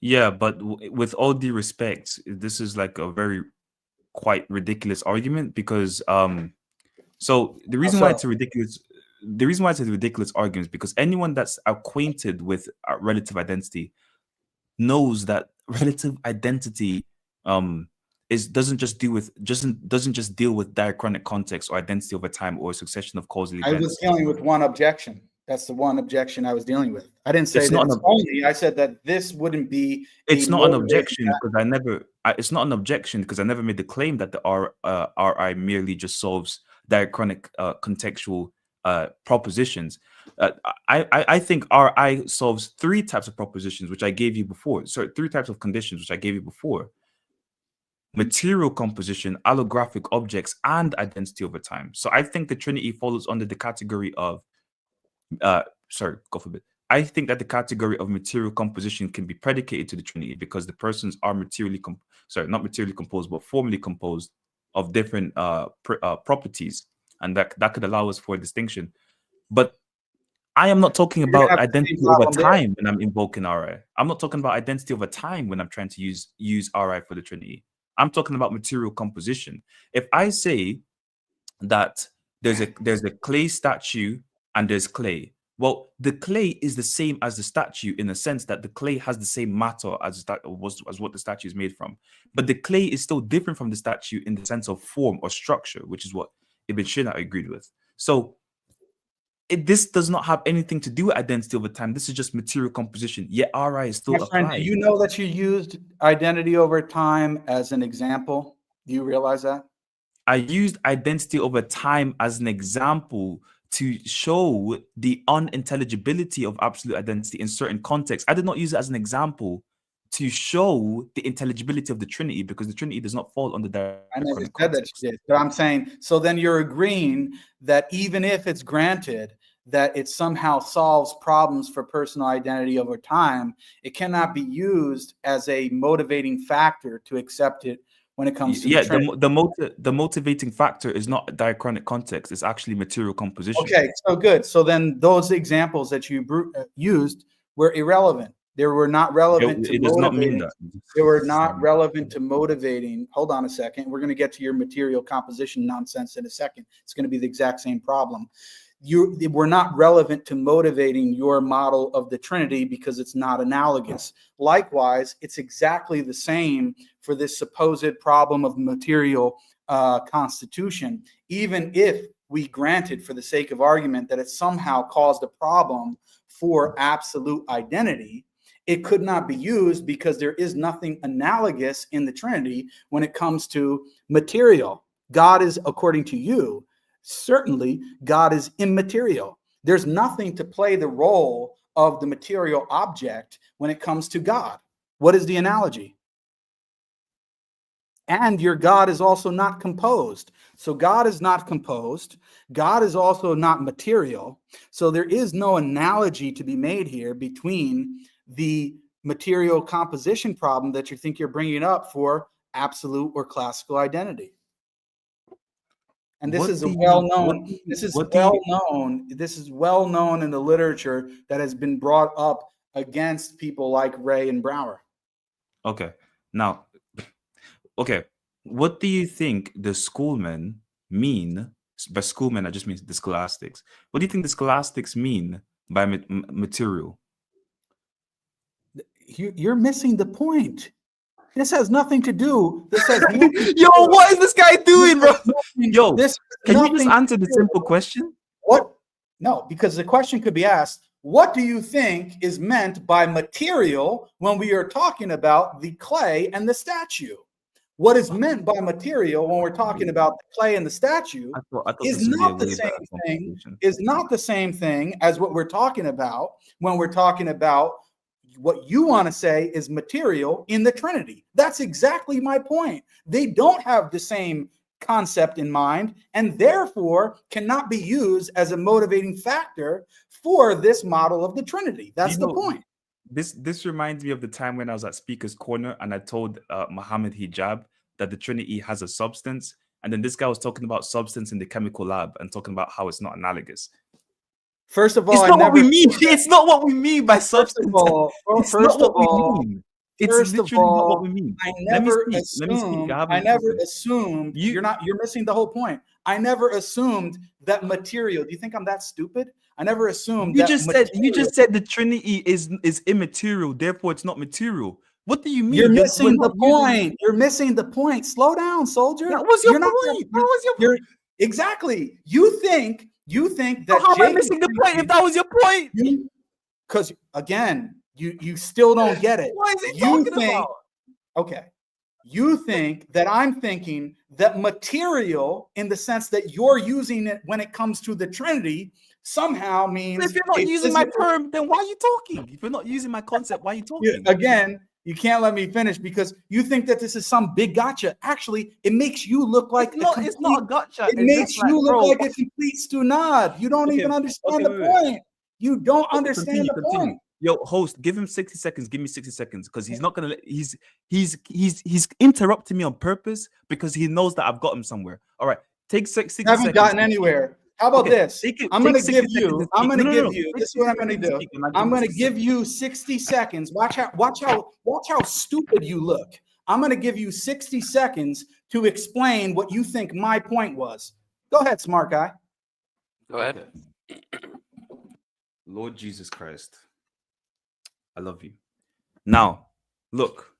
Yeah, but with all due respect, this is like a very quite ridiculous argument, because so the reason why it's a ridiculous argument is because anyone that's acquainted with relative identity knows that relative identity doesn't just deal with diachronic context or identity over time or a succession of causal events. I was dealing with one objection. That's the one objection I was dealing with. I didn't say It's that not it's an- only. I said that this wouldn't be. It's a not an motivating objection factor. because it's not an objection because I never made the claim that the RI merely just solves diachronic contextual propositions. I think RI solves three types of propositions, which I gave you before. Sorry, three types of conditions, which I gave you before: material composition, allographic objects, and identity over time. So I think the Trinity falls under the category of sorry, God forbid. I think that the category of material composition can be predicated to the Trinity because the persons are not materially composed, but formally composed of different properties, and that could allow us for a distinction. But I am not talking You're gonna about have the same identity over problem there. time when I'm invoking RI. I'm not talking about identity over time when I'm trying to use RI for the Trinity. I'm talking about material composition. If I say that there's a clay statue and there's clay, well, the clay is the same as the statue in the sense that the clay has the same matter as what the statue is made from. But the clay is still different from the statue in the sense of form or structure, which is what Ibn Sina agreed with. So this does not have anything to do with identity over time. This is just material composition. Yet RI is still My friend, do applied. you know that you used identity over time as an example? Do you realize that? I used identity over time as an example to show the unintelligibility of absolute identity in certain contexts. I did not use it as an example to show the intelligibility of the Trinity, because the Trinity does not fall under that. I never said that you did, but I'm saying, so then you're agreeing that even if it's granted that it somehow solves problems for personal identity over time, it cannot be used as a motivating factor to accept it when it comes to Yeah, the Trinity. the motivating factor is not diachronic context. It's actually material composition. Okay, so good. So then those examples that you used were irrelevant. They were not relevant to It does not mean motivating. that. They were not relevant to motivating. Hold on a second. We're going to get to your material composition nonsense in a second. It's going to be the exact same problem. They were not relevant to motivating your model of the Trinity because it's not analogous. Likewise, it's exactly the same for this supposed problem of material constitution. Even if we granted, for the sake of argument, that it somehow caused a problem for absolute identity, it could not be used because there is nothing analogous in the Trinity when it comes to material. God is, according to you, certainly God is immaterial. There's nothing to play the role of the material object when it comes to God. What is the analogy? And your God is also not composed. So God is not composed. God is also not material. So there is no analogy to be made here between the material composition problem that you think you're bringing up for absolute or classical identity. And this is well known in the literature that has been brought up against people like Ray and Brower. Okay. Now, okay. What do you think the schoolmen mean? By schoolmen, I just mean the scholastics. What do you think the scholastics mean by material? You're missing the point. This has nothing to do. This has Yo, what is this guy doing, bro? Yo, can you just answer the simple question? What? No, because the question could be asked, what do you think is meant by material when we are talking about the clay and the statue? What is meant by material when we're talking about the clay and the statue is not the same thing as what we're talking about when we're talking about what you want to say is material in the Trinity. That's exactly my point. They don't have the same concept in mind and therefore cannot be used as a motivating factor for this model of the Trinity. That's the point. This reminds me of the time when I was at Speaker's Corner and I told Muhammad Hijab that the Trinity has a substance, and then this guy was talking about substance in the chemical lab and talking about how it's not analogous. First of all, it's not what we mean. It's not what we mean by substance. It's literally not what we mean. I never assumed. You're missing the whole point. I never assumed that material. Do you think I'm that stupid? I never assumed. You just said the Trinity is immaterial, therefore it's not material. What do you mean? You're missing the point. You're missing the point. Slow down, soldier. That was your point. That was your point. Exactly. You think that. How am I missing the point if that was your point? Because again, you still don't get it. What is he talking about? Okay. You think that I'm thinking that material, in the sense that you're using it when it comes to the Trinity, somehow means. But if you're not using my term, then why are you talking? If you're not using my concept, why are you talking? Again, you can't let me finish because you think that this is some big gotcha. Actually, it makes you look like it's not a gotcha. It makes you look like a complete stunad. You don't even understand the point. You don't understand the point. Yo, host, give him 60 seconds. Give me 60 seconds because he's not gonna. He's interrupting me on purpose because he knows that I've got him somewhere. All right, take 60 seconds. I haven't gotten anywhere. How about this? I'm going to give you. This is what I'm going to do. I'm going to give you 60 seconds. Watch how stupid you look. I'm going to give you 60 seconds to explain what you think my point was. Go ahead, smart guy. Go ahead. Lord Jesus Christ, I love you. Now, look,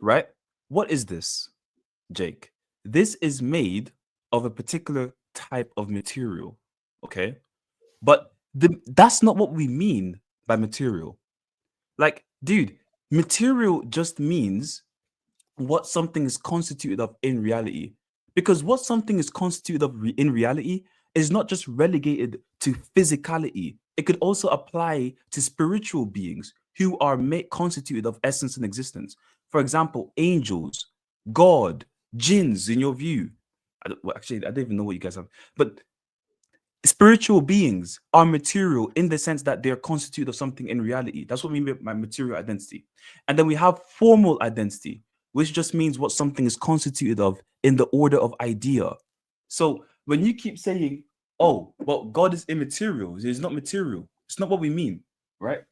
right? What is this, Jake? This is made of a particular type of material, okay? But that's not what we mean by material. Like, dude, material just means what something is constituted of in reality. Because what something is constituted of in reality is not just relegated to physicality. It could also apply to spiritual beings who are constituted of essence and existence. For example, angels, God, jinns, in your view. I don't even know what you guys have. But spiritual beings are material in the sense that they're constituted of something in reality. That's what we mean by material identity. And then we have formal identity, which just means what something is constituted of in the order of idea. So when you keep saying, oh, well, God is immaterial, it's not material, it's not what we mean, right?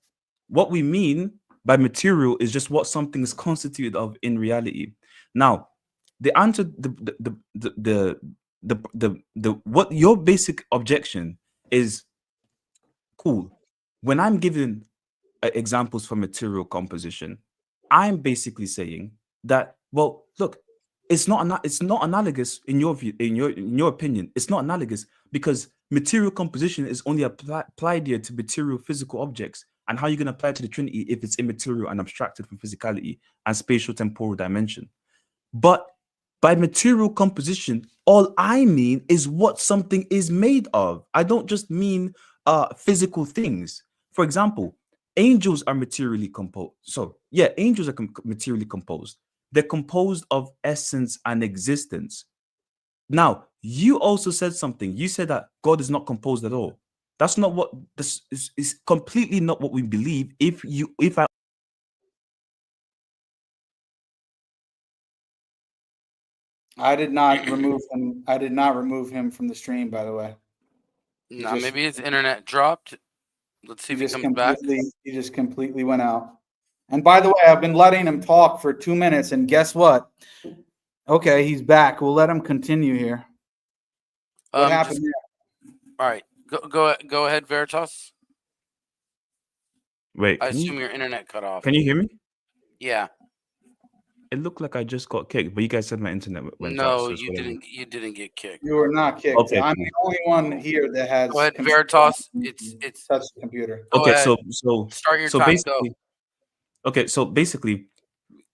What we mean by material is just what something is constituted of in reality. Now, the answer, the what your basic objection is, cool. When I'm giving examples for material composition, I'm basically saying that, well, look, it's not analogous in your view, in your opinion. It's not analogous because material composition is only applied here to material physical objects. And how are you going to apply it to the Trinity if it's immaterial and abstracted from physicality and spatial temporal dimension? But by material composition, all I mean is what something is made of. I don't just mean physical things. For example, angels are materially composed. So yeah, angels are materially composed. They're composed of essence and existence. Now, you also said something. You said that God is not composed at all. That's not what this is completely not what we believe. If I did not remove him. I did not remove him from the stream, by the way. No, maybe his internet dropped. Let's see if he comes back. He just completely went out. And by the way, I've been letting him talk for 2 minutes, and guess what? Okay, he's back. We'll let him continue here. What happened here? All right, go ahead, Veritas. Wait, I assume your internet cut off. Can you hear me? Yeah. It looked like I just got kicked, but you guys said my internet went no, out. So you didn't. You didn't get kicked. You were not kicked. Okay, I'm cool. the only one here that has. Go ahead, Veritas. It's touch the computer. Go okay, ahead. so Start your so time. basically, Go. okay, so basically,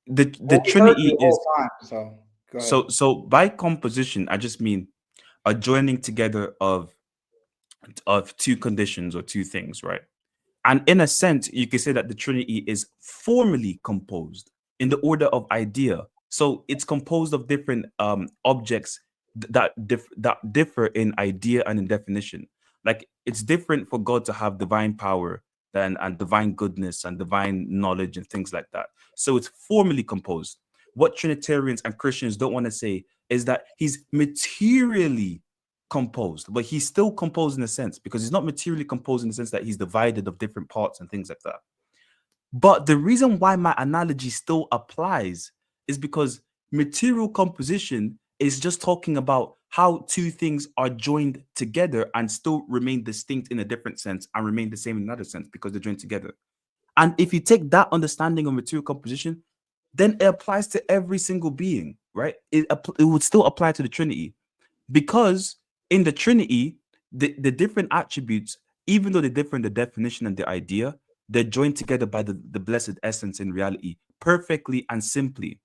the Well, we heard Trinity you the is whole time, so go ahead. so by composition, I just mean a joining together of two conditions or two things, right? And in a sense, you could say that the Trinity is formally composed in the order of idea. So it's composed of different objects that differ in idea and in definition. Like it's different for God to have divine power and divine goodness and divine knowledge and things like that. So it's formally composed. What Trinitarians and Christians don't want to say is that he's materially composed, but he's still composed in a sense because he's not materially composed in the sense that he's divided of different parts and things like that. But the reason why my analogy still applies is because material composition is just talking about how two things are joined together and still remain distinct in a different sense and remain the same in another sense because they're joined together. And if you take that understanding of material composition, then it applies to every single being, right? It would still apply to the Trinity because in the Trinity, the different attributes, even though they differ in the definition and the idea, they're joined together by the blessed essence in reality, perfectly and simply.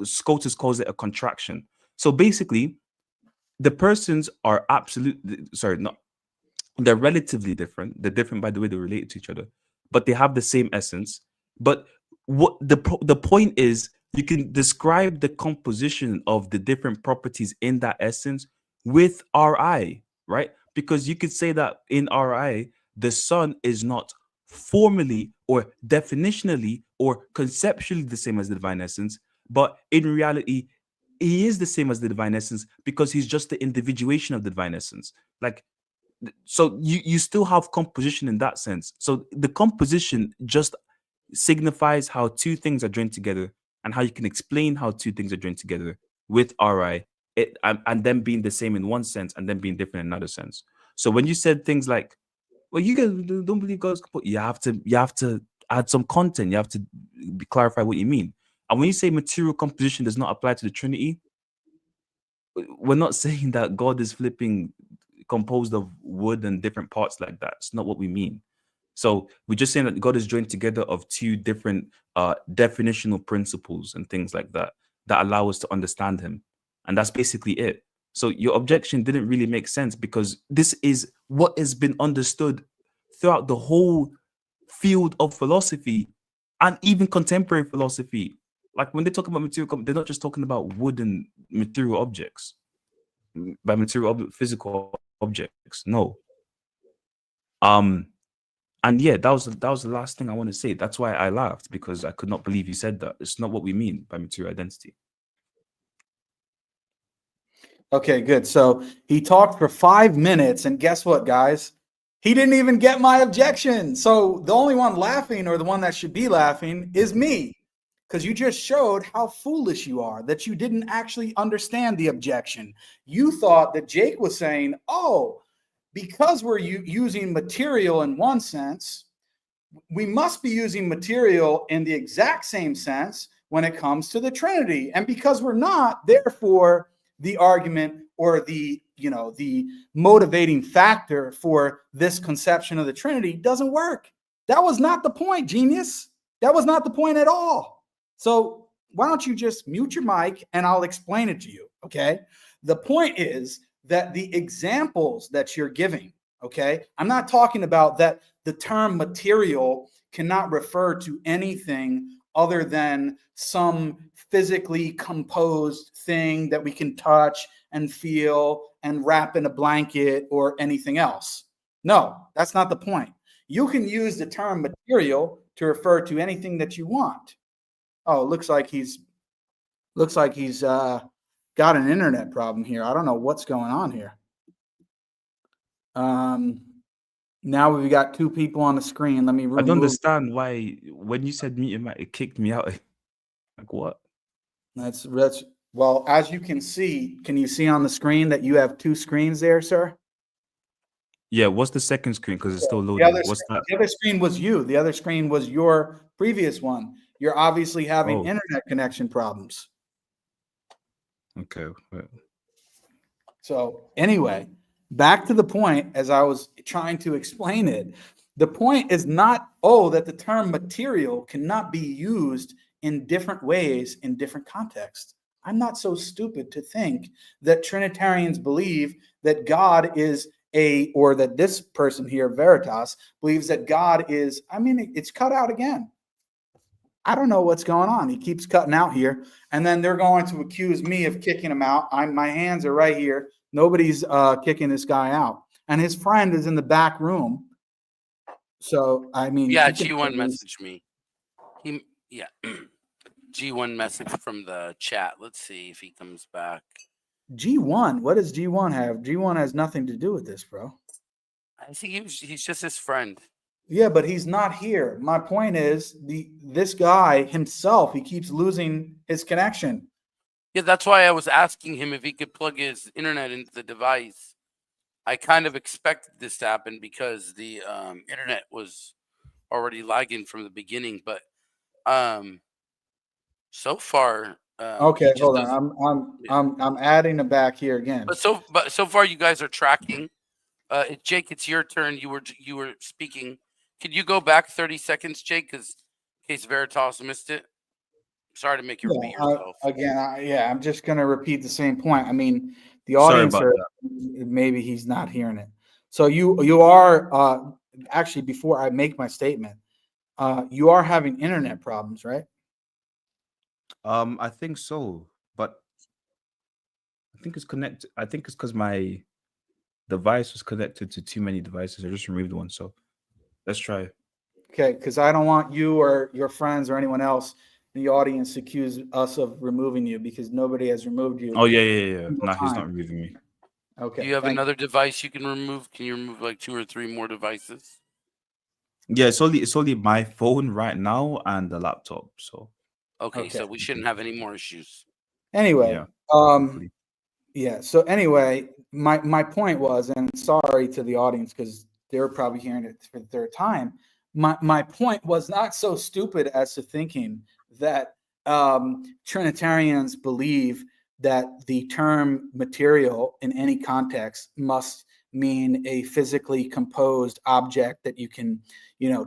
Scotus calls it a contraction. So basically, the persons are they're relatively different. They're different by the way they relate to each other, but they have the same essence. But what the point is, you can describe the composition of the different properties in that essence with Ri, right? Because you could say that in Ri, the Son is not formally or definitionally or conceptually the same as the divine essence, but in reality, he is the same as the divine essence because he's just the individuation of the divine essence. Like, so you still have composition in that sense. So the composition just signifies how two things are joined together and how you can explain how two things are joined together with Ri, and them being the same in one sense and then being different in another sense. So when you said things like, well, you guys don't believe God's composed, you have to add some content. You have to clarify what you mean. And when you say material composition does not apply to the Trinity, we're not saying that God is flipping composed of wood and different parts like that. It's not what we mean. So we're just saying that God is joined together of two different definitional principles and things like that that allow us to understand him. And that's basically it. So your objection didn't really make sense because this is what has been understood throughout the whole field of philosophy and even contemporary philosophy. Like when they talk about material, they're not just talking about wood and material objects. By material physical objects, no. And yeah, that was the last thing I want to say. That's why I laughed, because I could not believe you said that. It's not what we mean by material identity. Okay, good. So he talked for 5 minutes, and guess what, guys? He didn't even get my objection. So the only one laughing, or the one that should be laughing, is me, because you just showed how foolish you are, that you didn't actually understand the objection. You thought that Jake was saying, oh, because we're using material in one sense, we must be using material in the exact same sense when it comes to the Trinity. And because we're not, therefore, the argument, or the motivating factor for this conception of the Trinity doesn't work. That was not the point, genius. That was not the point at all. So why don't you just mute your mic and I'll explain it to you, okay? The point is that the examples that you're giving, okay, I'm not talking about that the term material cannot refer to anything other than some physically composed thing that we can touch and feel and wrap in a blanket or anything else. No, that's not the point. You can use the term material to refer to anything that you want. Oh, it looks like he's got an internet problem here. I don't know what's going on here. Now we've got 2 people on the screen. Let me remove. I don't understand why, when you said mute, it kicked me out. Like, what? That's well, as you can you see on the screen that you have 2 screens there, sir? Yeah, what's the second screen? Because it's still loading. The other screen was you. The other screen was your previous one. You're obviously having internet connection problems. Okay. Wait. So anyway, back to the point, as I was trying to explain it. The point is not, that the term material cannot be used in different ways in different contexts. I'm not so stupid to think that Trinitarians believe that God is or that this person here, Veritas, believes that God is, it's cut out again. I don't know what's going on. He keeps cutting out here. And then they're going to accuse me of kicking him out. My hands are right here. Nobody's kicking this guy out. And his friend is in the back room. So, yeah, G1 messaged me. G1 message from the chat. Let's see if he comes back. G1? What does G1 have? G1 has nothing to do with this, bro. I think he's just his friend. Yeah, but he's not here. My point is, this guy himself, he keeps losing his connection. Yeah, that's why I was asking him if he could plug his internet into the device. I kind of expected this to happen because the internet was already lagging from the beginning, but so far okay, hold on. I'm adding it back here again. But so far you guys are tracking. Jake, it's your turn. You were speaking. Could you go back 30 seconds, Jake, because in case Veritas missed it? Sorry to make you repeat yourself. I'm just going to repeat the same point. The audience, maybe he's not hearing it. So you are, actually, before I make my statement, you are having internet problems, right? I think so, but I think it's connected. I think it's because my device was connected to too many devices. I just removed one, so let's try. Okay, because I don't want you or your friends or anyone else in the audience to accuse us of removing you, because nobody has removed you. Oh yeah. No, he's not removing me. Okay. Do you have another device you can remove? Can you remove like 2 or 3 more devices? Yeah, it's only my phone right now and the laptop. So okay. So we shouldn't have any more issues. Anyway, yeah. So anyway, my point was, and sorry to the audience because they're probably hearing it for the 3rd time. My point was not so stupid as to thinking that Trinitarians believe that the term material in any context must mean a physically composed object that you can,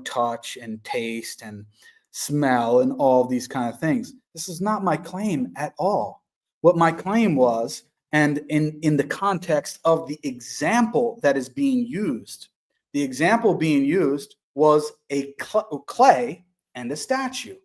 touch and taste and smell and all these kind of things. This is not my claim at all. What my claim was, and in the context of the example that is being used, the example being used was a clay and a statue.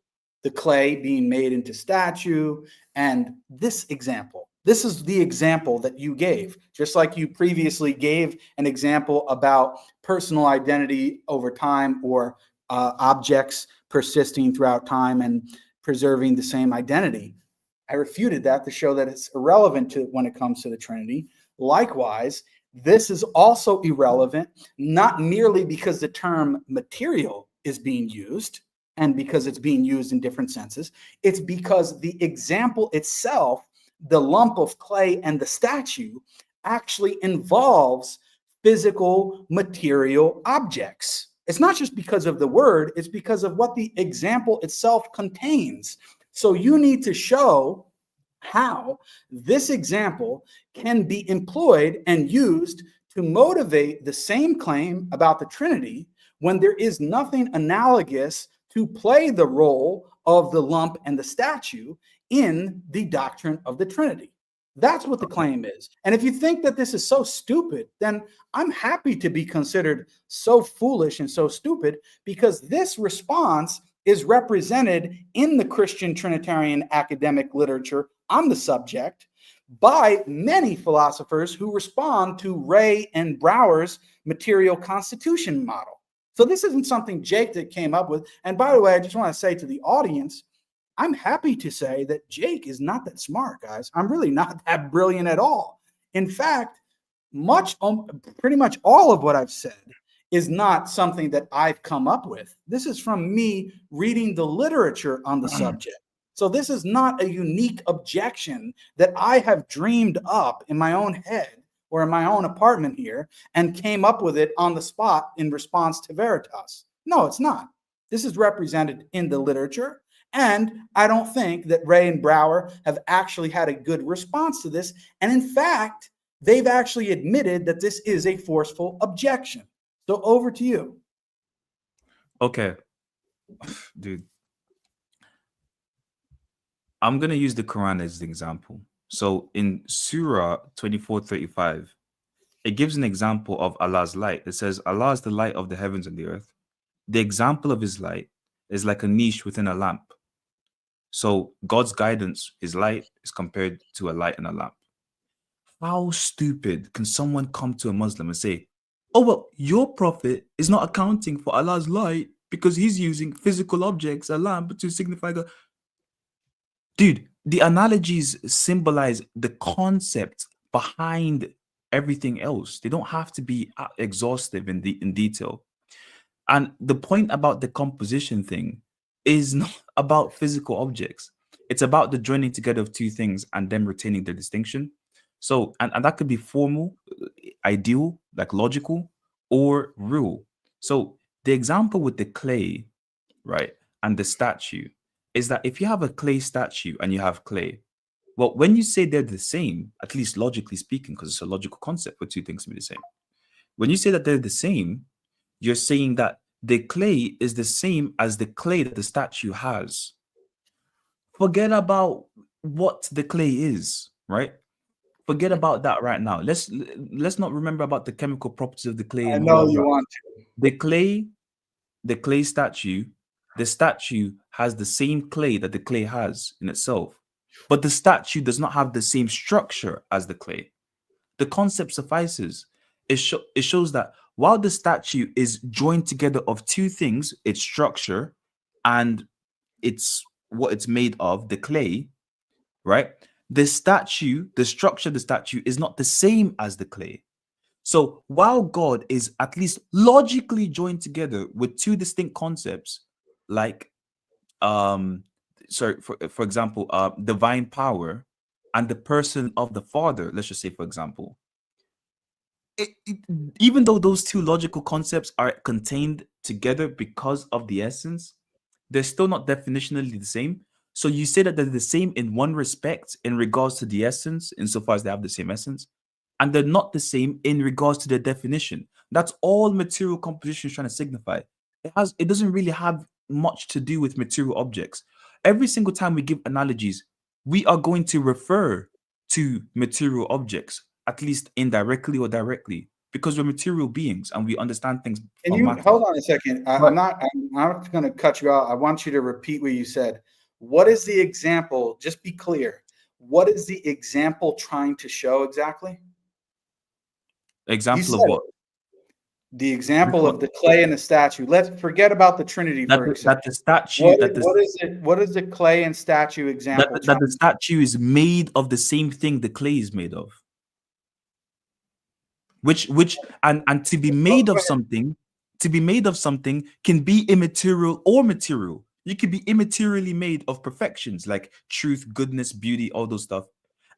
The clay being made into statue, and this example, This is the example that you gave, just like you previously gave an example about personal identity over time, or objects persisting throughout time and preserving the same identity. I refuted that to show that it's irrelevant to when it comes to the Trinity. Likewise, this is also irrelevant, not merely because the term material is being used and because it's being used in different senses. It's because the example itself, the lump of clay and the statue, actually involves physical material objects. It's not just because of the word, it's because of what the example itself contains. So you need to show how this example can be employed and used to motivate the same claim about the Trinity when there is nothing analogous to play the role of the lump and the statue in the doctrine of the Trinity. That's what the claim is. And if you think that this is so stupid, then I'm happy to be considered so foolish and so stupid, because this response is represented in the Christian Trinitarian academic literature on the subject by many philosophers who respond to Ray and Brouwer's material constitution model. So this isn't something Jake that came up with. And by the way, I just want to say to the audience, I'm happy to say that Jake is not that smart, guys. I'm really not that brilliant at all. In fact, pretty much all of what I've said is not something that I've come up with. This is from me reading the literature on the subject. So this is not a unique objection that I have dreamed up in my own head or in my own apartment here and came up with it on the spot in response to Veritas. No, it's not. This is represented in the literature. And I don't think that Ray and Brouwer have actually had a good response to this. And in fact, they've actually admitted that this is a forceful objection. So over to you. Okay. Dude. I'm going to use the Quran as an example. So in Surah 24:35, it gives an example of Allah's light. It says, Allah is the light of the heavens and the earth. The example of his light is like a niche within a lamp. So God's guidance, his light, is compared to a light and a lamp. How stupid can someone come to a Muslim and say, oh, well, your prophet is not accounting for Allah's light because he's using physical objects, a lamp, to signify God. Dude, the analogies symbolize the concept behind everything else. They don't have to be exhaustive in detail. And the point about the composition thing is not about physical objects. It's about the joining together of two things and them retaining their distinction. So, and that could be formal, ideal, like logical, or real. So the example with the clay, right, and the statue is that if you have a clay statue and you have clay, well, when you say they're the same, at least logically speaking, because it's a logical concept for two things to be the same. When you say that they're the same, you're saying that the clay is the same as the clay that the statue has. Forget about what the clay is, right? Forget about that right now. Let's not remember about the chemical properties of the clay. I know you want to. The clay statue, the statue has the same clay that the clay has in itself, but the statue does not have the same structure as the clay. The concept suffices. It shows that while the statue is joined together of two things, its structure and it's what it's made of, the clay, right? The statue, the structure of the statue is not the same as the clay. So while God is at least logically joined together with two distinct concepts, like for example, divine power and the person of the Father, let's just say, for example, even though those two logical concepts are contained together because of the essence, they're still not definitionally the same. So you say that they're the same in one respect in regards to the essence, insofar as they have the same essence, and they're not the same in regards to their definition. That's all material composition is trying to signify. It doesn't really have much to do with material objects. Every single time we give analogies, we are going to refer to material objects, at least indirectly or directly, because we're material beings and we understand things. Can you hold on a second? I'm not going to cut you out. I want you to repeat what you said. What is the example? Just be clear. what is the example trying to show exactly? Example of what? The example of the clay and the statue. Let's forget about the Trinity for a second. That the statue, What is the clay and statue example? that the statue is made of the same thing the clay is made of. And to be made of something, can be immaterial or material. You could be immaterially made of perfections like truth, goodness, beauty, all those stuff.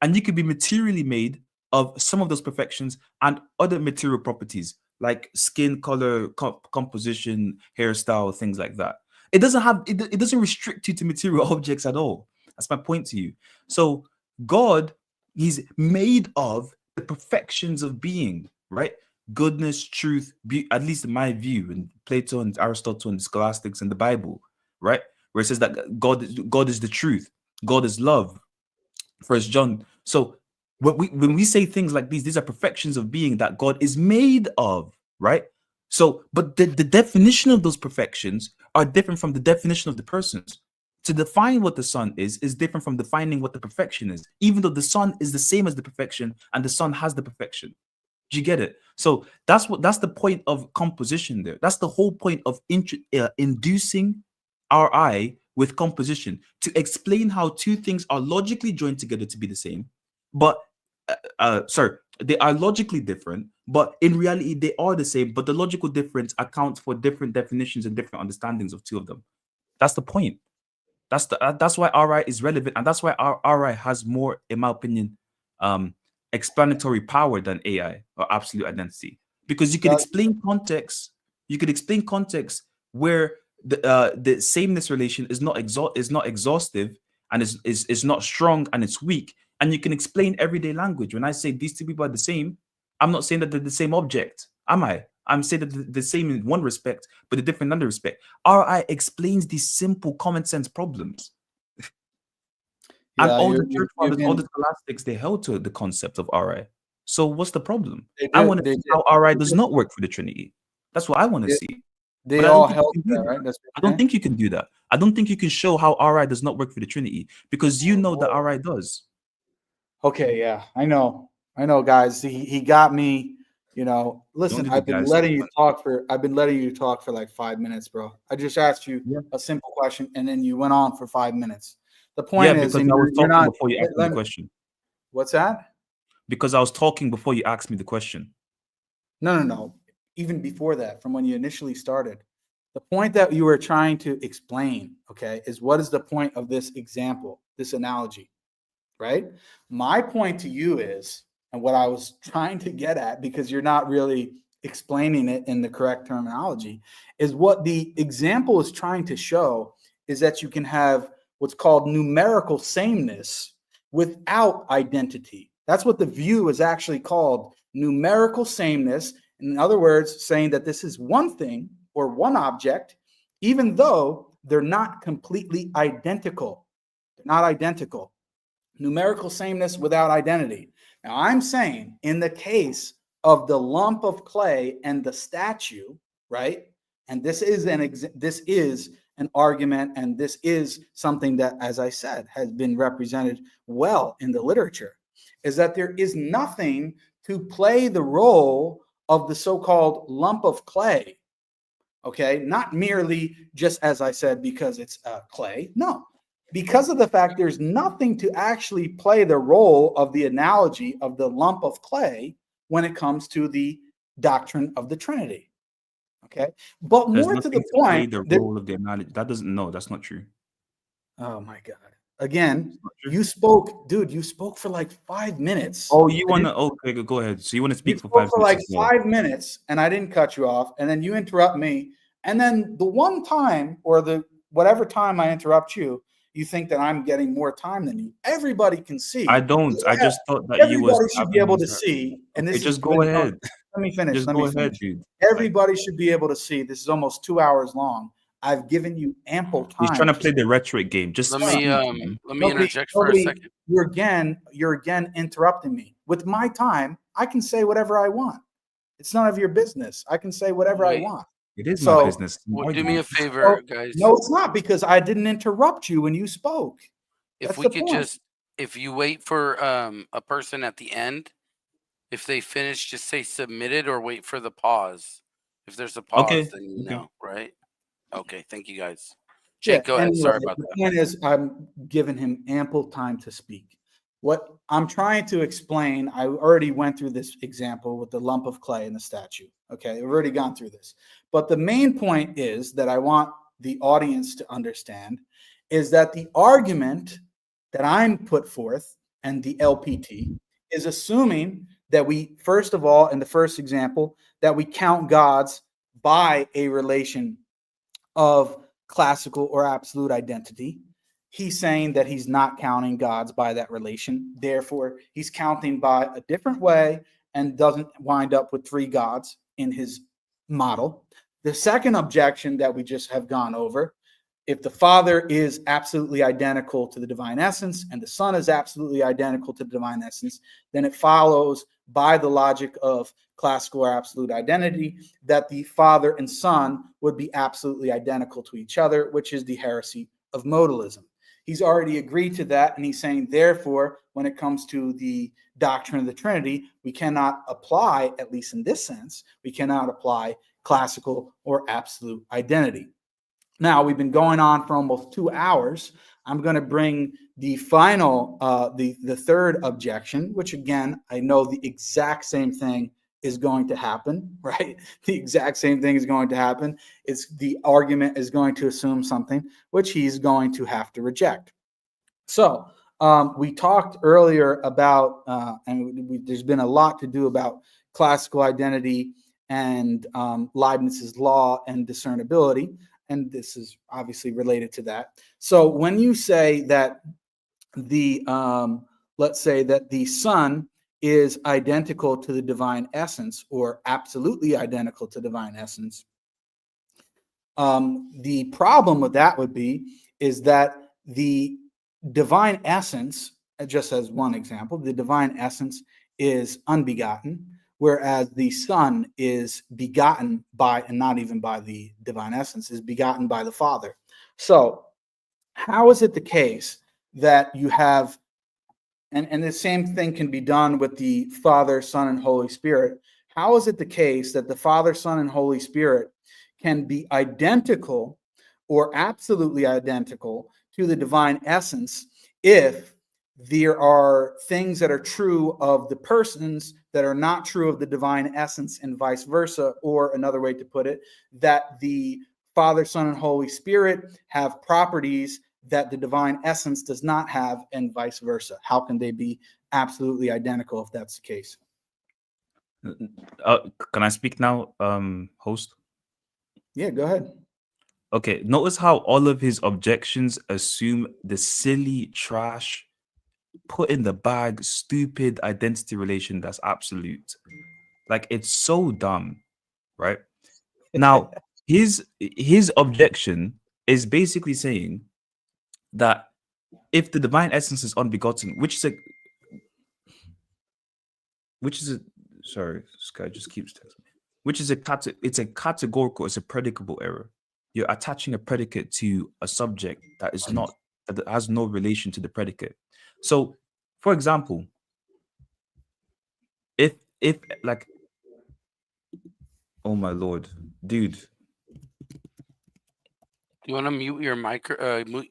And you could be materially made of some of those perfections and other material properties like skin color, composition, hairstyle, things like that. It doesn't restrict you to material objects at all. That's my point to you. So God, he's made of the perfections of being, right? Goodness, truth, at least in my view, in Plato and Aristotle and the scholastics and the Bible, right? Where it says that God is the truth, God is love. 1 John. So when we say things like these are perfections of being that God is made of, right? So, but the definition of those perfections are different from the definition of the persons. To define what the Son is different from defining what the perfection is, even though the Son is the same as the perfection and the Son has the perfection. Do you get it? So that's the point of composition there. That's the whole point of inducing our eye with composition, to explain how two things are logically joined together to be the same, but they are logically different, but in reality they are the same, but the logical difference accounts for different definitions and different understandings of two of them. That's the point. That's why RI is relevant, and that's why our RI has more, in my opinion, explanatory power than AI or absolute identity, because you can explain context. You could explain context where the sameness relation is not exhaustive and is not strong and it's weak, and you can explain everyday language. When I say these two people are the same, I'm not saying that they're the same object, am I? I'm saying that they're the same in one respect, but they're different in another respect. RI explains these simple common sense problems. And all the church fathers, all the scholastics, they held to the concept of RI. So what's the problem? I want to see how RI does not work for the Trinity. That's what I want to see. They all held that, right? I don't think you can do that. I don't think you can show how RI does not work for the Trinity, because you know that RI does. Okay, yeah, I know, guys. He got me. You know, listen, I've been letting you talk for like 5 minutes, bro. I just asked you a simple question, and then you went on for 5 minutes. The point is, because I was talking before you asked me the question. What's that? Because I was talking before you asked me the question. No. Even before that, from when you initially started, the point that you were trying to explain, okay, is what is the point of this example, this analogy, right? My point to you is, and what I was trying to get at, because you're not really explaining it in the correct terminology, is what the example is trying to show is that you can have what's called numerical sameness without identity. That's what the view is actually called, numerical sameness. In other words, saying that this is one thing or one object, even though they're not completely identical. They're not identical. Numerical sameness without identity. Now, I'm saying in the case of the lump of clay and the statue, right? And this is an argument, and this is something that, as I said, has been represented well in the literature, is that there is nothing to play the role of the so-called lump of clay, okay? Not merely just, as I said, because it's clay. No, because of the fact there's nothing to actually play the role of the analogy of the lump of clay when it comes to the doctrine of the Trinity, okay? But There's more to the to point, play the role of the analogy. That's not true. Oh my God. Again, you spoke, dude, you spoke for like 5 minutes. Oh, you want to, okay, go ahead. So you want to speak for 5 minutes? For like 5 minutes, and I didn't cut you off, and then you interrupt me. And then the one time, or the whatever time I interrupt you, you think that I'm getting more time than you. Everybody can see. I don't. I just thought that everybody should be able to see. And okay, this just is go ahead. Let me finish. Just go ahead, dude. Everybody should be able to see. This is almost 2 hours long. I've given you ample time. He's trying to play the rhetoric game. Just let me interject for a second. You're again interrupting me. With my time, I can say whatever I want. It's none of your business. I can say whatever I want. It is my business. Well, do me a favor, guys. No, it's not, because I didn't interrupt you when you spoke. If we could just if you wait for a person at the end, if they finish, just say submitted or wait for the pause. If there's a pause, Okay. then you know, right? Okay, thank you guys. Yeah, Jake, go ahead. anyway, Sorry about the that. point is I'm giving him ample time to speak. What I'm trying to explain, I already went through this example with the lump of clay in the statue. Okay, I've already gone through this. But the main point is that I want the audience to understand is that the argument that I'm put forth and the LPT is assuming that we, first of all, in the first example, that we count gods by a relation of classical or absolute identity. He's saying that he's not counting gods by that relation. Therefore, he's counting by a different way and doesn't wind up with three gods in his model. The second objection that we just have gone over, if the Father is absolutely identical to the divine essence and the Son is absolutely identical to the divine essence, then it follows by the logic of classical or absolute identity that the Father and Son would be absolutely identical to each other, which is the heresy of modalism. He's already agreed to that, and he's saying, therefore, when it comes to the doctrine of the Trinity, we cannot apply, at least in this sense, we cannot apply classical or absolute identity. Now, we've been going on for almost 2 hours. I'm going to bring the final, the third objection, which again, I know the exact same thing is going to happen, right? The exact same thing is going to happen. It's the argument is going to assume something which he's going to have to reject. So we talked earlier about, there's been a lot to do about classical identity and Leibniz's law and discernibility. And this is obviously related to that. So when you say that the, let's say that the Son is identical to the divine essence or absolutely identical to divine essence, the problem with that would be is that the divine essence, just as one example, the divine essence is unbegotten, whereas the Son is begotten by, and not even by the divine essence, is begotten by the Father. So how is it the case that you have, and the same thing can be done with the Father, Son, and Holy Spirit. How is it the case that the Father, Son, and Holy Spirit can be identical or absolutely identical to the divine essence if there are things that are true of the persons that are not true of the divine essence and vice versa? Or another way to put it, that the Father, Son, and Holy Spirit have properties that the divine essence does not have and vice versa. How can they be absolutely identical if that's the case? Can I speak now, host? Yeah, go ahead. Okay, notice how all of his objections assume the silly trash, put in the bag, stupid identity relation that's absolute. Like, it's so dumb, right? Now, his objection is basically saying that if the divine essence is unbegotten, which is a sorry, this guy just keeps texting me. Which is it's a categorical, it's a predicable error. You're attaching a predicate to a subject that is not, that has no relation to the predicate. So, for example, if like, oh my lord, dude. Do you want to mute your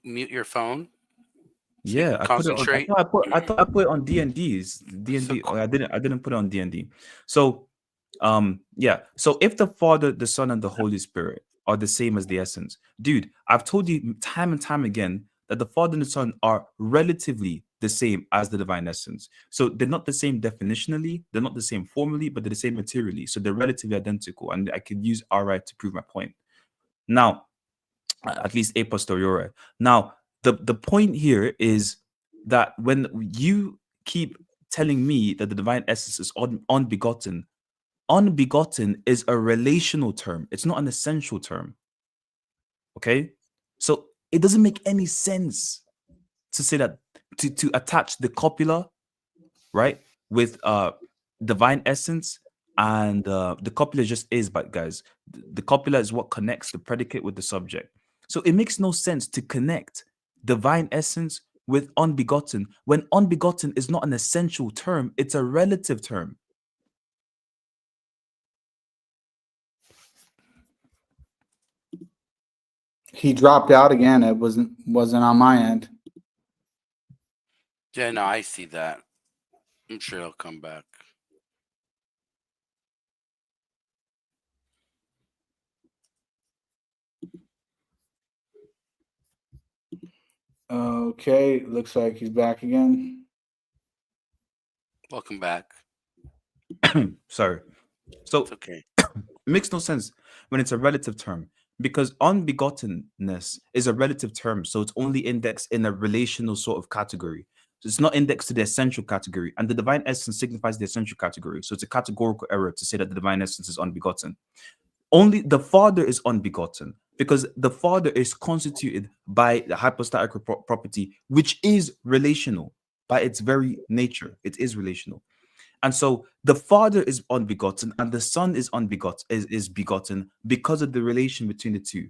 mute your phone? So Yeah, I put it on. concentrate. I thought I put it on D&D's. D&D. So, I didn't put it on D&D. So, yeah. So if the Father, the Son, and the Holy Spirit are the same as the essence, dude, I've told you time and time again that the Father and the Son are relatively the same as the divine essence. So they're not the same definitionally, they're not the same formally, but they're the same materially. So they're relatively identical, and I could use R to prove my point. Now, at least a posteriori. Now, the point here is that when you keep telling me that the divine essence is unbegotten, unbegotten is a relational term. It's not an essential term. Okay? So it doesn't make any sense to say that, to attach the copula, right, with divine essence, and the copula just is, but guys, the copula is what connects the predicate with the subject. So it makes no sense to connect divine essence with unbegotten when unbegotten is not an essential term, it's a relative term. He dropped out again. It wasn't on my end. Yeah, no, I see that. I'm sure he'll come back. Okay, looks like he's back again. Welcome back. Sorry. So It's okay. it makes no sense when it's a relative term, because unbegottenness is a relative term, so it's only indexed in a relational sort of category. So it's not indexed to the essential category, and the divine essence signifies the essential category. So it's a categorical error to say that the divine essence is unbegotten. Only the Father is unbegotten, because the Father is constituted by the hypostatic property, which is relational by its very nature. It is relational. And so the Father is unbegotten and the Son is is begotten because of the relation between the two,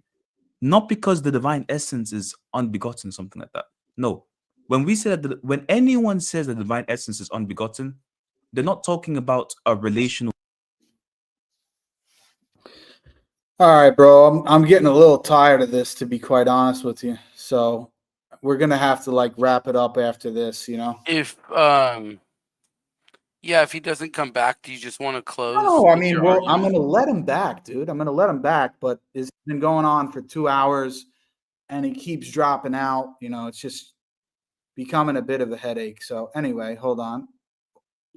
not because the divine essence is unbegotten, something like that. No. When we say that, when anyone says the divine essence is unbegotten, they're not talking about a relational. All right, bro. I'm getting a little tired of this, to be quite honest with you. So we're gonna have to like wrap it up after this, you know. If yeah, if he doesn't come back, do you just want to close? No, I mean, your well, I'm argument? gonna let him back, dude. I'm gonna let him back, but it's been going on for 2 hours and he keeps dropping out. You know, it's just becoming a bit of a headache. So anyway, hold on.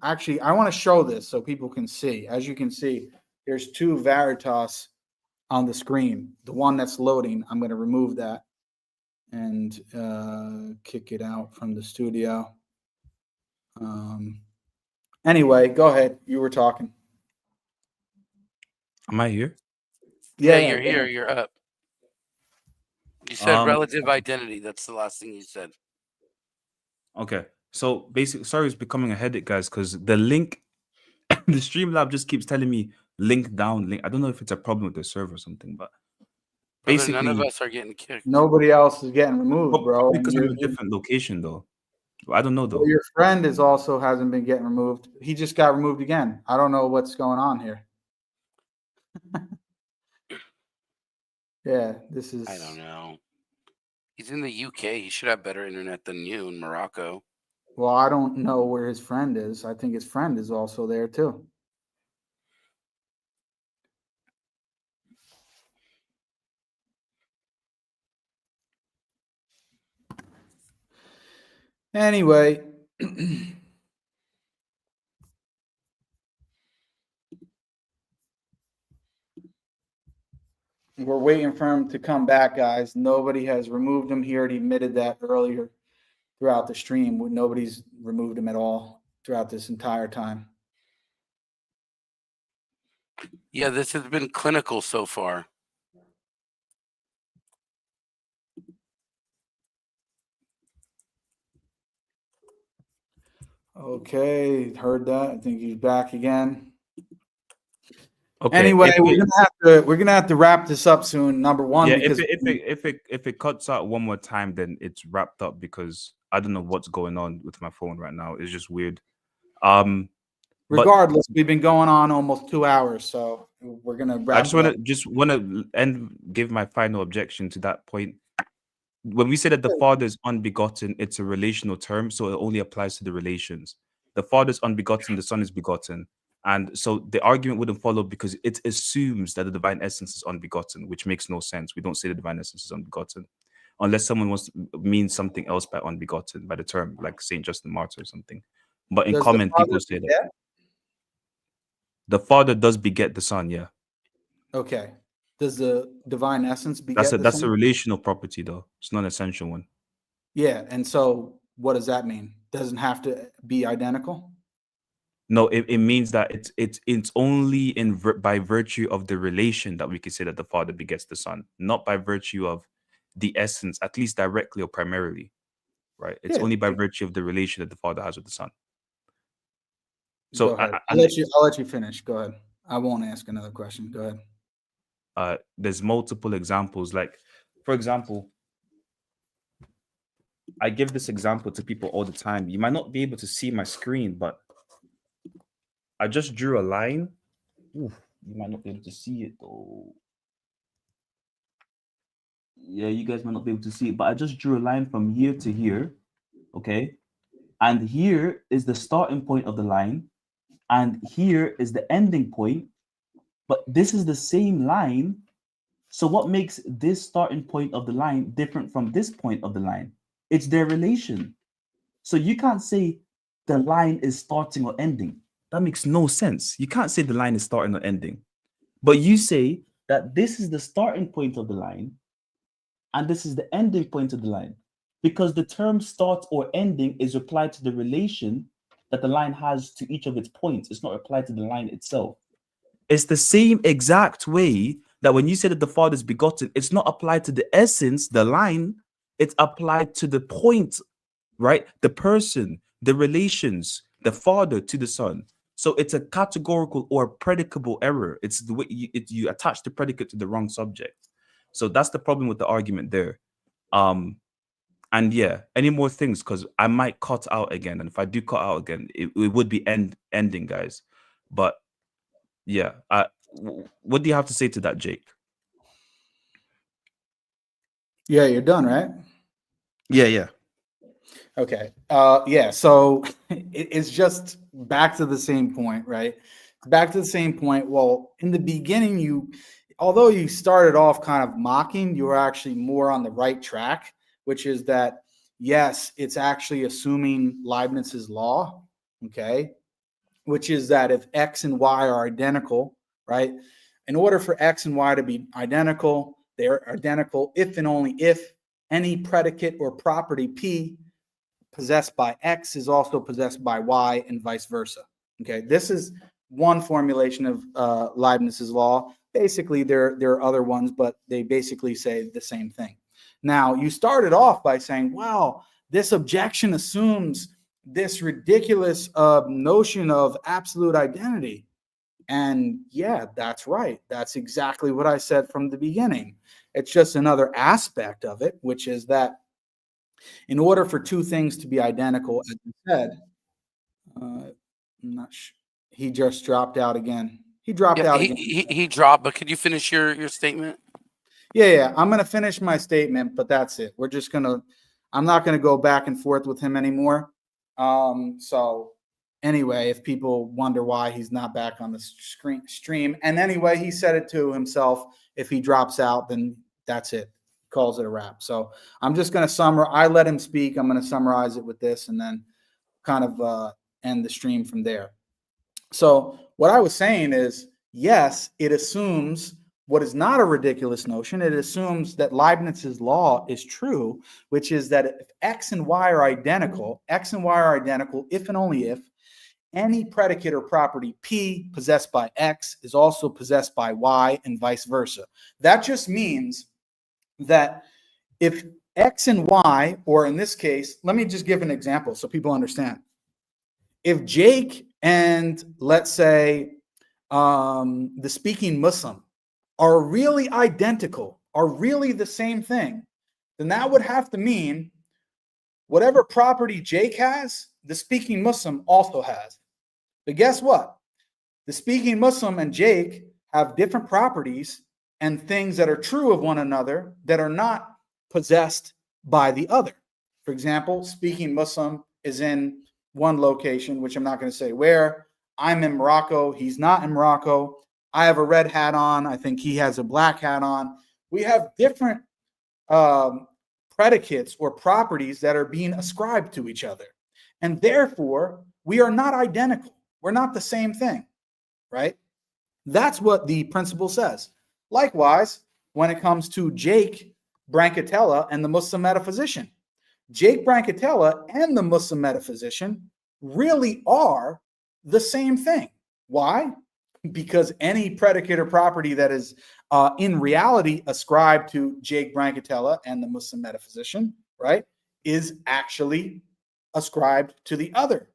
Actually, I want to show this so people can see. As you can see, there's two Veritas on the screen. The one that's loading, I'm going to remove that and kick it out from the studio. Anyway, go ahead. You were talking. Am I here? Yeah, Yeah, you're go here. ahead. You're up. You said relative identity. That's the last thing you said. Okay. So basically, sorry, it's becoming a headache, guys, because the link, the Streamlab just keeps telling me link down, link. I don't know if it's a problem with the server or something, but Brother, none of basically, us are getting kicked. Nobody else is getting removed, bro. because I'm in a different location, though. I don't know, though. Well, your friend is also hasn't been getting removed. He just got removed again. I don't know what's going on here. Yeah, this is. I don't know. He's in the UK. He should have better internet than you in Morocco. Well, I don't know where his friend is. I think his friend is also there too. Anyway, we're waiting for him to come back, guys. Nobody has removed him. He already admitted that earlier throughout the stream. Nobody's removed him at all throughout this entire time. Yeah, this has been clinical so far. Okay, heard that. I think he's back again. Okay. Anyway, we're gonna have to wrap this up soon. Number one, Yeah, because if it cuts out one more time, then it's wrapped up, because I don't know what's going on with my phone right now. It's just weird. But regardless, we've been going on almost 2 hours, so we're gonna wrap. I just want to end give my final objection to that point. When we say that the Father is unbegotten, it's a relational term, so it only applies to the relations. The Father is unbegotten, the Son is begotten. And so the argument wouldn't follow, because it assumes that the divine essence is unbegotten, which makes no sense. We don't say the divine essence is unbegotten unless someone wants to mean something else by unbegotten, by the term, like Saint Justin Martyr or something. But in common, people say that the Father does beget the Son. Yeah. Okay. Does the divine essence beget the That's Son? a relational property, though. It's not an essential one. Yeah, and so what does that mean? Doesn't have to be identical? No, it means that it's only by virtue of the relation that we can say that the Father begets the Son, not by virtue of the essence, at least directly or primarily, right? It's Yeah. only by virtue of the relation that the Father has with the Son. Go So ahead. I'll let you finish. Go ahead. I won't ask another question. Go ahead. There's multiple examples. Like, for example, I give this example to people all the time. You might not be able to see my screen, but I just drew a line. Oof, you might not be able to see it though. Yeah, you guys might not be able to see it, but I just drew a line from here to here. Okay. And here is the starting point of the line. And here is the ending point. But this is the same line. So what makes this starting point of the line different from this point of the line? It's their relation. So you can't say the line is starting or ending. That makes no sense. You can't say the line is starting or ending. But you say that this is the starting point of the line and this is the ending point of the line. Because the term start or ending is applied to the relation that the line has to each of its points. It's not applied to the line itself. It's the same exact way that when you say that the Father is begotten, it's not applied to the essence, the line, it's applied to the point, right? The person, the relations, the Father to the Son. So it's a categorical or predicable error. It's the way you attach the predicate to the wrong subject. So that's the problem with the argument there. And yeah, any more things, because I might cut out again. And if I do cut out again, it would be ending, guys. But yeah, what do you have to say to that, Jake? Yeah, you're done, right? Yeah. Okay. Yeah. So it's just back to the same point, right? Back to the same point. Well, in the beginning, although you started off kind of mocking, you were actually more on the right track, which is that, yes, it's actually assuming Leibniz's law, okay, which is that if X and Y are identical, right, in order for X and Y to be identical, they're identical if and only if any predicate or property P possessed by X is also possessed by Y and vice versa. Okay, this is one formulation of Leibniz's law. Basically, there are other ones, but they basically say the same thing. Now, you started off by saying, wow, this objection assumes this ridiculous notion of absolute identity. And yeah, that's right. That's exactly what I said from the beginning. It's just another aspect of it, which is that in order for two things to be identical, as you said, I'm not sure. He just dropped out again. He dropped out again. He dropped, but could you finish your statement? Yeah. I'm going to finish my statement, but that's it. I'm not going to go back and forth with him anymore. So anyway, if people wonder why he's not back on the stream, and anyway, he said it to himself. If he drops out, then that's it. Calls it a wrap. So I'm just going to I let him speak. I'm going to summarize it with this and then kind of end the stream from there. So what I was saying is, yes, it assumes what is not a ridiculous notion. It assumes that Leibniz's law is true, which is that if X and Y are identical, if and only if any predicate or property P possessed by X is also possessed by Y and vice versa. That just means that if X and Y, or in this case, let me just give an example so people understand. If Jake and, let's say, the speaking Muslim are really identical, are really the same thing, then that would have to mean whatever property Jake has, the speaking Muslim also has. But guess what? The speaking Muslim and Jake have different properties and things that are true of one another that are not possessed by the other. For example, speaking Muslim is in one location, which I'm not going to say where. I'm in Morocco. He's not in Morocco. I have a red hat on. I think he has a black hat on. We have different predicates or properties that are being ascribed to each other. And therefore, we are not identical. We're not the same thing, right? That's what the principle says. Likewise, when it comes to Jake Brancatella and the Muslim metaphysician, Jake Brancatella and the Muslim metaphysician really are the same thing. Why? Because any predicate or property that is in reality ascribed to Jake Brancatella and the Muslim metaphysician, right, is actually ascribed to the other.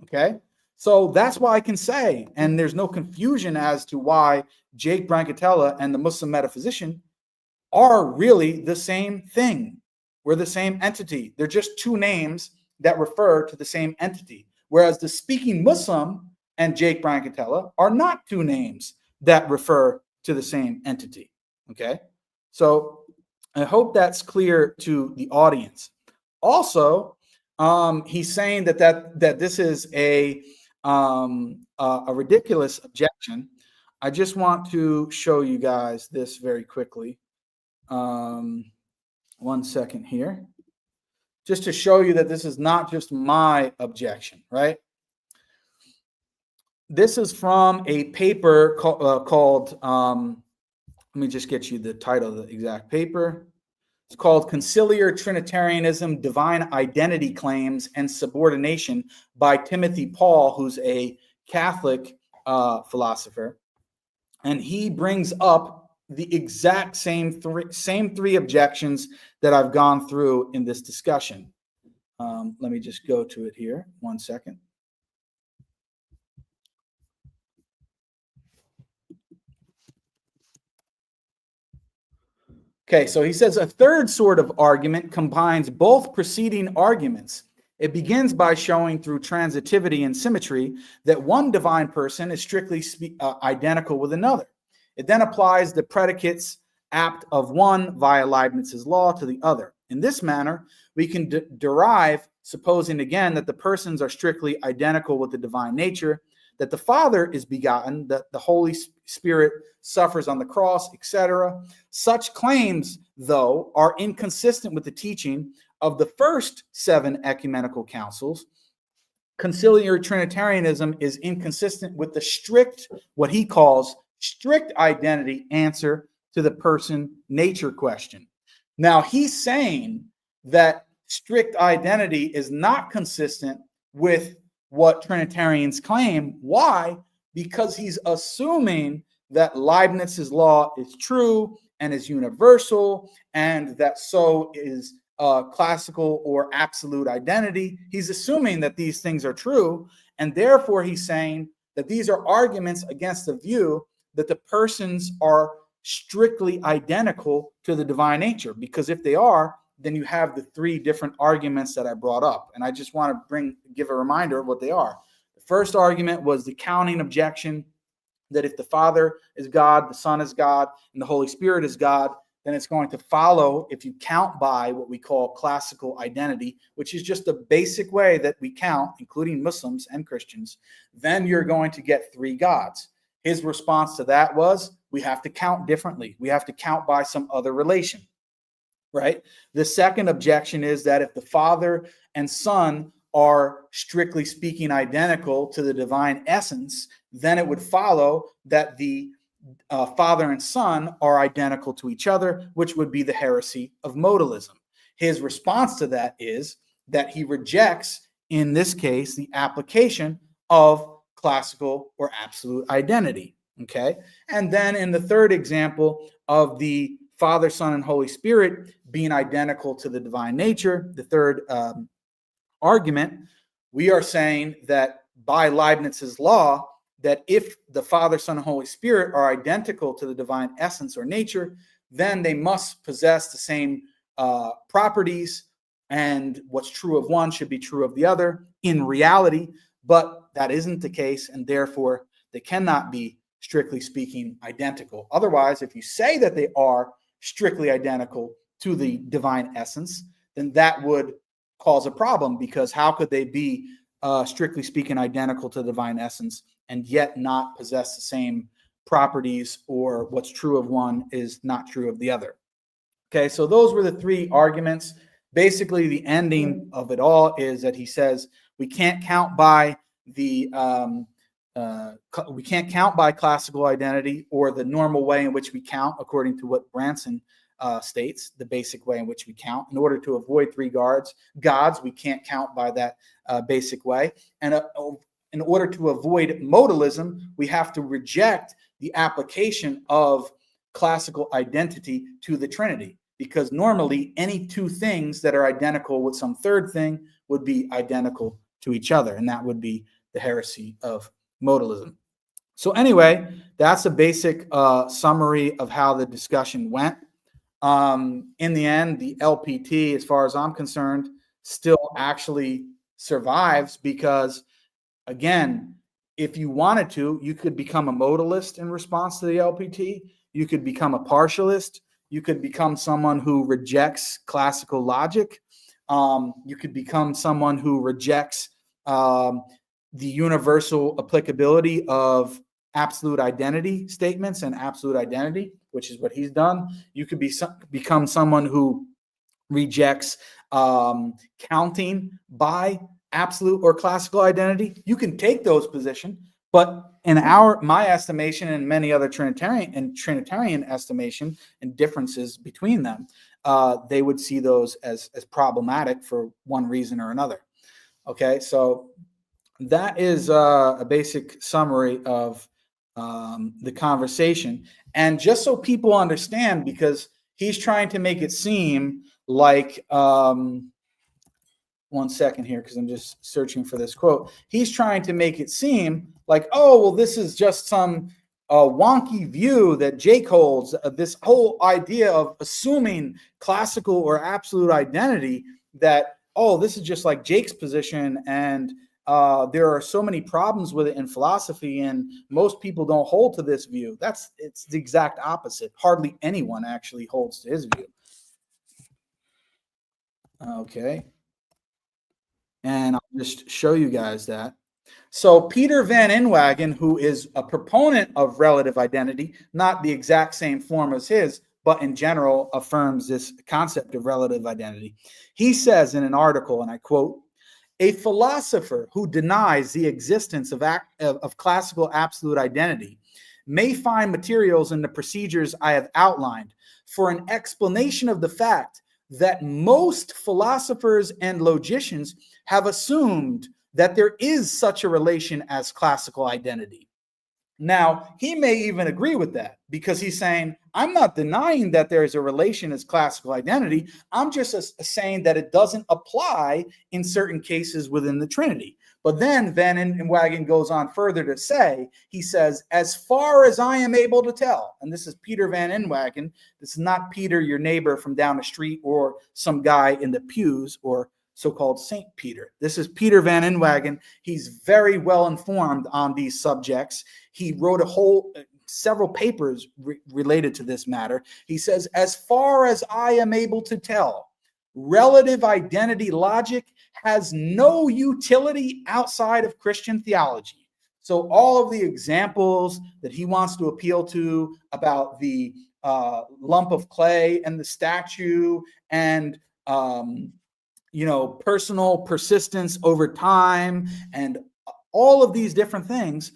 Okay? So that's why I can say, and there's no confusion as to why Jake Brancatella and the Muslim metaphysician are really the same thing. We're the same entity. They're just two names that refer to the same entity. Whereas the speaking Muslim and JBrancatella are not two names that refer to the same entity. Okay, so I hope that's clear to the audience. Also, he's saying that this is a ridiculous objection. I just want to show you guys this very quickly. 1 second here, just to show you that this is not just my objection, right? This is from a paper called let me just get you the title of the exact paper. It's called Conciliar Trinitarianism, Divine Identity Claims and Subordination by Timothy Paul, who's a Catholic philosopher. And he brings up the exact same three objections that I've gone through in this discussion. Let me just go to it here. 1 second. Okay, so he says a third sort of argument combines both preceding arguments. It begins by showing through transitivity and symmetry that one divine person is strictly identical with another. It then applies the predicates apt of one via Leibniz's law to the other. In this manner, we can derive, supposing again that the persons are strictly identical with the divine nature, that the Father is begotten, that the Holy Spirit suffers on the cross, etc. Such claims, though, are inconsistent with the teaching of the first 7 ecumenical councils. Conciliar Trinitarianism is inconsistent with the strict, what he calls strict identity answer to the person nature question. Now, he's saying that strict identity is not consistent with what Trinitarians claim. Why? Because he's assuming that Leibniz's law is true and is universal, and that so is classical or absolute identity. He's assuming that these things are true, and therefore he's saying that these are arguments against the view that the persons are strictly identical to the divine nature. Because if they are, then you have the 3 different arguments that I brought up. And I just want to give a reminder of what they are. The first argument was the counting objection, that if the Father is God, the Son is God, and the Holy Spirit is God, then it's going to follow, if you count by what we call classical identity, which is just a basic way that we count, including Muslims and Christians, then you're going to get 3 gods. His response to that was, we have to count differently. We have to count by some other relation, right? The second objection is that if the Father and Son are strictly speaking identical to the divine essence, then it would follow that the Father and Son are identical to each other, which would be the heresy of modalism. His response to that is that he rejects, in this case, the application of classical or absolute identity. Okay. And then in the third example of the Father, Son, and Holy Spirit being identical to the divine nature, the third argument, we are saying that by Leibniz's law, that if the Father, Son, and Holy Spirit are identical to the divine essence or nature, then they must possess the same properties, and what's true of one should be true of the other in reality. But that isn't the case, and therefore they cannot be, strictly speaking, identical. Otherwise, if you say that they are strictly identical to the divine essence, then that would cause a problem, because how could they be strictly speaking identical to the divine essence and yet not possess the same properties, or what's true of one is not true of the other? Okay, so those were the 3 arguments. Basically, the ending of it all is that he says we can't count by the we can't count by classical identity, or the normal way in which we count, according to what Branson states, the basic way in which we count. In order to avoid 3 gods, we can't count by that basic way. And in order to avoid modalism, we have to reject the application of classical identity to the Trinity, because normally any 2 things that are identical with some third thing would be identical to each other, and that would be the heresy of modalism. So anyway, that's a basic summary of how the discussion went. In the end, the LPT, as far as I'm concerned, still actually survives because, again, if you wanted to, you could become a modalist in response to the LPT. You could become a partialist. You could become someone who rejects classical logic. You could become someone who rejects the universal applicability of absolute identity statements and absolute identity, which is what he's done. You could become someone who rejects counting by absolute or classical identity. You can take those positions, but in my estimation and many other Trinitarian estimation and differences between them, they would see those as problematic for one reason or another. Okay, so that is a basic summary of the conversation. And just so people understand, because he's trying to make it seem like, one second here, because I'm just searching for this quote. He's trying to make it seem like, oh, well, this is just some wonky view that Jake holds, this whole idea of assuming classical or absolute identity, that, oh, this is just like Jake's position, and there are so many problems with it in philosophy, and most people don't hold to this view. It's the exact opposite. Hardly anyone actually holds to his view. Okay. And I'll just show you guys that. So Peter Van Inwagen, who is a proponent of relative identity, not the exact same form as his, but in general affirms this concept of relative identity. He says in an article, and I quote, "A philosopher who denies the existence of classical absolute identity may find materials in the procedures I have outlined for an explanation of the fact that most philosophers and logicians have assumed that there is such a relation as classical identity." Now, he may even agree with that, because he's saying, I'm not denying that there is a relation as classical identity. I'm just saying that it doesn't apply in certain cases within the Trinity. But then Van Inwagen goes on further to say, he says, as far as I am able to tell, and this is Peter Van Inwagen, this is not Peter, your neighbor from down the street, or some guy in the pews, or so-called Saint Peter. This is Peter Van Inwagen. He's very well informed on these subjects. He wrote several papers related to this matter. He says, as far as I am able to tell, relative identity logic has no utility outside of Christian theology. So all of the examples that he wants to appeal to about the lump of clay and the statue and personal persistence over time and all of these different things,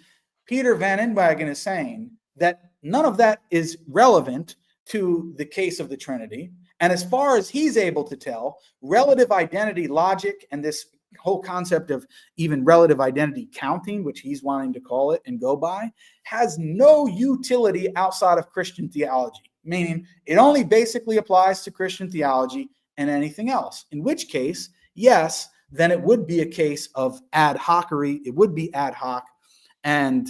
Peter Van Inwagen is saying that none of that is relevant to the case of the Trinity. And as far as he's able to tell, relative identity logic and this whole concept of even relative identity counting, which he's wanting to call it and go by, has no utility outside of Christian theology, meaning it only basically applies to Christian theology and anything else. In which case, yes, then it would be a case of ad hocery. It would be ad hoc. And,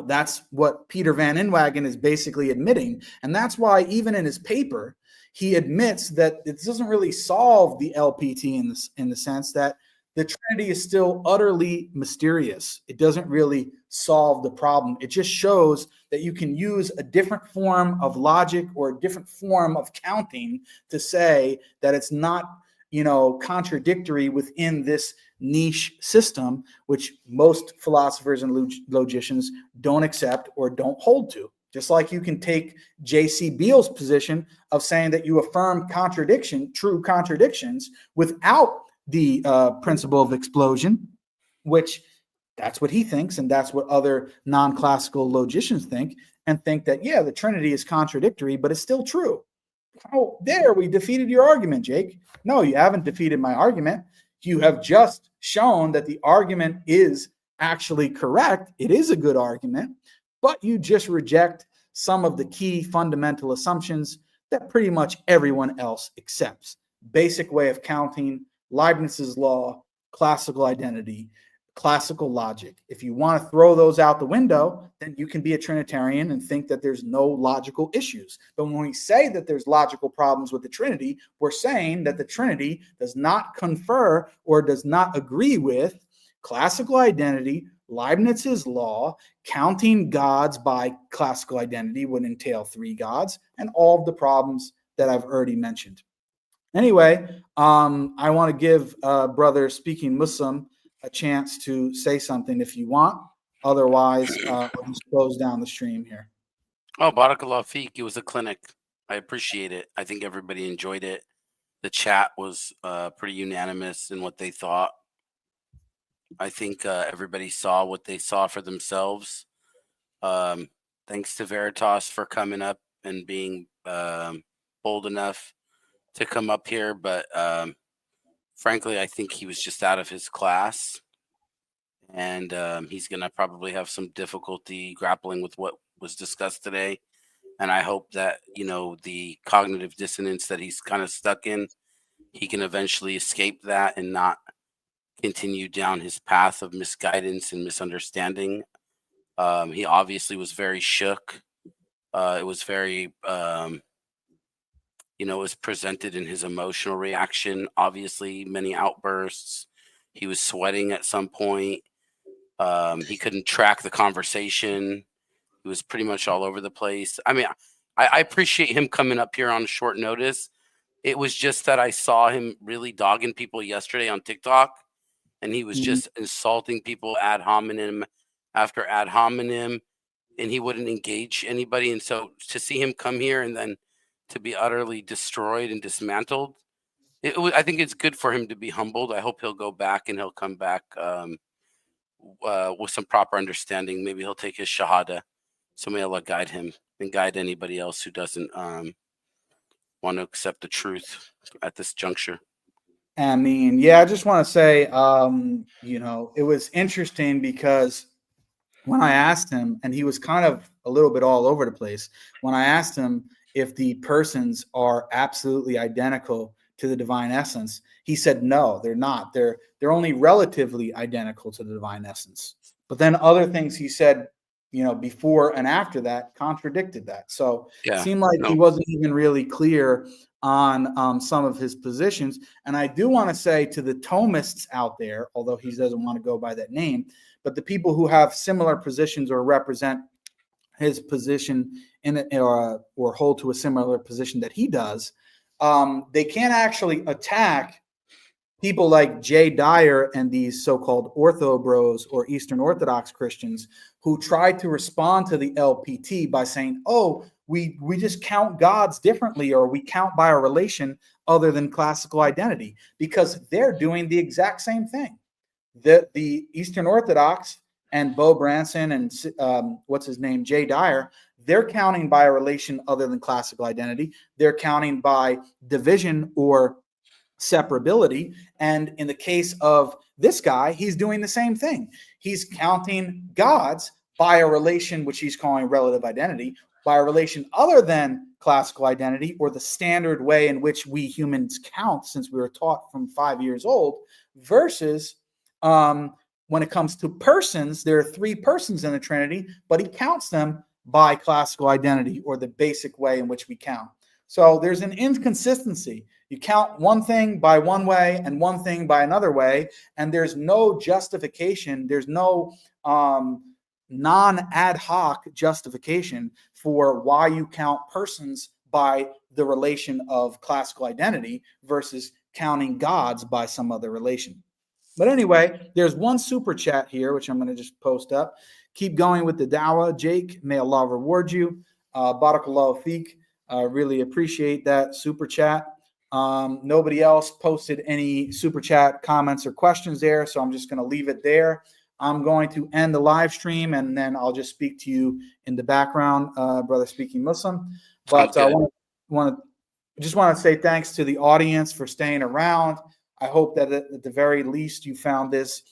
that's what Peter Van Inwagen is basically admitting. And that's why even in his paper, he admits that it doesn't really solve the LPT in the sense that the Trinity is still utterly mysterious. It doesn't really solve the problem. It just shows that you can use a different form of logic or a different form of counting to say that it's not, contradictory within this niche system, which most philosophers and logicians don't accept or don't hold to. Just like you can take J.C. Beale's position of saying that you affirm true contradictions without the principle of explosion, which that's what he thinks, and that's what other non-classical logicians think, and think that, yeah, the Trinity is contradictory, but it's still true. Oh, there, we defeated your argument, Jake. No, you haven't defeated my argument. You have just shown that the argument is actually correct. It is a good argument, but you just reject some of the key fundamental assumptions that pretty much everyone else accepts. Basic way of counting, Leibniz's law, classical identity, classical logic. If you want to throw those out the window, then you can be a Trinitarian and think that there's no logical issues. But when we say that there's logical problems with the Trinity, we're saying that the Trinity does not confer or does not agree with classical identity, Leibniz's law, counting gods by classical identity would entail 3 gods, and all of the problems that I've already mentioned. Anyway, I want to give brother speaking Muslim a chance to say something if you want. Otherwise, I'll just close down the stream here. Oh, Barakallah Feek, it was a clinic. I appreciate it. I think everybody enjoyed it. The chat was pretty unanimous in what they thought. I think everybody saw what they saw for themselves. Thanks to Veritas for coming up and being bold enough to come up here. But frankly, I think he was just out of his class. And he's going to probably have some difficulty grappling with what was discussed today. And I hope that, you know, the cognitive dissonance that he's kind of stuck in, he can eventually escape that and not continue down his path of misguidance and misunderstanding. He obviously was very shook. It was very, you know, it was presented in his emotional reaction. Obviously, many outbursts. He was sweating at some point. He couldn't track the conversation. He was pretty much all over the place. I mean, I appreciate him coming up here on short notice. It was just that I saw him really dogging people yesterday on TikTok, and he was just insulting people ad hominem after ad hominem, and he wouldn't engage anybody. And so to see him come here and then to be utterly destroyed and dismantled, I think it's good for him to be humbled. I hope he'll go back and he'll come back with some proper understanding. Maybe he'll take his shahada. So may Allah guide him and guide anybody else who doesn't want to accept the truth at this juncture. I mean, yeah, I just want to say, you know, it was interesting because when I asked him, and he was kind of a little bit all over the place, when I asked him if the persons are absolutely identical to the divine essence, he said, no, they're not. They're only relatively identical to the divine essence. But then other things he said, you know, before and after that contradicted that. So it seemed like he wasn't even really clear on some of his positions. And I do want to say to the Thomists out there, although he doesn't want to go by that name, but the people who have similar positions or represent his position in it, or hold to a similar position that he does, they can't actually attack people like Jay Dyer and these so-called ortho bros or Eastern Orthodox Christians who try to respond to the LPT by saying, oh, we just count gods differently, or we count by a relation other than classical identity, because they're doing the exact same thing. The Eastern Orthodox and Bo Branson and what's his name, Jay Dyer, they're counting by a relation other than classical identity. They're counting by division or separability. And in the case of this guy, he's doing the same thing. He's counting gods by a relation, which he's calling relative identity, by a relation other than classical identity, or the standard way in which we humans count since we were taught from 5 years old, versus when it comes to persons, there are 3 persons in the Trinity, but he counts them by classical identity, or the basic way in which we count. So there's an inconsistency. You count one thing by one way and one thing by another way, and there's no justification. There's no non-ad hoc justification for why you count persons by the relation of classical identity versus counting gods by some other relation. But anyway, there's one super chat here, which I'm going to just post up. Keep going with the dawah, Jake. May Allah reward you. Barakallahu feek. Really appreciate that super chat. Nobody else posted any super chat comments or questions there, so I'm just going to leave it there. I'm going to end the live stream, and then I'll just speak to you in the background, brother speaking Muslim. But I just want to say thanks to the audience for staying around. I hope that at the very least you found this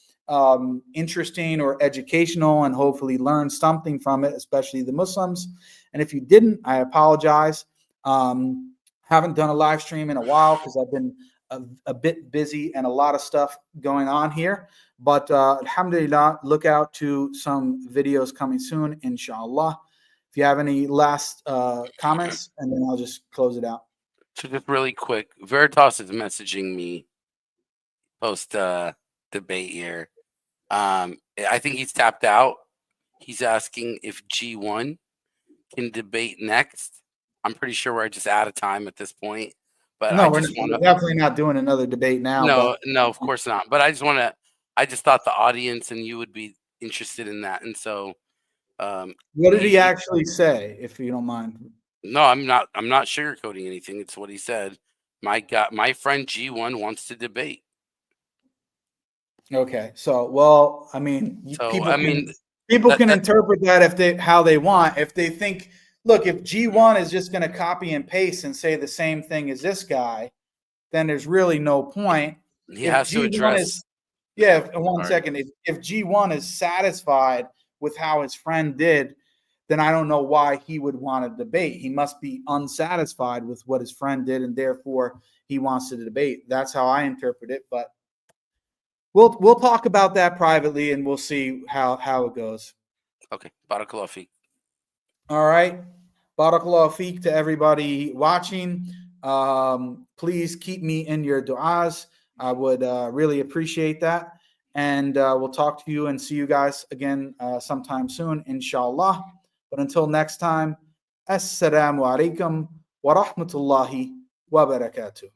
interesting or educational, and hopefully learned something from it, especially the Muslims. And if you didn't, I apologize. Haven't done a live stream in a while because I've been a bit busy and a lot of stuff going on here. But alhamdulillah, look out to some videos coming soon, inshallah. If you have any last comments, and then I'll just close it out. So just really quick, Veritas is messaging me post debate here. I think he's tapped out. He's asking if G1 can debate next. I'm pretty sure we're just out of time at this point. But No, I we're just want to definitely not doing another debate now. No, but no, of course not. But I just want to. I just thought the audience and you would be interested in that, and so. What did he actually say, if you don't mind? No, I'm not sugarcoating anything. It's what he said. My friend G1 wants to debate. Okay, so well, I mean, people can interpret that how they want. If they think, look, if G1 is just going to copy and paste and say the same thing as this guy, then there's really no point. He has to address. One second. If G1 is satisfied with how his friend did, then I don't know why he would want to debate. He must be unsatisfied with what his friend did, and therefore he wants to debate. That's how I interpret it. But we'll talk about that privately, and we'll see how it goes. Okay. Barakallahu feek. All right. Barakallahu feek to everybody watching. Please keep me in your du'as. I would really appreciate that. And we'll talk to you and see you guys again sometime soon, inshallah. But until next time, assalamu alaikum wa rahmatullahi wa barakatuh.